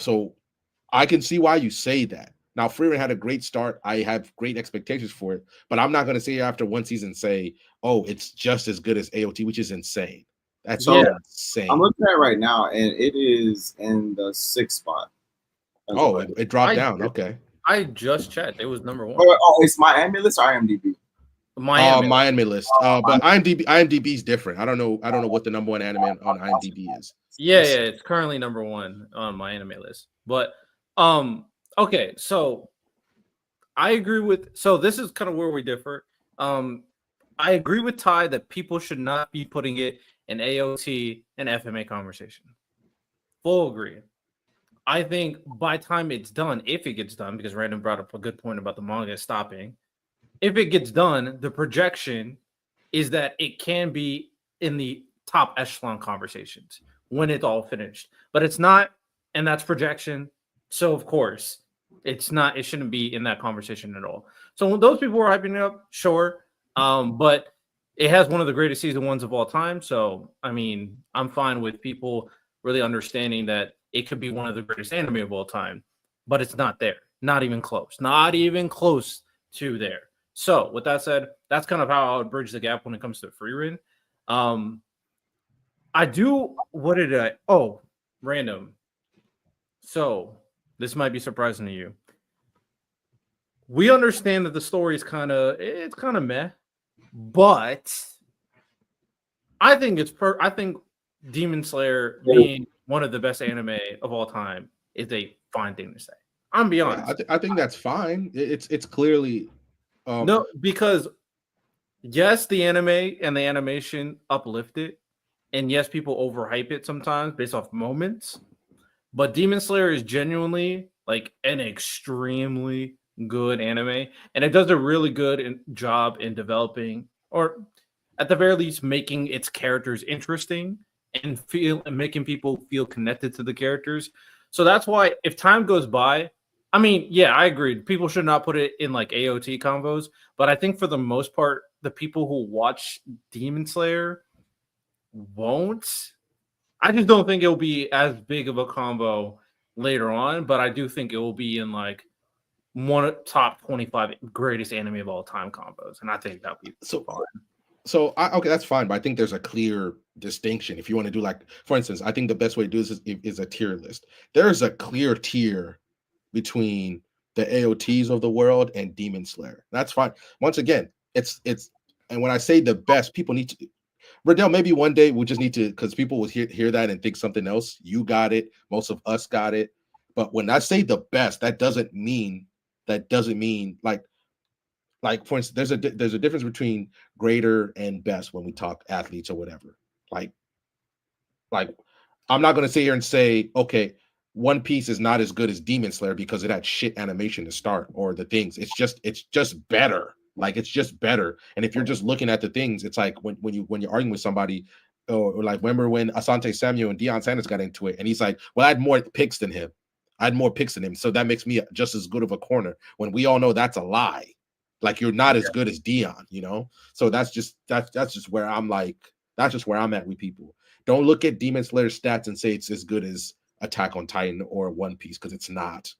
I can see why you say that. Now, Freerun had a great start. I have great expectations for it, but I'm not going to say after one season say, oh, it's just as good as AOT, which is insane. That's insane. I'm looking at it right now, and it is in the 6th spot Oh, it dropped down. Okay. I just checked. It was number 1. Oh, it's my anime list or IMDb? Miami list. But IMDb is different. I don't know what the number 1 anime on IMDb is. Yeah, it's currently number 1 on my anime list. But okay, so I agree with. So this is kind of where we differ. I agree with Ty that people should not be putting it in AOT and FMA conversation. Full agree. I think by time it's done, if it gets done, because Random brought up a good point about the manga stopping. If it gets done, the projection is that it can be in the top echelon conversations when it's all finished. But it's not, and that's projection. So of course, it's not. It shouldn't be in that conversation at all. So when those people were hyping it up, sure. But it has one of the greatest season 1s of all time. So I mean, I'm fine with people really understanding that it could be one of the greatest anime of all time, but it's not there. Not even close. Not even close to there. So with that said, that's kind of how I would bridge the gap when it comes to Frieren. I do. What did I? Oh, Random. So this might be surprising to you. We understand that the story is kind of meh, but I think I think Demon Slayer being one of the best anime of all time is a fine thing to say. I'm be honest. I think that's fine. It's clearly no, because yes, the anime and the animation uplift it, and yes, people overhype it sometimes based off moments. But Demon Slayer is genuinely like an extremely good anime, and it does a really good job in developing, or at the very least, making its characters interesting and making people feel connected to the characters. So that's why if time goes by, I mean, yeah, I agree. People should not put it in like AOT convos, but I think for the most part, the people who watch Demon Slayer won't. I just don't think it'll be as big of a combo later on, but I do think it will be in like one top 25 greatest anime of all time combos, and I think that'll be so fun. So okay, that's fine, but I think there's a clear distinction. If you want to do like, for instance, I think the best way to do this is a tier list. There's a clear tier between the AOTs of the world and Demon Slayer. That's fine. Once again, it's and when I say the best, people need to. Riddell, maybe one day we'll just need to, because people will hear that and think something else. You got it. Most of us got it. But when I say the best, that doesn't mean like for instance, there's a difference between greater and best when we talk athletes or whatever. Like I'm not gonna sit here and say, okay, One Piece is not as good as Demon Slayer because it had shit animation to start or the things. It's just better. Like it's just better. And if you're just looking at the things, it's like when you're arguing with somebody, or like remember when Asante Samuel and Deion Sanders got into it, and he's like, well, I had more picks than him. So that makes me just as good of a corner. When we all know that's a lie. Like you're not as good as Deion, you know? So that's just where I'm like, that's just where I'm at with people. Don't look at Demon Slayer's stats and say it's as good as Attack on Titan or One Piece, because it's not.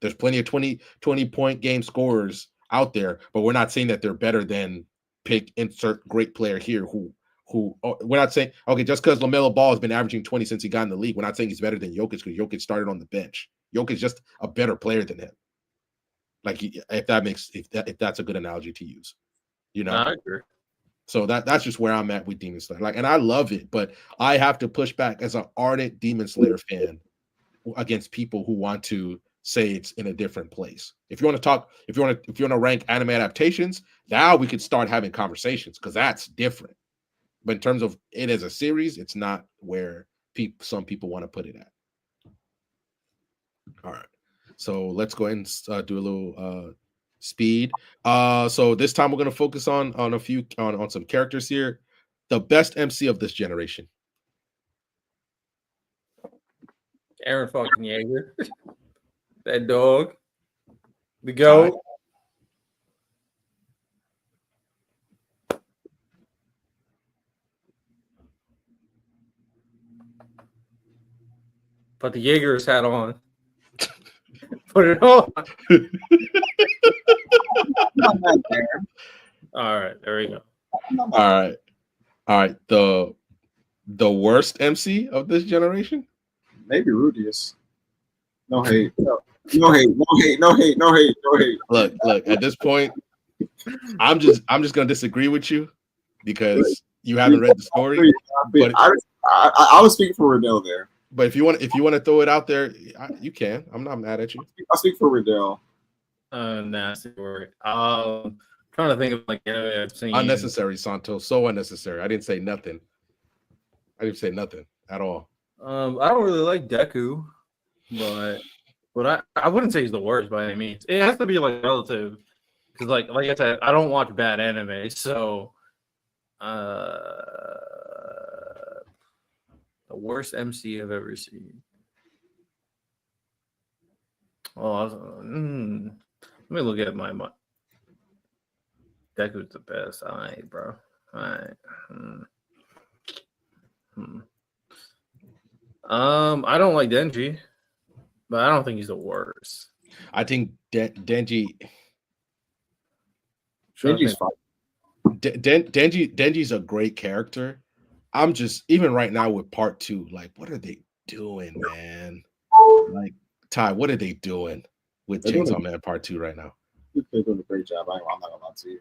There's plenty of 20 point game scorers out there, but we're not saying that they're better than insert great player here who we're not saying, okay, just because LaMelo Ball has been averaging 20 since he got in the league, we're not saying he's better than Jokic because Jokic started on the bench. Jokic is just a better player than him. Like if that's a good analogy to use, you know. I agree. So that's just where I'm at with Demon Slayer. Like, and I love it, but I have to push back as an ardent Demon Slayer fan against people who want to say it's in a different place. If you want to rank anime adaptations, now we could start having conversations because that's different. But in terms of it as a series, it's not where some people want to put it at. All right. So let's go ahead and do a little speed. So this time we're going to focus on some characters here. The best MC of this generation. Aaron fucking Yeager. That dog. The goat. Put the Jaeger's hat on. Put it on. All right, there we go. All right. The worst MC of this generation? Maybe Rudius. No hate. No hate. No hate. No hate. No hate. No hate. Look. At this point, I'm just gonna disagree with you because you haven't read the story. But I was speaking for Riddell there. But if you want to throw it out there, you can. I'm not mad at you. I speak for Riddell. Nasty word. Trying to think of like I've seen Unnecessary, Santo. So unnecessary. I didn't say nothing. I didn't say nothing at all. I don't really like Deku, but I wouldn't say he's the worst by any means. It has to be like relative, because like I said, I don't watch bad anime, so the worst MC I've ever seen. Oh, let me look at my Deku's the best. All right, bro. All right. I don't like Denji, but I don't think he's the worst. I think Denji's fine. Denji's a great character. I'm just even right now with part 2, like, what are they doing, man? Like, Ty, what are they doing with Chainsaw Man Part 2 right now? They're doing a great job. I'm not gonna lie to you.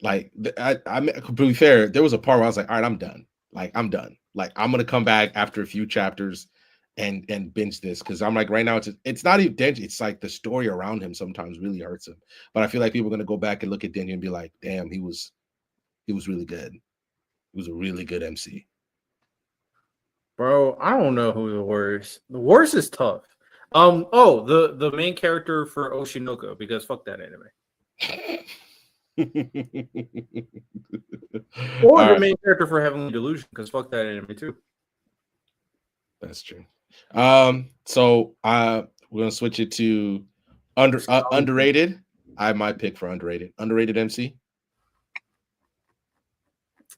Like, to be fair, there was a part where I was like, all right, I'm done. Like, I'm done. Like, I'm gonna come back after a few chapters and binge this, because I'm like, right now it's not even Denji. It's like the story around him sometimes really hurts him. But I feel like people are gonna go back and look at Denji and be like, damn, he was really good. He was a really good MC. Bro, I don't know who the worst. The worst is tough. The main character for Oshinoko, because fuck that anime. Or the main character for Heavenly Delusion, because fuck that anime too. That's true. So we're gonna switch it to underrated. I have my pick for underrated. Underrated MC.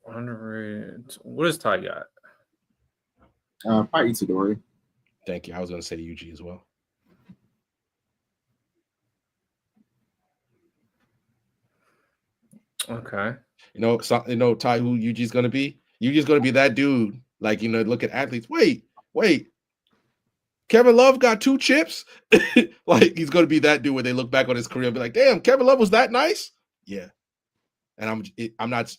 Underrated. What does Ty got? Probably Itadori. Thank you. I was gonna say UG as well. Okay. You know, Ty, who UG's gonna be? UG's gonna be that dude. Like, look at athletes. Wait. Kevin Love got 2 chips. Like, he's gonna be that dude where they look back on his career and be like, "Damn, Kevin Love was that nice." Yeah. And I'm not.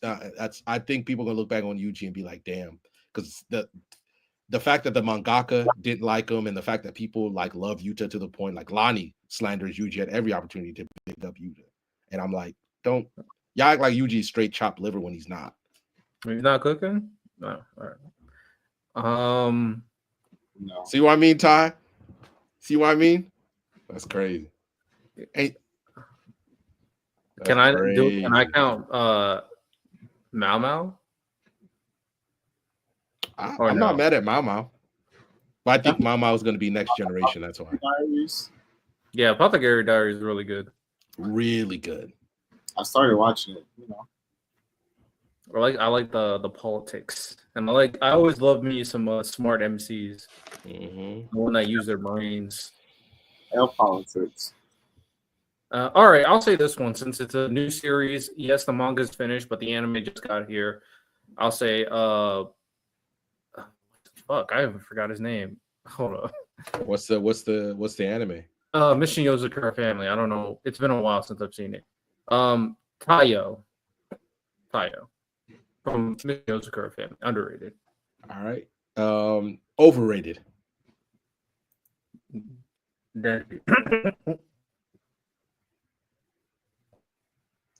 I think people are gonna look back on UG and be like, "Damn," because the fact that the mangaka didn't like him, and the fact that people like love Yuta to the point like Lonnie slanders Yuji at every opportunity to pick up Yuta, and I'm like, don't y'all act like Yuji is straight chopped liver when he's not. He's not cooking? No. All right. No. See what I mean, Ty? See what I mean? That's crazy. Hey, can I count Mao Mao? I'm not mad at Mao Mao, but I think Mao Mao is going to be next generation. That's why. Yeah, Apothecary Diary is really good. Really good. I started watching it. I like the politics, and I always love me some smart MCs. The one that use their brains. Politics. All right, I'll say this one since it's a new series. Yes, the manga's finished, but the anime just got here. I'll say fuck, I haven't forgot his name. Hold on. What's the anime? Mission Yozakura Family. I don't know. It's been a while since I've seen it. Tayo from Mission Yozakura Family. Underrated. All right. Overrated. Denji.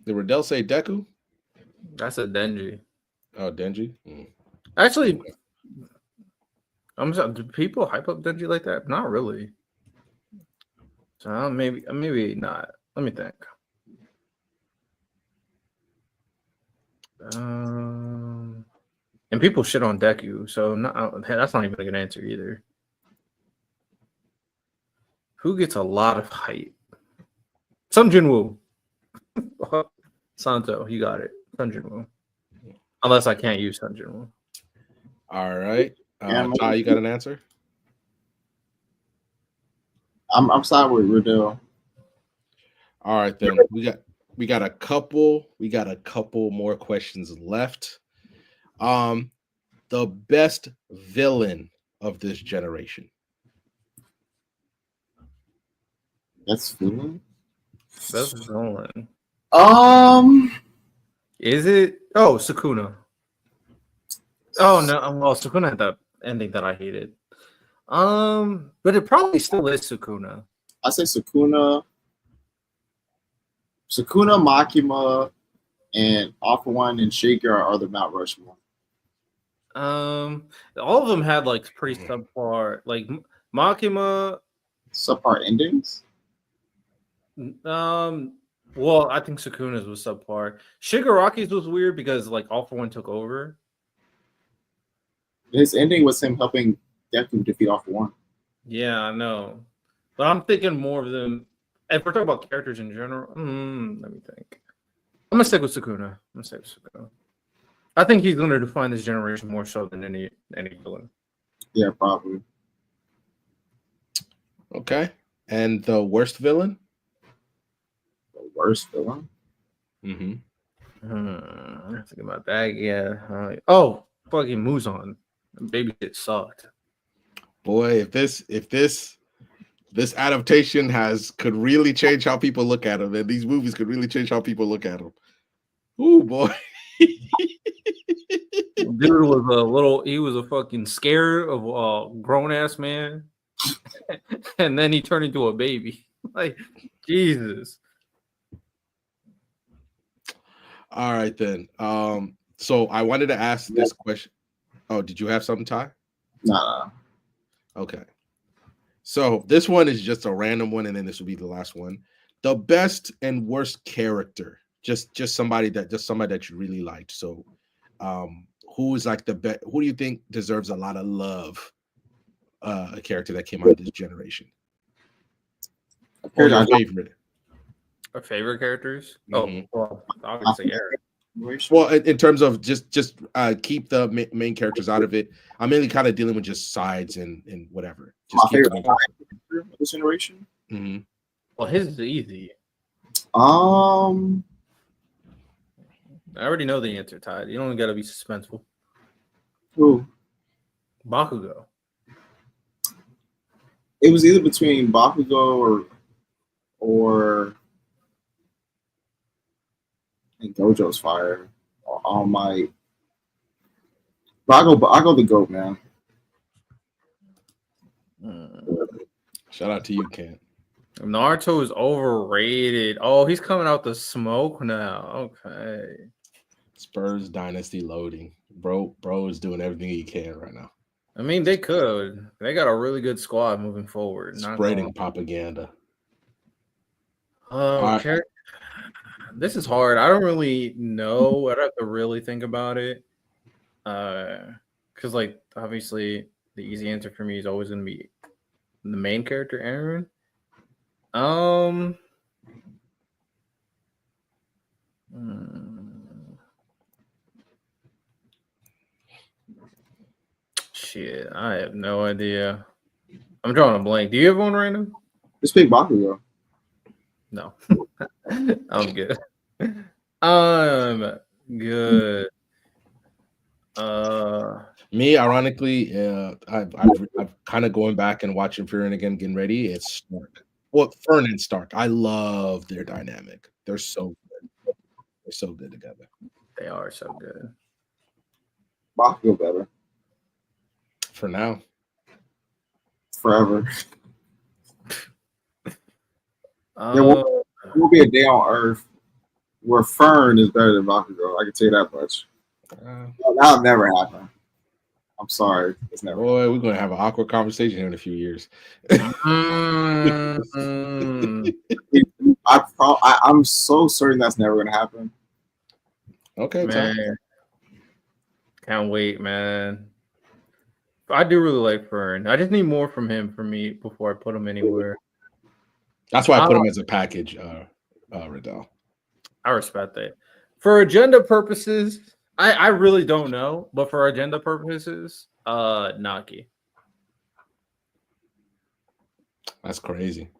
Did Riddell say Deku? That's a Denji. Oh, Denji. Actually, I'm sorry, do people hype up Denji like that? Not really. So maybe not. Let me think. And people shit on Deku, so that's not even a good answer either. Who gets a lot of hype? Sun Jinwoo. Santo, you got it. Sun Jinwoo. Unless I can't use Sun Jinwoo. All right. Ty, you got an answer? I'm side with Riddell. All right, then we got a couple more questions left. The best villain of this generation. That's villain. Best villain. Is it? Oh, Sukuna. Oh no, well, Sukuna had that ending that I hated. But it probably still is Sukuna. I say Sukuna, Makima, and Alpha One and Shaker are the Mount Rushmore. All of them had like pretty subpar, like Makima. Subpar endings. Well, I think Sukuna's was subpar. Shigaraki's was weird because like Alpha One took over. His ending was him helping Deku defeat Alpha One. Yeah, I know, but I'm thinking more of them. If we're talking about characters in general, let me think. I'm gonna stick with Sukuna. I think he's gonna define this generation more so than any villain. Yeah, probably. Okay. And the worst villain? The worst villain? Mm-hmm. I have to think about that. Yeah. Fucking Muzan. Baby shit sucked. Boy, if this adaptation could really change how people look at him, and these movies could really change how people look at him. Ooh, boy. Dude was he was a fucking scared of a grown ass man. And then he turned into a baby. Like, Jesus. All right, then. So I wanted to ask this question. Oh, did you have something, Ty? Nah. Okay. So this one is just a random one, and then this will be the last one. The best and worst character. Just somebody that you really liked. So who is like the best? Who do you think deserves a lot of love? A character that came out of this generation. Or your favorite? Our favorite characters? Mm-hmm. Well, obviously Eric. Well, in terms of just keep the main characters out of it. I'm mainly kind of dealing with just sides and whatever. Just my favorite character of this generation. Mm-hmm. Well, his is easy. I already know the answer, Ty. You don't gotta be suspenseful. Who? Bakugo. It was either between Bakugo or I think Gojo's fire or All Might. But I go the GOAT, man. Shout out to you, Ken. Naruto is overrated. Oh, he's coming out the smoke now. Okay. Spurs Dynasty loading. Bro is doing everything he can right now. I mean, they could. They got a really good squad moving forward. Spreading propaganda. Okay. This is hard. I don't really know. I'd have to really think about it. Because, like, obviously, the easy answer for me is always going to be the main character, Aaron. Shit, I have no idea. I'm drawing a blank. Do you have one right now? Just pick Bakugo. No. I'm good. I'm good. Me, ironically, I've kind of going back and watching Fear again, getting ready. It's Stark. Well, Fern and Stark. I love their dynamic. They're so good. They're so good together. They are so good. Bakugo better. For now. Forever. There will be a day on Earth where Fern is better than Bakugo. I can tell you that much. That'll never happen. I'm sorry. It's never. Boy, we're gonna have an awkward conversation here in a few years. I'm so certain that's never gonna happen. Okay, man. Tom. Can't wait, man. I do really like Fern. I just need more from him for me before I put him anywhere. That's why I put him as a package, Riddell. I respect that. For agenda purposes, I really don't know, but for agenda purposes, Naki. That's crazy.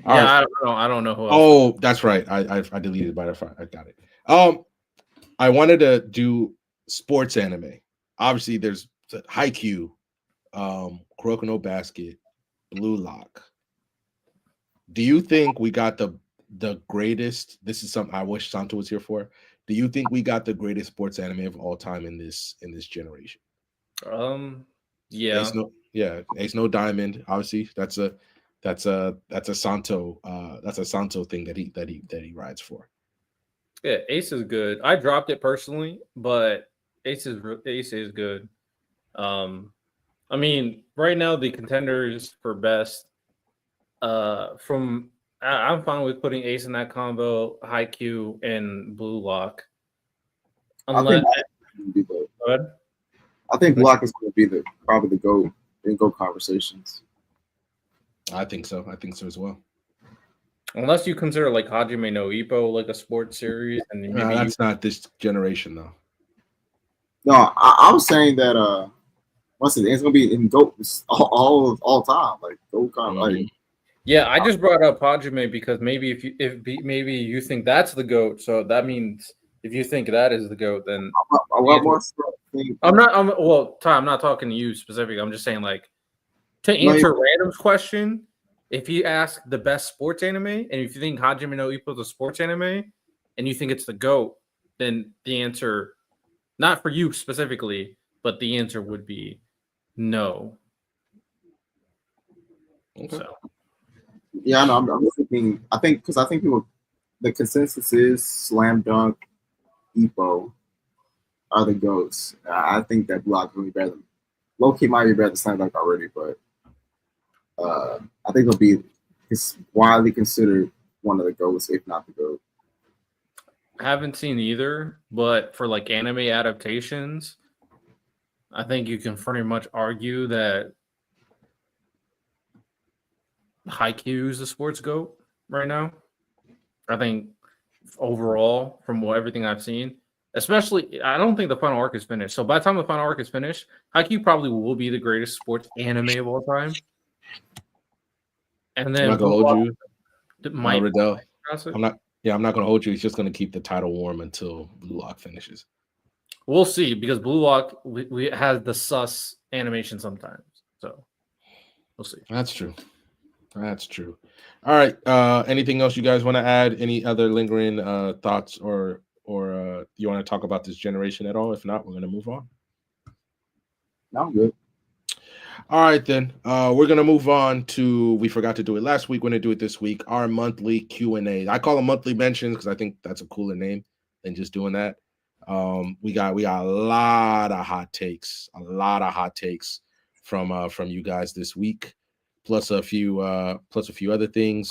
Yeah, right. I don't know who else. Oh, that's right. I deleted Butterfly. I got it. I wanted to do sports anime. Obviously, there's Haikyuu, Kuroko no Basket, Blue Lock, Do you think we got the greatest? This is something I wish Santo was here for. Do you think we got the greatest sports anime of all time in this generation? Yeah. Ace No Diamond. Obviously, that's a Santo thing that he rides for. Yeah, Ace is good. I dropped it personally, but Ace is good. I mean, right now the contenders for best, I'm fine with putting Ace in that combo, Haikyuu and Blue Lock. I Unless, think go ahead. I think Block is going to be probably the go in go conversations. I think so. I think so as well. Unless you consider like Hajime no Ippo like a sports series, and maybe That's not this generation though. No, I was saying that once it's going to be in go all time, like go like. Yeah, I just brought up Hajime because maybe maybe you think that's the GOAT, so that means if you think that is the GOAT, then I'm not. Ty, I'm not talking to you specifically. I'm just saying, like, to answer Random's question, if you ask the best sports anime, and if you think Hajime no Ippo is a sports anime, and you think it's the GOAT, then the answer, not for you specifically, but the answer would be no. Okay. So. Yeah, I know. I'm thinking. I think people, the consensus is Slam Dunk, Ippo are the GOATs. I think that Block will be better. Low-key might be better than Slam Dunk already, but I think it's widely considered one of the GOATs, if not the GOAT. I haven't seen either, but for like anime adaptations, I think you can pretty much argue that Haikyuu is the sports GOAT right now. I think overall, from everything I've seen, especially, I don't think the final arc is finished. So by the time the final arc is finished, Haikyuu probably will be the greatest sports anime of all time. And then I'm not gonna hold you, Riddell. I'm not gonna hold you. He's just gonna keep the title warm until Blue Lock finishes. We'll see, because Blue Lock we has the sus animation sometimes. So we'll see. That's true. All right. Anything else you guys want to add? Any other lingering thoughts or you want to talk about this generation at all? If not, we're gonna move on. No, I'm good. All right, then. We're gonna move on to. We forgot to do it last week. We're gonna do it this week. Our monthly Q&A. I call them monthly mentions because I think that's a cooler name than just doing that. We got a lot of hot takes. From you guys this week, plus a few other things.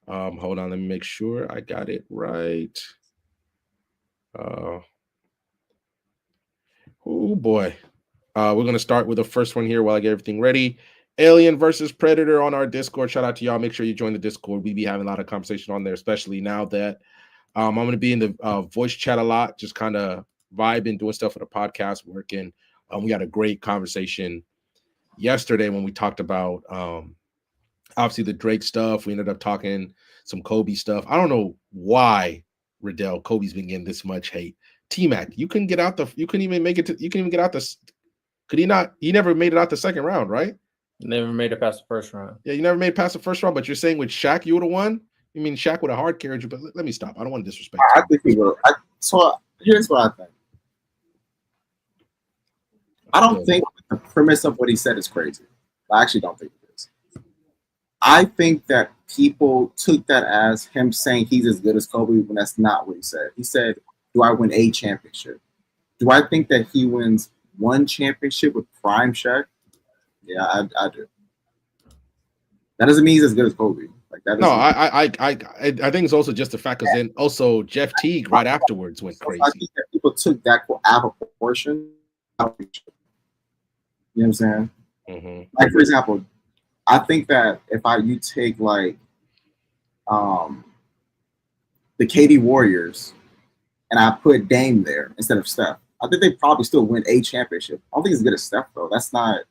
Hold on, let me make sure I got it right. Oh boy. We're gonna start with the first one here while I get everything ready. Alien versus Predator on our Discord. Shout out to y'all. Make sure you join the Discord. We be having a lot of conversation on there, especially now that I'm gonna be in the voice chat a lot, just kind of vibing, doing stuff for the podcast, working. We had a great conversation yesterday when we talked about obviously the Drake stuff. We ended up talking some Kobe stuff. I don't know why, Riddell, Kobe's been getting this much hate. T-Mac, you couldn't get out you couldn't even make it to, you couldn't even get out the, could he not? He never made it out the second round, right? Never made it past the first round. Yeah, you never made it past the first round, but you're saying with Shaq, you would have won? You mean Shaq would have hard carried you, but let me stop. I don't want to disrespect I think he will. So here's what I think. I don't think the premise of what he said is crazy. I actually don't think it is. I think that people took that as him saying he's as good as Kobe when that's not what he said. He said, do I win a championship? Do I think that he wins one championship with prime Shaq? Yeah, I do. That doesn't mean he's as good as Kobe. Like that. No, I think it's also just the fact because then also Jeff Teague right afterwards went crazy. I think that people took that out of proportion. You know what I'm saying? Mm-hmm. Like for example, I think that if you take like the KD Warriors and I put Dame there instead of Steph, I think they probably still win a championship. I don't think it's as good as Steph though. That's not.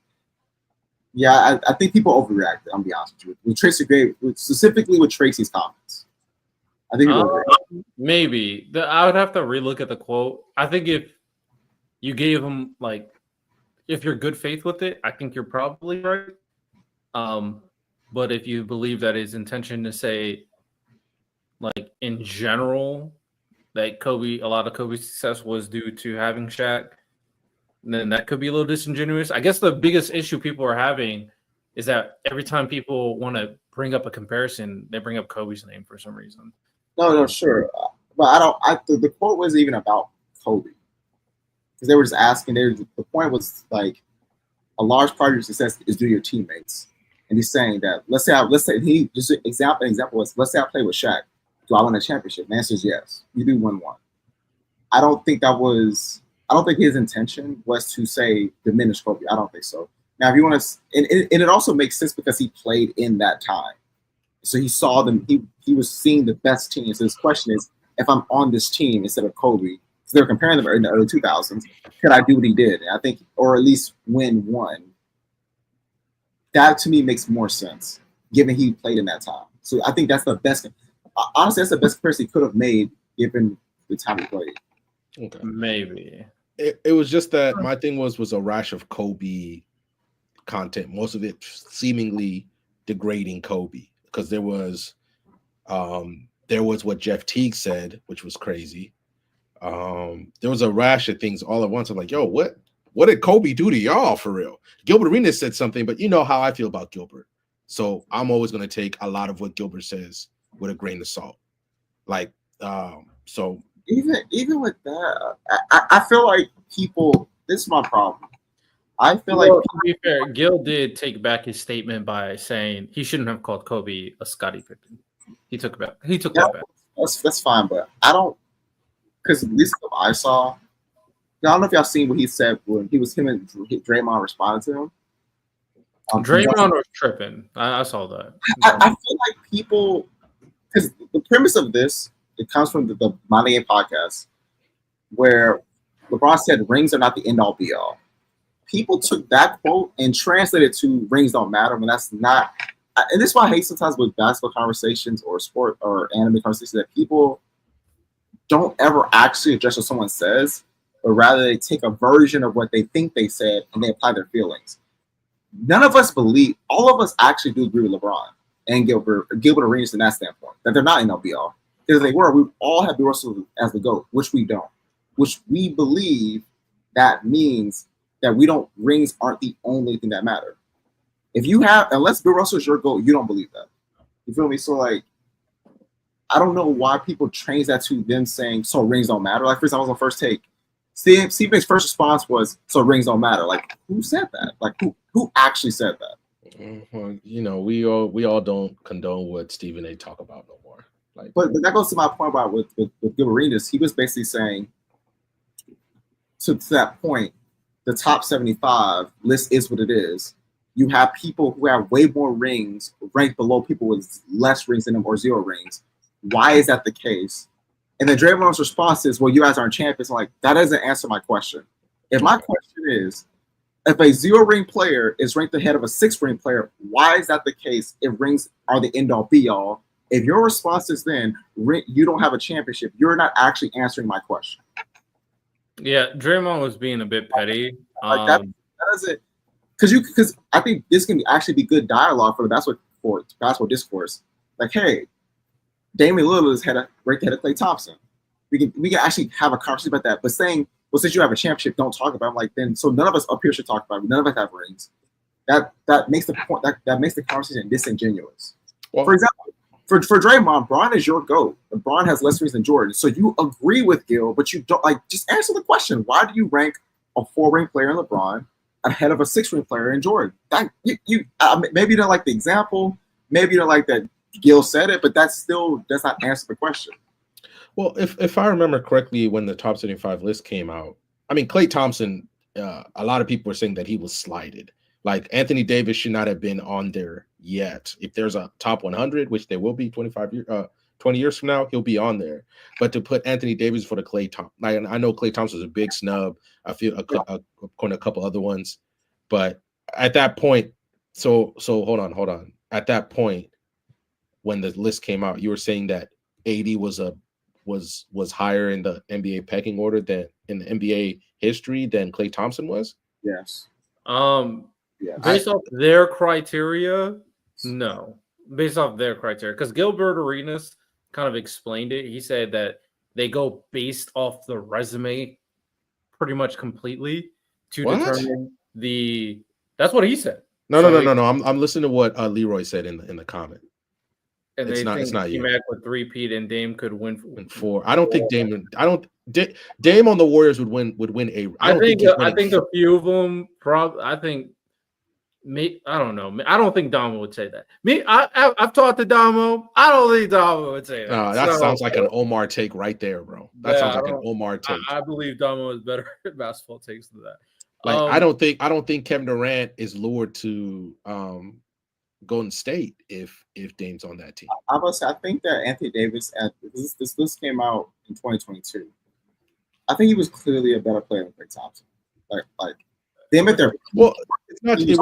Yeah, I think people overreacted. I'll be honest with you. With Tracy Gray, specifically with Tracy's comments, I think maybe I would have to relook at the quote. I think if you gave him like, if you're good faith with it, I think you're probably right. But if you believe that his intention to say, like in general, that a lot of Kobe's success was due to having Shaq, then that could be a little disingenuous. I guess the biggest issue people are having is that every time people want to bring up a comparison, they bring up Kobe's name for some reason. No, sure, but I don't. The quote wasn't even about Kobe because they were just asking. The point was like a large part of your success is due to your teammates, and he's saying that let's say he just an example was let's say I play with Shaq. Do I win a championship? The answer is yes. You do win one. I don't think his intention was to say diminish Kobe. I don't think so. Now, if you want to, and it also makes sense because he played in that time. So he saw them, he was seeing the best team. So his question is, if I'm on this team instead of Kobe, so they're comparing them in the early 2000s, could I do what he did? And I think, or at least win one. That to me makes more sense, given he played in that time. So I think that's the best. Honestly, that's the best comparison he could have made given the time he played. Okay. Maybe. It was just that my thing was a rash of Kobe content, most of it seemingly degrading Kobe, because there was what Jeff Teague said, which was crazy. There was a rash of things all at once. I'm like, yo, what did Kobe do to y'all for real? Gilbert Arenas said something, but you know how I feel about Gilbert. So I'm always going to take a lot of what Gilbert says with a grain of salt. Like, so even with that, I feel like people. This is my problem. I feel Well, like to be fair, Gil did take back his statement by saying he shouldn't have called Kobe a Scottie Pippen. He took it back. He took that back. that's fine, but I don't because at least what I saw. I don't know if y'all seen what he said when him and Draymond responded to him. Draymond was tripping. I saw that. I feel like people, because the premise of this, it comes from the My Name podcast, where LeBron said rings are not the end all be all. People took that quote and translated it to rings don't matter, and that's not. And this is why I hate sometimes with basketball conversations or sport or anime conversations that people don't ever actually address what someone says, but rather they take a version of what they think they said and they apply their feelings. None of us believe, all of us actually do agree with LeBron and Gilbert Arenas in that standpoint, that they're not in LBL. If they were, we would all have Bill Russell as the GOAT, which we don't. Which we believe that means that rings aren't the only thing that matter. If you have, unless Bill Russell is your GOAT, you don't believe that. You feel me? So like, I don't know why people change that to them saying, so rings don't matter. Like, for example, on First Take, Stephen's first response was, so rings don't matter. Like, who said that? Like, who actually said that? Well, you know, we all don't condone what Stephen A. talk about no more. Like, but that goes to my point about with Gilbert Arenas. He was basically saying, to that point, the top 75 list is what it is. You have people who have way more rings ranked below people with less rings than them or 0 rings. Why is that the case? And then Draymond's response is, well, you guys aren't champions. I'm like, that doesn't answer my question. If my question is, if a 0 ring player is ranked ahead of a 6 ring player, why is that the case if rings are the end all be all? If your response is then you don't have a championship, you're not actually answering my question. Yeah, Draymond was being a bit petty. Like that doesn't, because I think this can actually be good dialogue for the basketball discourse. Like, hey, Damian Lillard is ranked ahead of Klay Thompson. We can actually have a conversation about that. But saying, well, since you have a championship, don't talk about it. I'm like, then so none of us up here should talk about it. None of us have rings. That makes the point that makes the conversation disingenuous. Well, for example, for Draymond, Bron is your GOAT. Bron has less rings than Jordan. So you agree with Gil, but you don't just answer the question. Why do you rank a 4-ring player in LeBron ahead of a 6-ring player in Jordan? That maybe you don't like the example, maybe you don't like that Gil said it, but that still does not answer the question. Well, if I remember correctly, when the top 75 list came out, I mean, Klay Thompson, a lot of people were saying that he was slighted. Like, Anthony Davis should not have been on there yet. If there's a top 100, which there will be 20 years from now, he'll be on there. But to put Anthony Davis for the Klay Thompson, I know Klay Thompson is a big snub. I feel according to a couple other ones, but at that point, so hold on. At that point, when the list came out, you were saying that AD was higher in the NBA pecking order than in the NBA history than Klay Thompson was. Yes. Based off their criteria, No, based off their criteria, because Gilbert Arenas kind of explained it. He said that they go based off the resume pretty much completely to What? determine the. That's what he said. No, So no, no, they- no, no. I'm listening to what Leroy said in the comment. And It's they not. think It's not you. T-Mac would three-peat and Dame could win. And 4. I don't think Dame. I don't. Dame on the Warriors would win. Would win a. I don't think he's winning. I think a few of them. I think. Me, I don't know. I don't think Damo would say that. I've talked to Damo. I don't think Damo would say that. That sounds like an Omar take right there, bro. That sounds like an Omar take. I believe Damo is better at basketball takes than that. Like I don't think Kevin Durant is lured to Golden State if Dame's on that team. I think that Anthony Davis this came out in 2022. I think he was clearly a better player than Klay Thompson. Like they met their well. It's not. It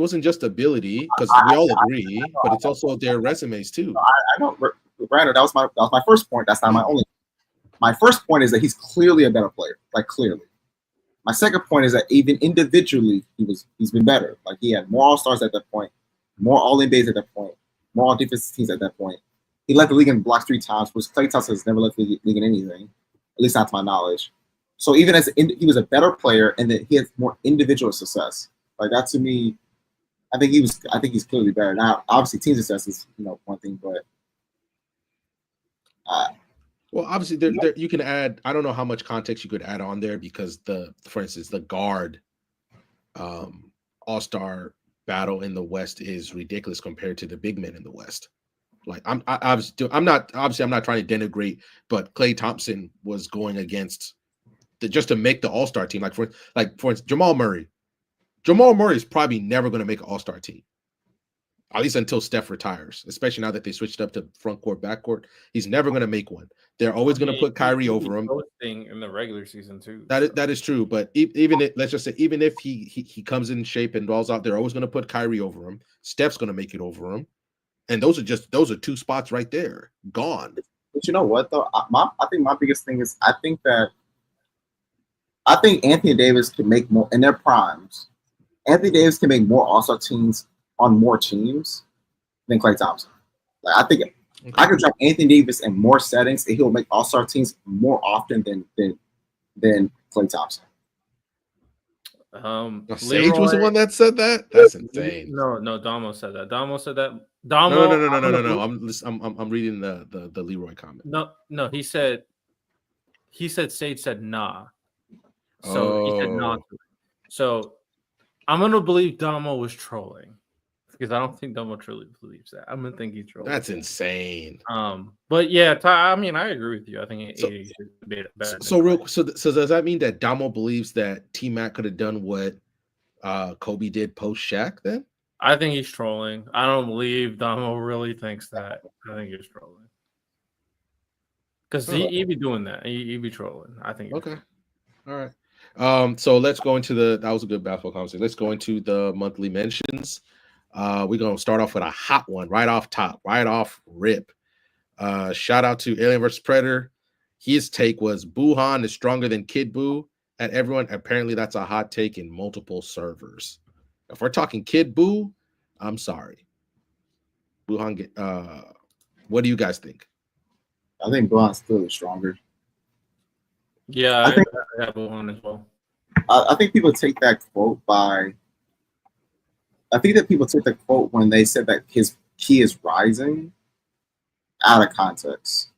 wasn't just ability because we all agree, but it's also their resumes too. I don't. Brandon, that was my first point. That's not my only. My first point is that he's clearly a better player. Like clearly. My second point is that even individually, he's been better. Like he had more All-Stars at that point, more All-NBAs at that point, more All-Defensive teams at that point. He led the league in blocks 3 times, which Klay Thompson has never led the league in anything, at least not to my knowledge. So even as he was a better player, and then he had more individual success. Like that to me, I think he's clearly better. Now, obviously, team success is one thing, but well, obviously, there you can add. I don't know how much context you could add on there because for instance, the guard All-Star battle in the West is ridiculous compared to the big men in the West. Like I'm not trying to denigrate, but Klay Thompson was going against just to make the All-Star team. Like for instance, Jamal Murray. Jamal Murray is probably never going to make an All-Star team, at least until Steph retires, especially now that they switched up to front court, back court. He's never going to make one. They're always going to put Kyrie over him. In the regular season too. That is true. But even if he comes in shape and balls out, they're always going to put Kyrie over him. Steph's going to make it over him. And those are 2 spots right there. Gone. But you know what though? I think my biggest thing is I think Anthony Davis can make more in their primes. Anthony Davis can make more All-Star teams on more teams than Klay Thompson. Like I think I could drop Anthony Davis in more settings, and he'll make All-Star teams more often than Klay Thompson. Sage was the one that said that. That's insane. No, Damo said that. Damo said that. No. I'm reading the Leroy comment. No. He said Sage said nah. So he said nah. So I'm gonna believe Damo was trolling because I don't think Damo truly believes that. I'm gonna think he's trolling. That's insane. But yeah, I mean, I agree with you. I think it better. So does that mean that Damo believes that T-Mac could have done what Kobe did post Shaq? Then I think he's trolling. I don't believe Damo really thinks that. I think he's trolling because he be doing that. He be trolling. I think. Okay. All right. So let's go into that was a good basketball conversation. Let's go into the monthly mentions. We're gonna start off with a hot one right off top, right off rip. Shout out to Alien vs Predator. His take was Buhan is stronger than Kid Buu at everyone. Apparently, that's a hot take in multiple servers. If we're talking Kid Buu, I'm sorry. Buhan, what do you guys think? I think Buhan's clearly stronger. Yeah, I think I have one as well. I think people take that quote when they said that his key is rising out of context.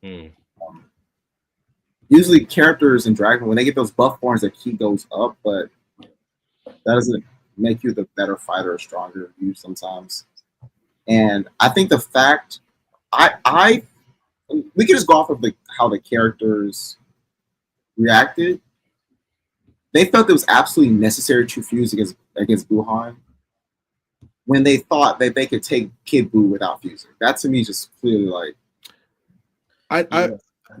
Usually characters in Dragon, when they get those buff forms, their key goes up, but that doesn't make you the better fighter or stronger you sometimes. And I think the fact we can just go off of how the characters reacted. They felt it was absolutely necessary to fuse against Buhan when they thought that they could take Kid Buu without fusing. That to me is just clearly like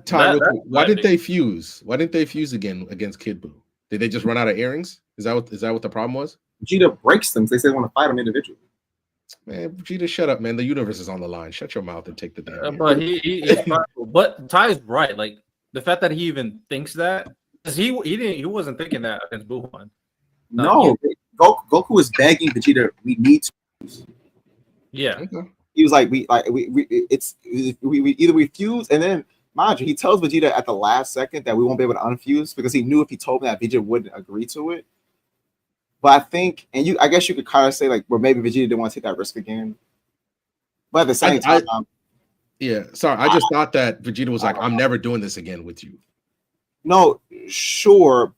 Ty, why didn't they fuse? Why didn't they fuse again against Kid Buu? Did they just run out of earrings? Is that what the problem was? Vegeta breaks them. So they say they want to fight them individually. Man, Vegeta, shut up, man. The universe is on the line. Shut your mouth and take the damn. But Ty's right. Like the fact that he even thinks that, because he wasn't thinking that against Buhan. No, Goku is begging Vegeta. We need to. Yeah. Okay. He was like, we either we fuse, and then mind you, he tells Vegeta at the last second that we won't be able to unfuse because he knew if he told him that Vegeta wouldn't agree to it. But I think, and I guess you could kind of say like, well, maybe Vegeta didn't want to take that risk again. But at the same time, yeah, sorry, I just thought that Vegeta was like, I'm never doing this again with you. No, sure,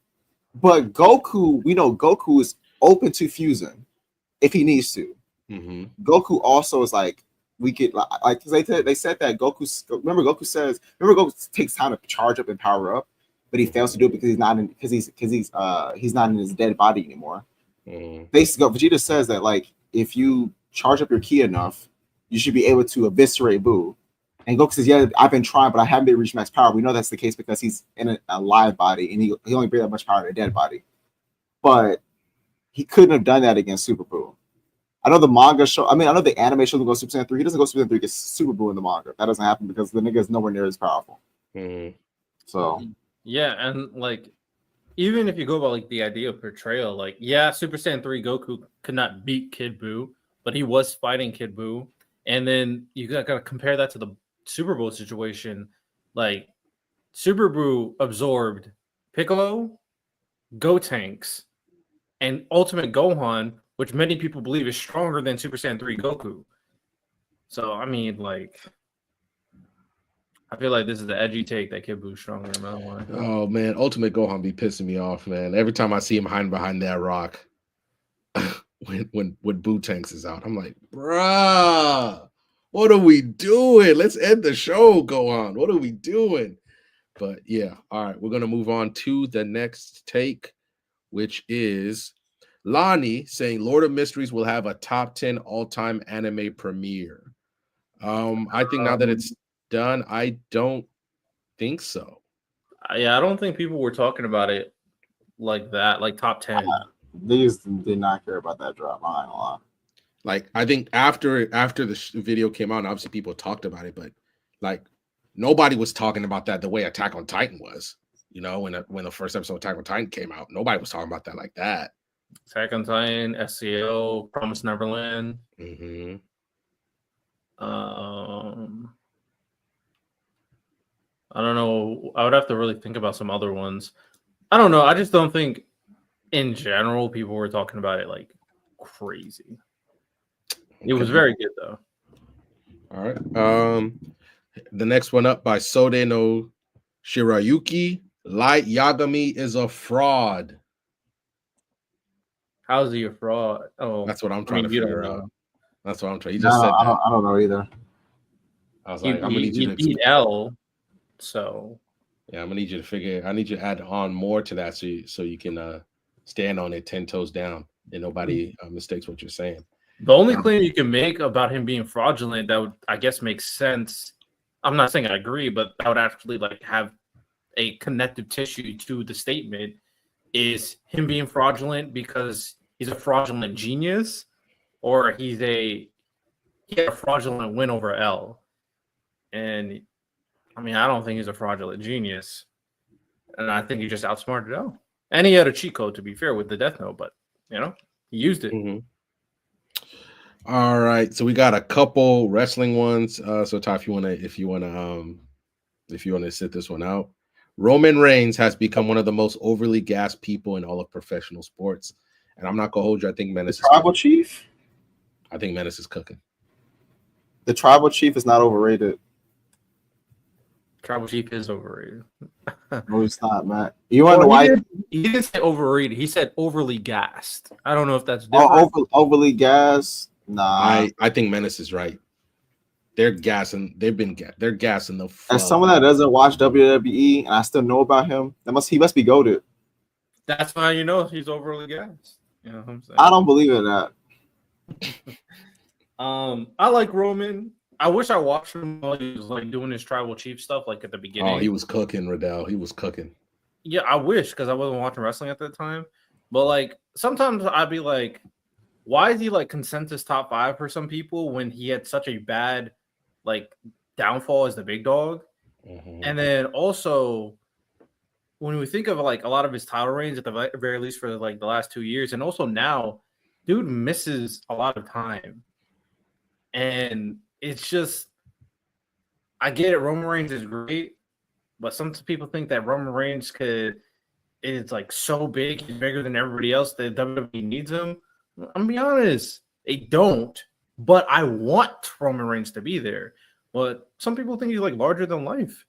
but Goku, we know Goku is open to fusing if he needs to. Mm-hmm. Goku also is like, we could like they said that Goku takes time to charge up and power up, but he fails to do it because he's not in his dead body anymore. Mm-hmm. Vegeta says that like if you charge up your ki enough, you should be able to eviscerate Buu. And Goku says, yeah, I've been trying, but I haven't been reached max power. We know that's the case because he's in a live body and he only brings that much power in a dead body. But he couldn't have done that against Super Buu. I know the manga show. I mean, I know the anime shows him go Super Saiyan 3. He doesn't go Super Saiyan 3 against Super Buu in the manga. That doesn't happen because the nigga is nowhere near as powerful. Mm-hmm. So yeah, and like even if you go about like the idea of portrayal, like yeah, Super Saiyan 3 Goku could not beat Kid Buu, but he was fighting Kid Buu. And then you gotta compare that to the Super Bowl situation. Like Super Buu absorbed Piccolo, Gotenks, and Ultimate Gohan, which many people believe is stronger than Super Saiyan 3 Goku. So I mean, like, I feel like this is the edgy take that Kid Buu's stronger than another one. Oh man, Ultimate Gohan be pissing me off, man. Every time I see him hiding behind that rock, when Boo Tanks is out, I'm like, bruh, what are we doing? Let's end the show, Gohan. What are we doing? But yeah, all right, we're gonna move on to the next take, which is Lonnie saying Lord of Mysteries will have a top 10 all-time anime premiere. I think now that it's done, I don't think so. Yeah, I don't think people were talking about it like that, like top 10. these did not care about that drop. I ain't gonna lie. Like I think after the video came out, obviously people talked about it, but like nobody was talking about that the way Attack on Titan was. You know, when the first episode of Attack on Titan came out, nobody was talking about that like that. Attack on Titan, SCL, Promise Neverland. Mm-hmm. I don't know. I would have to really think about some other ones. I don't know. I just don't think, in general, people were talking about it like crazy. It was very good though. All right. The next one up by Sode no Shirayuki. Light Yagami is a fraud. How's he a fraud? Oh, That's what I'm trying to figure out. That's what I'm trying. He No, just said that. I don't know either. I was like, I'm gonna need you to beat L. So yeah, I'm gonna need you to figure. I need you to add on more to that so you can stand on it 10 toes down and nobody mistakes what you're saying. the only claim you can make about him being fraudulent that would, I guess, make sense. I'm not saying I agree, but that would actually like have a connective tissue to the statement is him being fraudulent because he's a fraudulent genius, or he had a fraudulent win over L. And I mean, I don't think he's a fraudulent genius, and I think he just outsmarted L. And he had a cheat code, to be fair, with the Death Note, but he used it. Mm-hmm. All right, so we got a couple wrestling ones. So Ty, if you wanna sit this one out, Roman Reigns has become one of the most overly gassed people in all of professional sports, and I'm not gonna hold you. I think Menace. The tribal chief. I think Menace is cooking. The tribal chief is not overrated. Tribal Chief is overrated. No, it's not, Matt. You want to know why? He didn't say overrated. He said overly gassed. I don't know if that's different. Overly gassed. Nah. I think Menace is right. They're gassing. They're gassing the. As someone that doesn't watch WWE and I still know about him, he must be goated. That's how you know he's overly gassed. You know what I'm saying? I don't believe in that. I like Roman. I wish I watched him while he was like doing his tribal chief stuff, like at the beginning. Oh, he was cooking, Riddell. He was cooking. Yeah, I wish because I wasn't watching wrestling at that time. But like sometimes I'd be like, why is he like consensus top 5 for some people when he had such a bad like downfall as the big dog? Mm-hmm. And then also when we think of like a lot of his title reigns at the very least for like the last 2 years, and also now, dude misses a lot of time. And it's just, I get it. Roman Reigns is great, but some people think that Roman Reigns is like so big, he's bigger than everybody else that WWE needs him. I'm gonna be honest, they don't. But I want Roman Reigns to be there. But some people think he's like larger than life.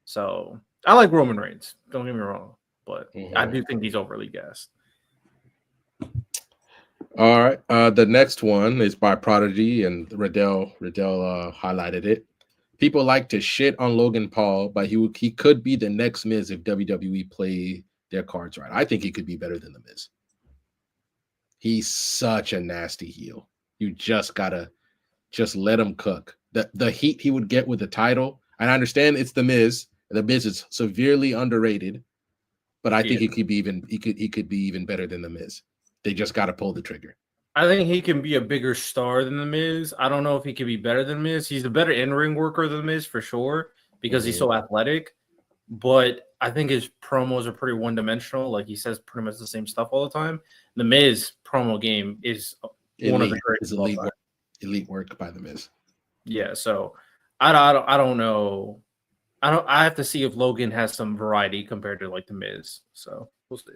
So I like Roman Reigns. Don't get me wrong, but I do think he's overly gassed. All right. The next one is by Prodigy, and Riddell highlighted it. People like to shit on Logan Paul, but he could be the next Miz if WWE play their cards right. I think he could be better than the Miz. He's such a nasty heel. You just gotta let him cook. The heat he would get with the title, and I understand it's the Miz. The Miz is severely underrated, but I think he could be even better than the Miz. They just got to pull the trigger. I think he can be a bigger star than the Miz. I don't know if he can be better than Miz. He's a better in-ring worker than the Miz for sure because he's so athletic. But I think his promos are pretty one-dimensional. Like he says pretty much the same stuff all the time. The Miz promo game is one of the greatest. Elite work by the Miz. Yeah, so I don't know. I have to see if Logan has some variety compared to like the Miz. So we'll see.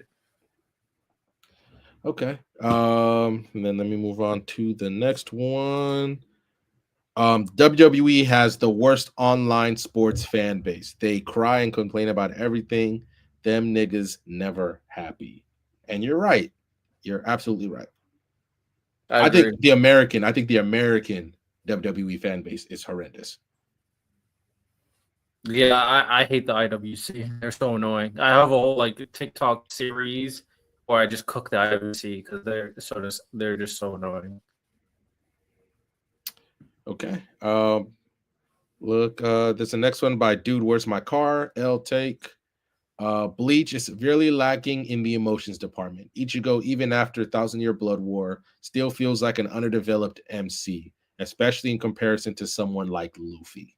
Okay. And then let me move on to the next one. WWE has the worst online sports fan base. They cry and complain about everything. Them niggas never happy. And you're right. You're absolutely right. I think the American WWE fan base is horrendous. Yeah, I hate the IWC. They're so annoying. I have a whole like TikTok series where I just cook the IWC because they're just so annoying. Okay. Look, there's the next one by Dude, Where's My Car? L Take. Bleach is severely lacking in the emotions department. Ichigo, even after 1,000-Year Blood War, still feels like an underdeveloped MC, especially in comparison to someone like Luffy.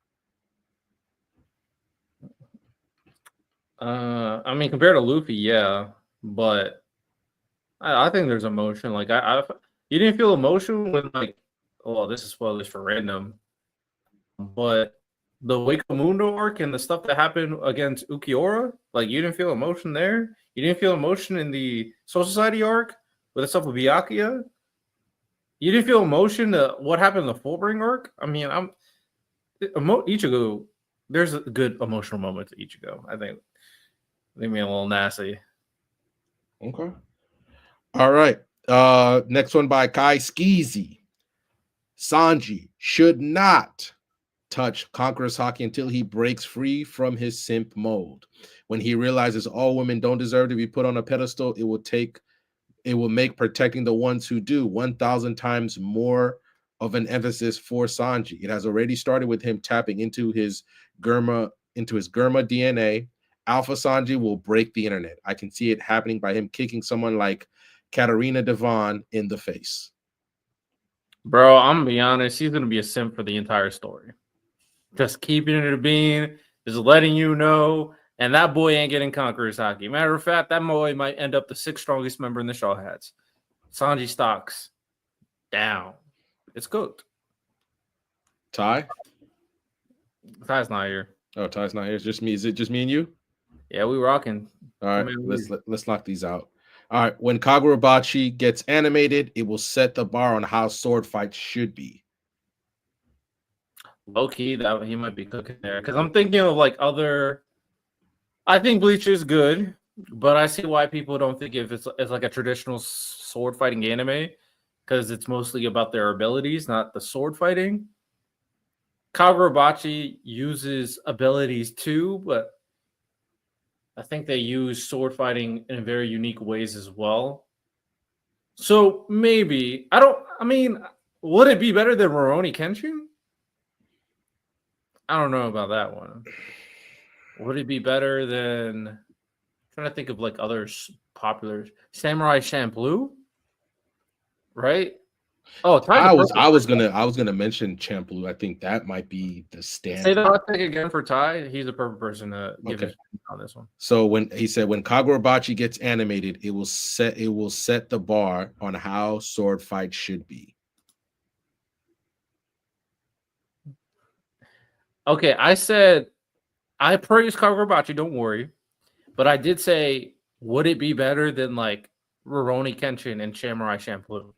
I mean, compared to Luffy, yeah, but I think there's emotion. Like you didn't feel emotion when like, oh, this is spoilers for random, but the Wakamundo arc and the stuff that happened against Ukiura, like you didn't feel emotion there. You didn't feel emotion in the Soul Society arc with the stuff with Byakuya. You didn't feel emotion to what happened in the Fullbring arc. I mean, Ichigo. There's a good emotional moment to Ichigo. I think. Leave me a little nasty. Okay. All right. Next one by Kai Skeezy. Sanji should not touch Conqueror's Haki until he breaks free from his simp mold. When he realizes all women don't deserve to be put on a pedestal, it will make protecting the ones who do 1,000 times more of an emphasis for Sanji. It has already started with him tapping into his Germa DNA. Alpha Sanji will break the internet. I can see it happening by him kicking someone like Katarina Devon in the face. Bro, I'm gonna be honest. He's gonna be a simp for the entire story. Just keeping it a bean, just letting you know. And that boy ain't getting Conqueror's Haki. Matter of fact, that boy might end up the 6th strongest member in the Straw Hats. Sanji stocks down. It's cooked. Ty? Ty's not here. Oh, Ty's not here. It's just me. Is it just me and you? Yeah, we rocking. All right, let's knock these out. All right, when Kagurabachi gets animated, it will set the bar on how sword fights should be. Low key, that he might be cooking there because I'm thinking of like other. I think Bleach is good, but I see why people don't think if it's like a traditional sword fighting anime because it's mostly about their abilities, not the sword fighting. Kagurabachi uses abilities too, but I think they use sword fighting in very unique ways as well. So maybe would it be better than Rurouni Kenshin? I don't know about that one. Would it be better than? I'm trying to think of like other popular Samurai Champloo, right? Oh, I was gonna mention Champloo. I think that might be the standard. Say that thing again for Ty. He's a perfect person to give his on this one. So when Kagurabachi gets animated, it will set the bar on how sword fights should be. Okay, I said I praised Kagurabachi, don't worry. But I did say, would it be better than like Rurouni Kenshin and Samurai Champloo?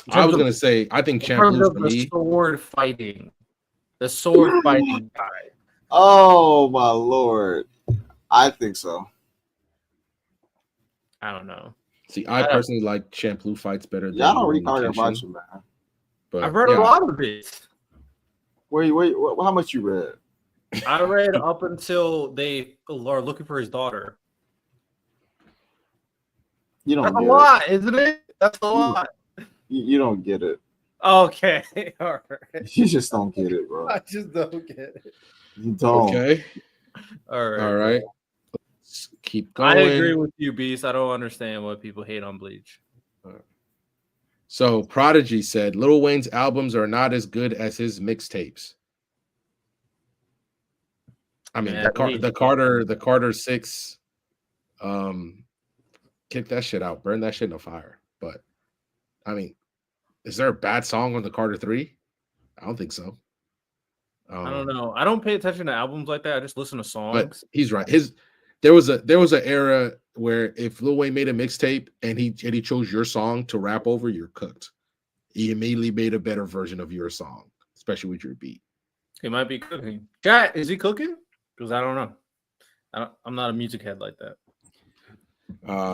I was gonna say I think In terms Champloo of for the me. sword fighting, the sword fighting guy. Oh my lord, I think so. I don't know. See, I personally like Champloo fights better than Y'all don't read Rurouni Kenshin, Kagurabachi, man. but I've read yeah, a lot of it. How much you read? I read up until they are looking for his daughter. You don't That's a get lot, isn't it? That's a You- lot. it. You don't get it. Okay. All right. You just don't get it, bro. I just don't get it. You don't. okay, All right. all right. Let's keep I going. agree with you, Beast. I don't understand why people hate on Bleach. So Prodigy said Lil Wayne's albums are not as good as his mixtapes. I mean, Man, the Carter 6, kick that shit out, burn that shit in the fire. But I mean, is there a bad song on the Carter 3? I don't think so. I don't know. I don't pay attention to albums like that. I just listen to But songs. he's right. There was an era where if Lil Wayne made a mixtape and he chose your song to rap over, you're cooked. He immediately made a better version of your song, especially with your beat. He might be cooking. Chat, is he cooking? Because I don't know. I'm not a music head like that.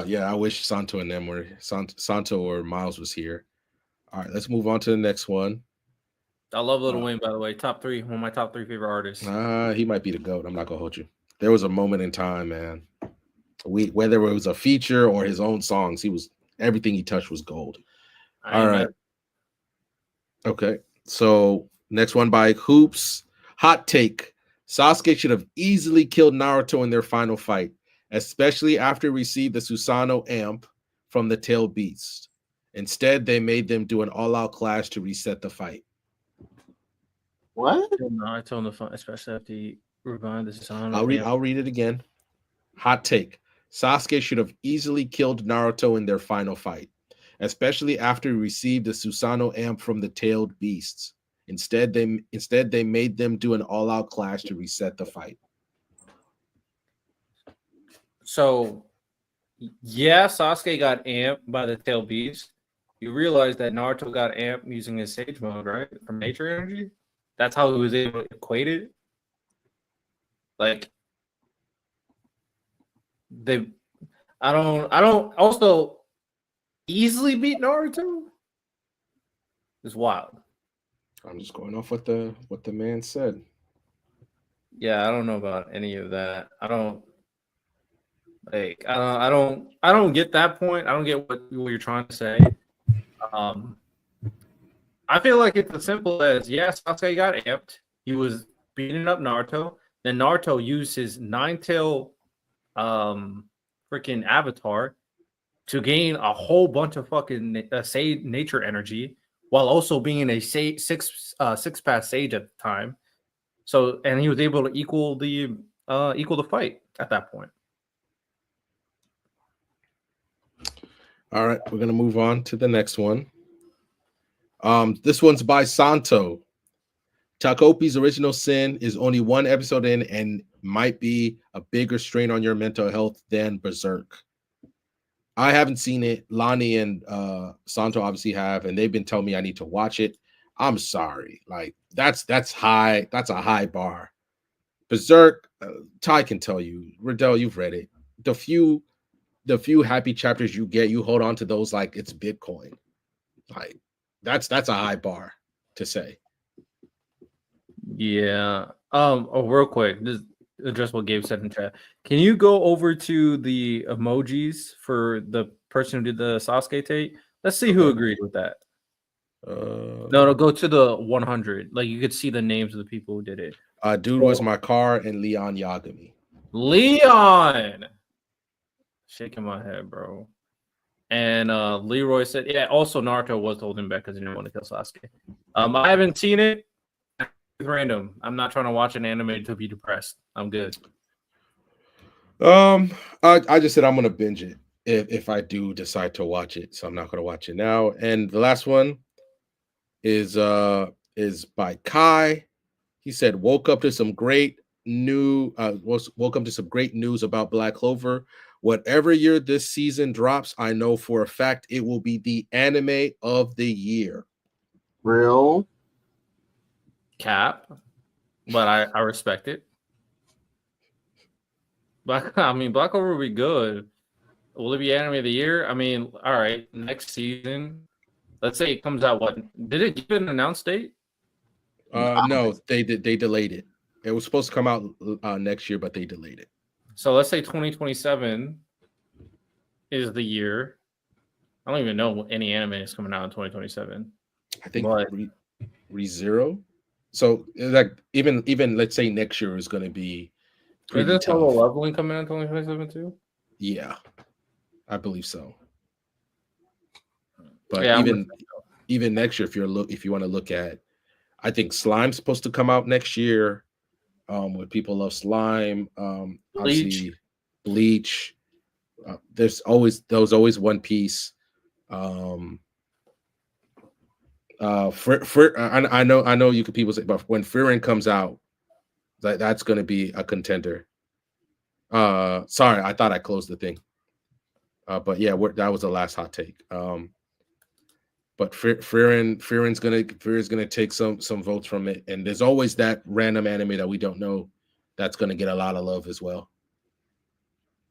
Yeah, I wish Santo and them were Santo or Miles was here. All right, let's move on to the next one. I love Lil Wayne, by the way. Top 3, one of my top 3 favorite artists. He might be the GOAT. I'm not gonna hold you. There was a moment in time, man. Whether it was a feature or his own songs, everything he touched was gold. All right. Okay. So next one by Hoops. Hot take. Sasuke should have easily killed Naruto in their final fight, especially after he received the Susanoo amp from the Tail Beast. Instead, they made them do an all-out clash to reset the fight. What? Naruto in the fight, especially after he revived the Susanoo. I'll read it again. Hot take. Sasuke should have easily killed Naruto in their final fight, especially after he received the Susanoo amp from the Tailed Beasts. Instead, they made them do an all-out clash to reset the fight. So, yeah, Sasuke got amped by the Tail Beast. You realize that Naruto got amped using his Sage mode, right? From nature energy. That's how he was able to equate it. Like, I don't also easily beat Naruto. It's wild. I'm just going off what the man said. Yeah, I don't know about any of that. I don't get that point. I don't get what you're trying to say. I feel like it's as simple as Sasuke got amped. He was beating up Naruto. Then Naruto used his 9-tail freaking avatar to gain a whole bunch of fucking sage nature energy while also being a six pass sage at the time. So, and he was able to equal the fight at that point. All right, we're gonna move on to the next one. This one's by Santo. Takopi's original sin is only one episode in and might be a bigger strain on your mental health than Berserk. I haven't seen it. Lonnie and Santo obviously have, and they've been telling me I need to watch it. I'm sorry. Like that's high. That's a high bar. Berserk, Ty can tell you. Riddell, you've read it. The few happy chapters you get, you hold on to those like it's Bitcoin. Like that's a high bar to say. Yeah. Real quick, just address what Gabe said in chat. Can you go over to the emojis for the person who did the Sasuke tape? Let's see who agreed with that. No, go to the 100. Like you could see the names of the people who did it. Dude was my car and Leon Yagami. Leon, shaking my head, bro. And Leroy said, yeah. Also, Naruto was holding back because he didn't want to kill Sasuke. I haven't seen it. It's random. I'm not trying to watch an anime to be depressed. I'm good. I just said I'm gonna binge it if I do decide to watch it. So I'm not gonna watch it now. And the last one is by Kai. He said, woke up to some great woke up to some great news about Black Clover. Whatever year this season drops, I know for a fact it will be the anime of the year. Real. Cap, but I respect it. Black Clover will be good. Will it be anime of the year? I mean, all right, next season. Let's say it comes out. What did it give an announced date? No, they delayed it. It was supposed to come out next year, but they delayed it. So let's say 2027 is the year. I don't even know any anime is coming out in 2027. I think ReZero. So like even let's say next year is going to be pretty tough. Solo Leveling coming out in 2027 too? Yeah, I believe so. But yeah, even next year, if you want to look at, I think Slime's supposed to come out next year. When people love Slime, Bleach. There's always One Piece. I know you could people say, but when Frieren comes out, that's going to be a contender. Sorry, I thought I closed the thing. But yeah, that was the last hot take. But Frieren's gonna take some votes from it, and there's always that random anime that we don't know that's gonna get a lot of love as well.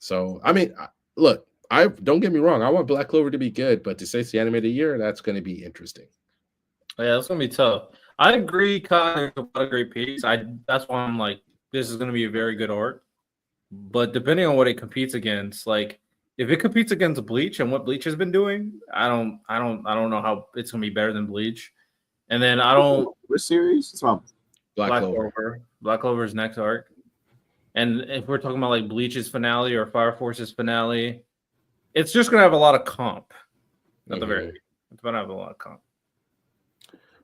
So I mean, look, I don't get me wrong, I want Black Clover to be good, but to say it's the anime of the year, that's gonna be interesting. Yeah, it's gonna be tough. I agree, Kyle. It's a great piece. That's why I'm like, this is gonna be a very good art. But depending on what it competes against, like if it competes against Bleach and what Bleach has been doing, I don't know how it's gonna be better than Bleach. And then I don't. Which series? It's about Black Clover. Black Clover's next arc. And if we're talking about like Bleach's finale or Fire Force's finale, it's just gonna have a lot of comp. At the very, it's gonna have a lot of comp.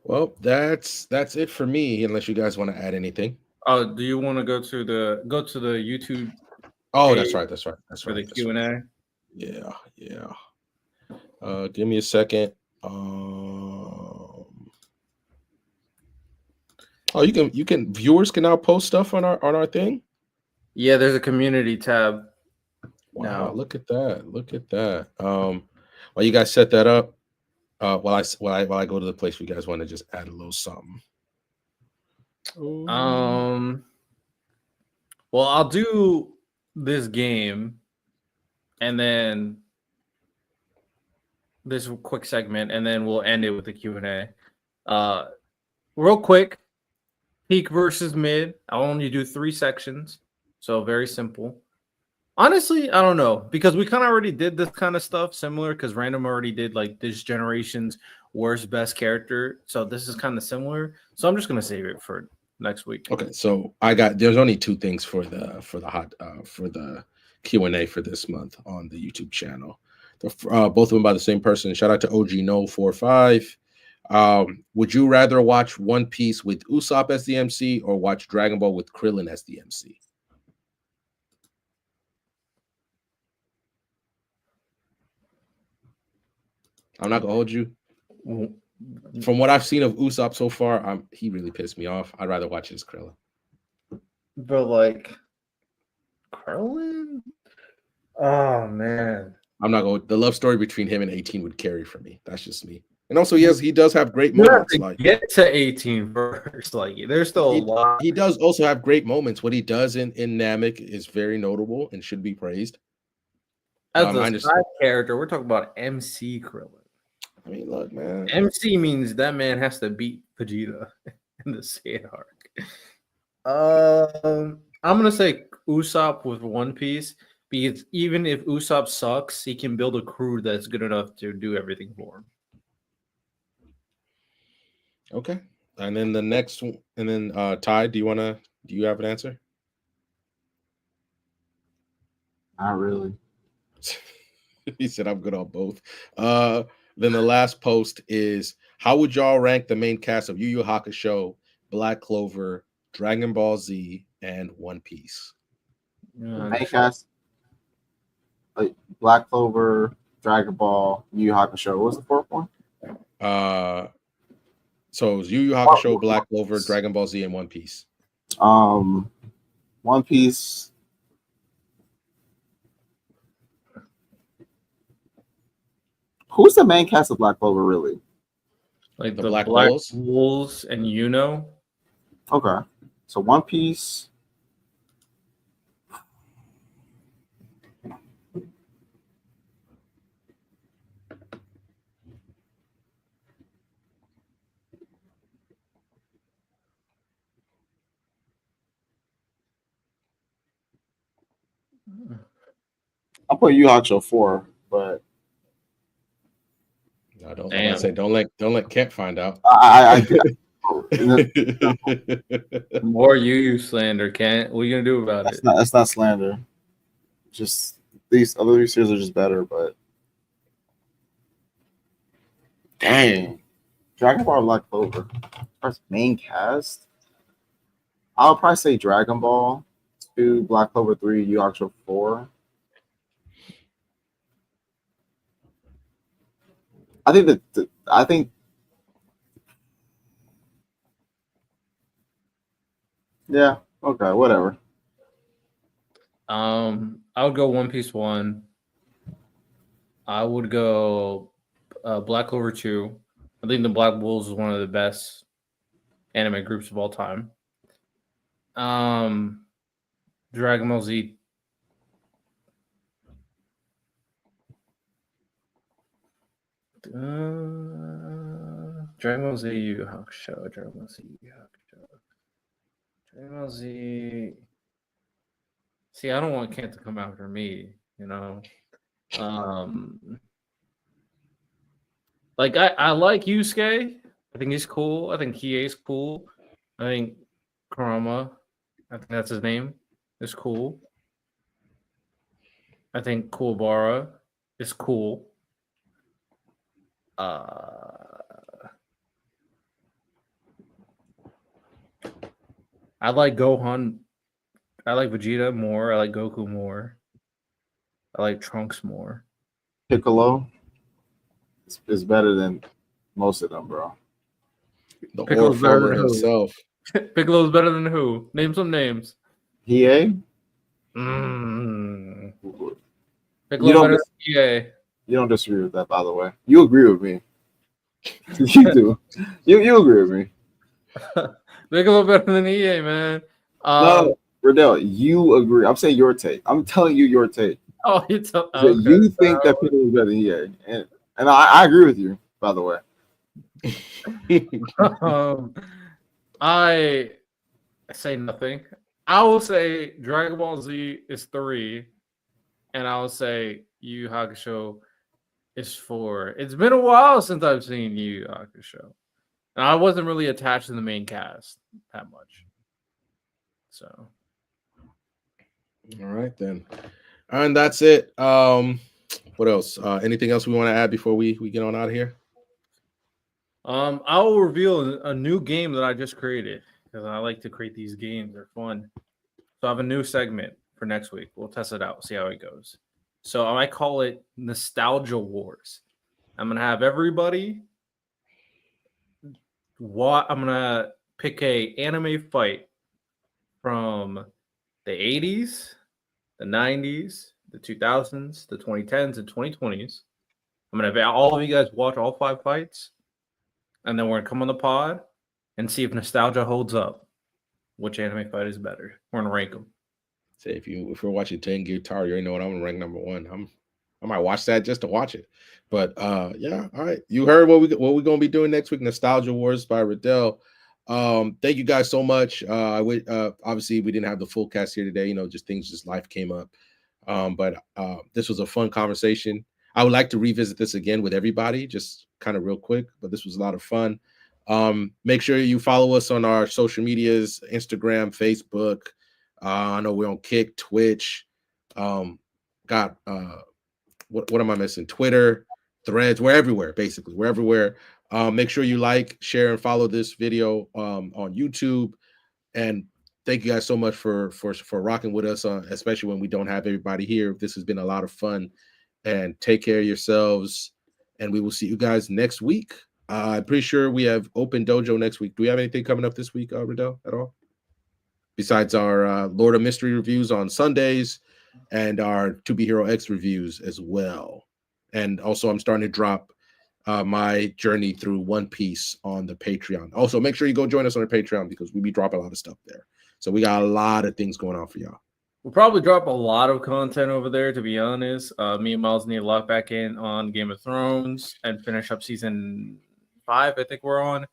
Well, that's it for me. Unless you guys want to add anything. Oh, do you want to go to the YouTube? Oh, that's right. For the Q&A. Yeah. Give me a second. You can viewers can now post stuff on our thing. Yeah, there's a community tab. Wow, look at that. While you guys set that up, while I go to the place where you guys want to just add a little something. Well, I'll do this game and then this quick segment, and then we'll end it with the Q&A. Real quick, peak versus mid. I'll only do 3 sections, so very simple. Honestly, I don't know, because we kind of already did this kind of stuff similar, because Random already did like this generation's worst best character, so this is kind of similar. So I'm just gonna save it for next week. Okay, so there's only 2 things for the Q&A for this month on the YouTube channel. Both of them by the same person. Shout out to OG No 45. Would you rather watch One Piece with Usopp as the MC or watch Dragon Ball with Krillin as the MC? I'm not gonna hold you. From what I've seen of Usopp so far, he really pissed me off. I'd rather watch his Krillin. But like Krillin? Oh man. I'm not going. The love story between him and 18 would carry for me. That's just me. And also, he does have great moments. Like get to 18 first. Like there's still a lot. He does also have great moments. What he does in Namek is very notable and should be praised. As a side character, we're talking about MC Krillin. I mean, look, man. MC means that man has to beat Vegeta in the Saiyan arc. I'm gonna say Usopp with One Piece, because even if Usopp sucks, he can build a crew that's good enough to do everything for him. Okay, and then the next one, and then Ty, do you have an answer? Not really. He said, "I'm good on both." Then the last post is, how would y'all rank the main cast of Yu Yu Hakusho, Black Clover, Dragon Ball Z, and One Piece? Main cast, like Black Clover, Dragon Ball, Yu Yu Hakusho. What was the 4th one? So it's Yu Yu Hakusho, Black Clover, Dragon Ball Z, and One Piece. One Piece. Who's the main cast of Black Clover, really? Like The the Black Black Bulls? Bulls and Yuno. Okay. So One Piece. I'll put Yu Yu Hakusho 4, but No, don't. I'm Damn. gonna say don't let Kent find out. I More Yu slander, Kent. What are you gonna do about it? that's not slander. Just these other three series are just better, but dang. Dragon Ball or Black Clover. First main cast. I'll probably say Dragon Ball 2, Black Clover 3, Yu Yu Hakusho 4. I think yeah, okay, whatever. I would go One Piece 1. I would go Black Clover 2. I think the Black Bulls is one of the best anime groups of all time. Dragon Ball Z. Dragon Ball Z, Yu Yu Hakusho, Dragon Ball Z, Yu Yu Hakusho. Dragon Ball Z. See, I don't want Kent to come after me, you know. Like I like Yusuke. I think he's cool. I think Hiei's cool. I think Kurama, I think that's his name, is cool. I think Kuwabara is cool. I like Gohan. I like Vegeta more. I like Goku more. I like Trunks more. Piccolo is better than most of them, bro. The Piccolo's better Orformer than who? himself. Piccolo's better than who? Name some names. Hiei? Mm. You Piccolo don't better than EA. You don't disagree with that, by the way. You agree with me. You do. You agree with me. Piccolo better than EA, man. No, Riddell, you agree. I'm saying your take. I'm telling you your take. Oh, you tell. That you think that Piccolo is better than EA. And I agree with you, by the way. I say nothing. I will say Dragon Ball Z is 3, and I will say Yu Yu Hakusho is 4. It's been a while since I've seen Yu Yu Hakusho, and I wasn't really attached to the main cast that much. So, All right then, and that's it. What else? Anything else we want to add before we get on out of here? I will reveal a new game that I just created because I like to create these games. They're fun. So I have a new segment for next week. We'll test it out, see how it goes. So I might call it Nostalgia Wars. I'm gonna have everybody. I'm gonna pick a anime fight from the 80s, the 90s, the 2000s, the 2010s, and 2020s. I'm gonna have all of you guys watch all 5 fights. And then we're gonna come on the pod and see if nostalgia holds up. Which anime fight is better? We're gonna rank them. Say if you're watching Ten Gear Tower, you already know what I'm gonna rank number 1. I might watch that just to watch it. But yeah, all right. You heard what we're gonna be doing next week. Nostalgia Wars by Riddell. Thank you guys so much. Obviously we didn't have the full cast here today. Just life came up. But this was a fun conversation. I would like to revisit this again with everybody, just kind of real quick, but this was a lot of fun. Make sure you follow us on our social medias, Instagram, Facebook. I know we're on Kick, Twitch. What am I missing? Twitter, Threads. We're everywhere, basically. We're everywhere. Make sure you like, share, and follow this video on YouTube. And thank you guys so much for rocking with us, especially when we don't have everybody here. This has been a lot of fun. And take care of yourselves. And we will see you guys next week. I'm pretty sure we have open dojo next week. Do we have anything coming up this week, Riddell, at all? Besides our Lord of Mystery reviews on Sundays and our To Be Hero X reviews as well. And also, I'm starting to drop my journey through One Piece on the Patreon. Also, make sure you go join us on our Patreon because we be dropping a lot of stuff there. So we got a lot of things going on for y'all. We'll probably drop a lot of content over there, to be honest. Me and Miles need to lock back in on Game of Thrones and finish up season 5, I think we're on.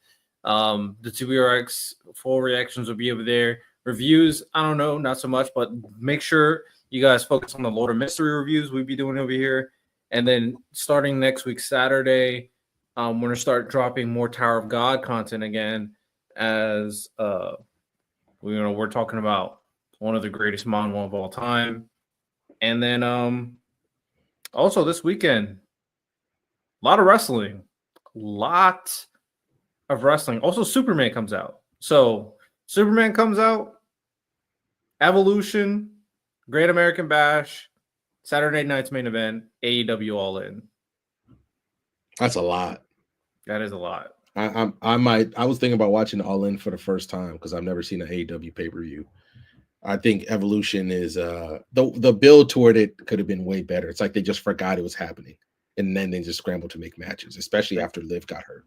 The 2BRX full reactions will be over there. Reviews, I don't know, not so much, but make sure you guys focus on the Lord of Mystery reviews we'll be doing over here. And then starting next week, Saturday, we're going to start dropping more Tower of God content again as we're talking about one of the greatest manga of all time. And then also this weekend, a lot of wrestling. Also, Superman comes out. So Superman comes out, Evolution, Great American Bash, Saturday night's main event, AEW All In. That's a lot. That is a lot. I was thinking about watching All In for the first time because I've never seen an AEW pay-per-view. I think Evolution is the build toward it could have been way better. It's like they just forgot it was happening, and then they just scrambled to make matches, especially after Liv got hurt.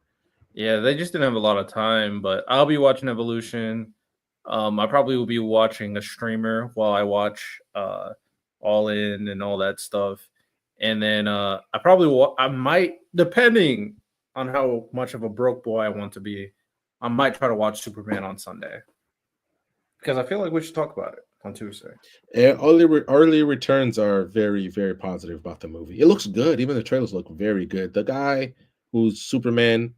Yeah, they just didn't have a lot of time, but I'll be watching Evolution. I probably will be watching a streamer while I watch All In and all that stuff. And then I might, depending on how much of a broke boy I want to be, I might try to watch Superman on Sunday. Because I feel like we should talk about it on Tuesday. Early returns are very, very positive about the movie. It looks good. Even the trailers look very good. The guy who's Superman,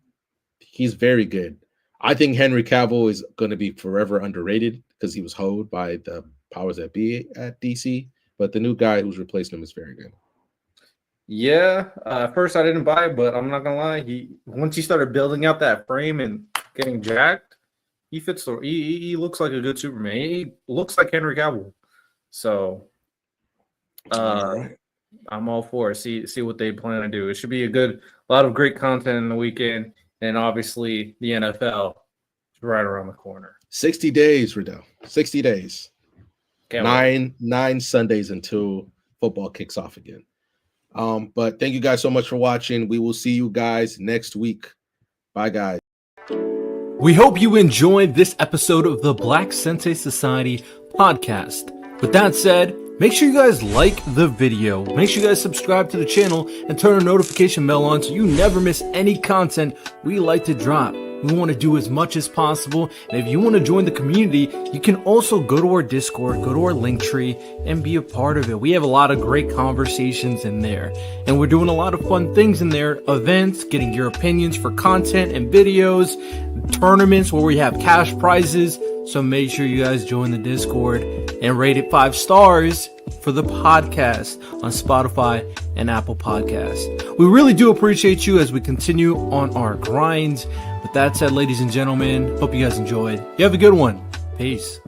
he's very good. I think Henry Cavill is going to be forever underrated because he was hoed by the powers that be at DC. But the new guy who's replacing him is very good. Yeah, at first I didn't buy it, but I'm not gonna lie. Once he started building out that frame and getting jacked, he fits. He looks like a good Superman. He looks like Henry Cavill. So, I'm all for it. See what they plan to do. It should be a lot of great content in the weekend, and obviously the NFL is right around the corner. 60 days, Riddell. 60 days. Can't Nine Sundays until football kicks off again. But thank you guys so much for watching. We will see you guys next week. Bye, guys. We hope you enjoyed this episode of the Black Sensei Society podcast. With that said, make sure you guys like the video. Make sure you guys subscribe to the channel and turn the notification bell on so you never miss any content we like to drop. We want to do as much as possible. And if you want to join the community, you can also go to our Discord, go to our link tree, and be a part of it. We have a lot of great conversations in there. And we're doing a lot of fun things in there. Events, getting your opinions for content and videos, tournaments where we have cash prizes. So make sure you guys join the Discord and rate it 5 stars for the podcast on Spotify and Apple Podcasts. We really do appreciate you as we continue on our grind. With that said, ladies and gentlemen, hope you guys enjoyed. You have a good one. Peace.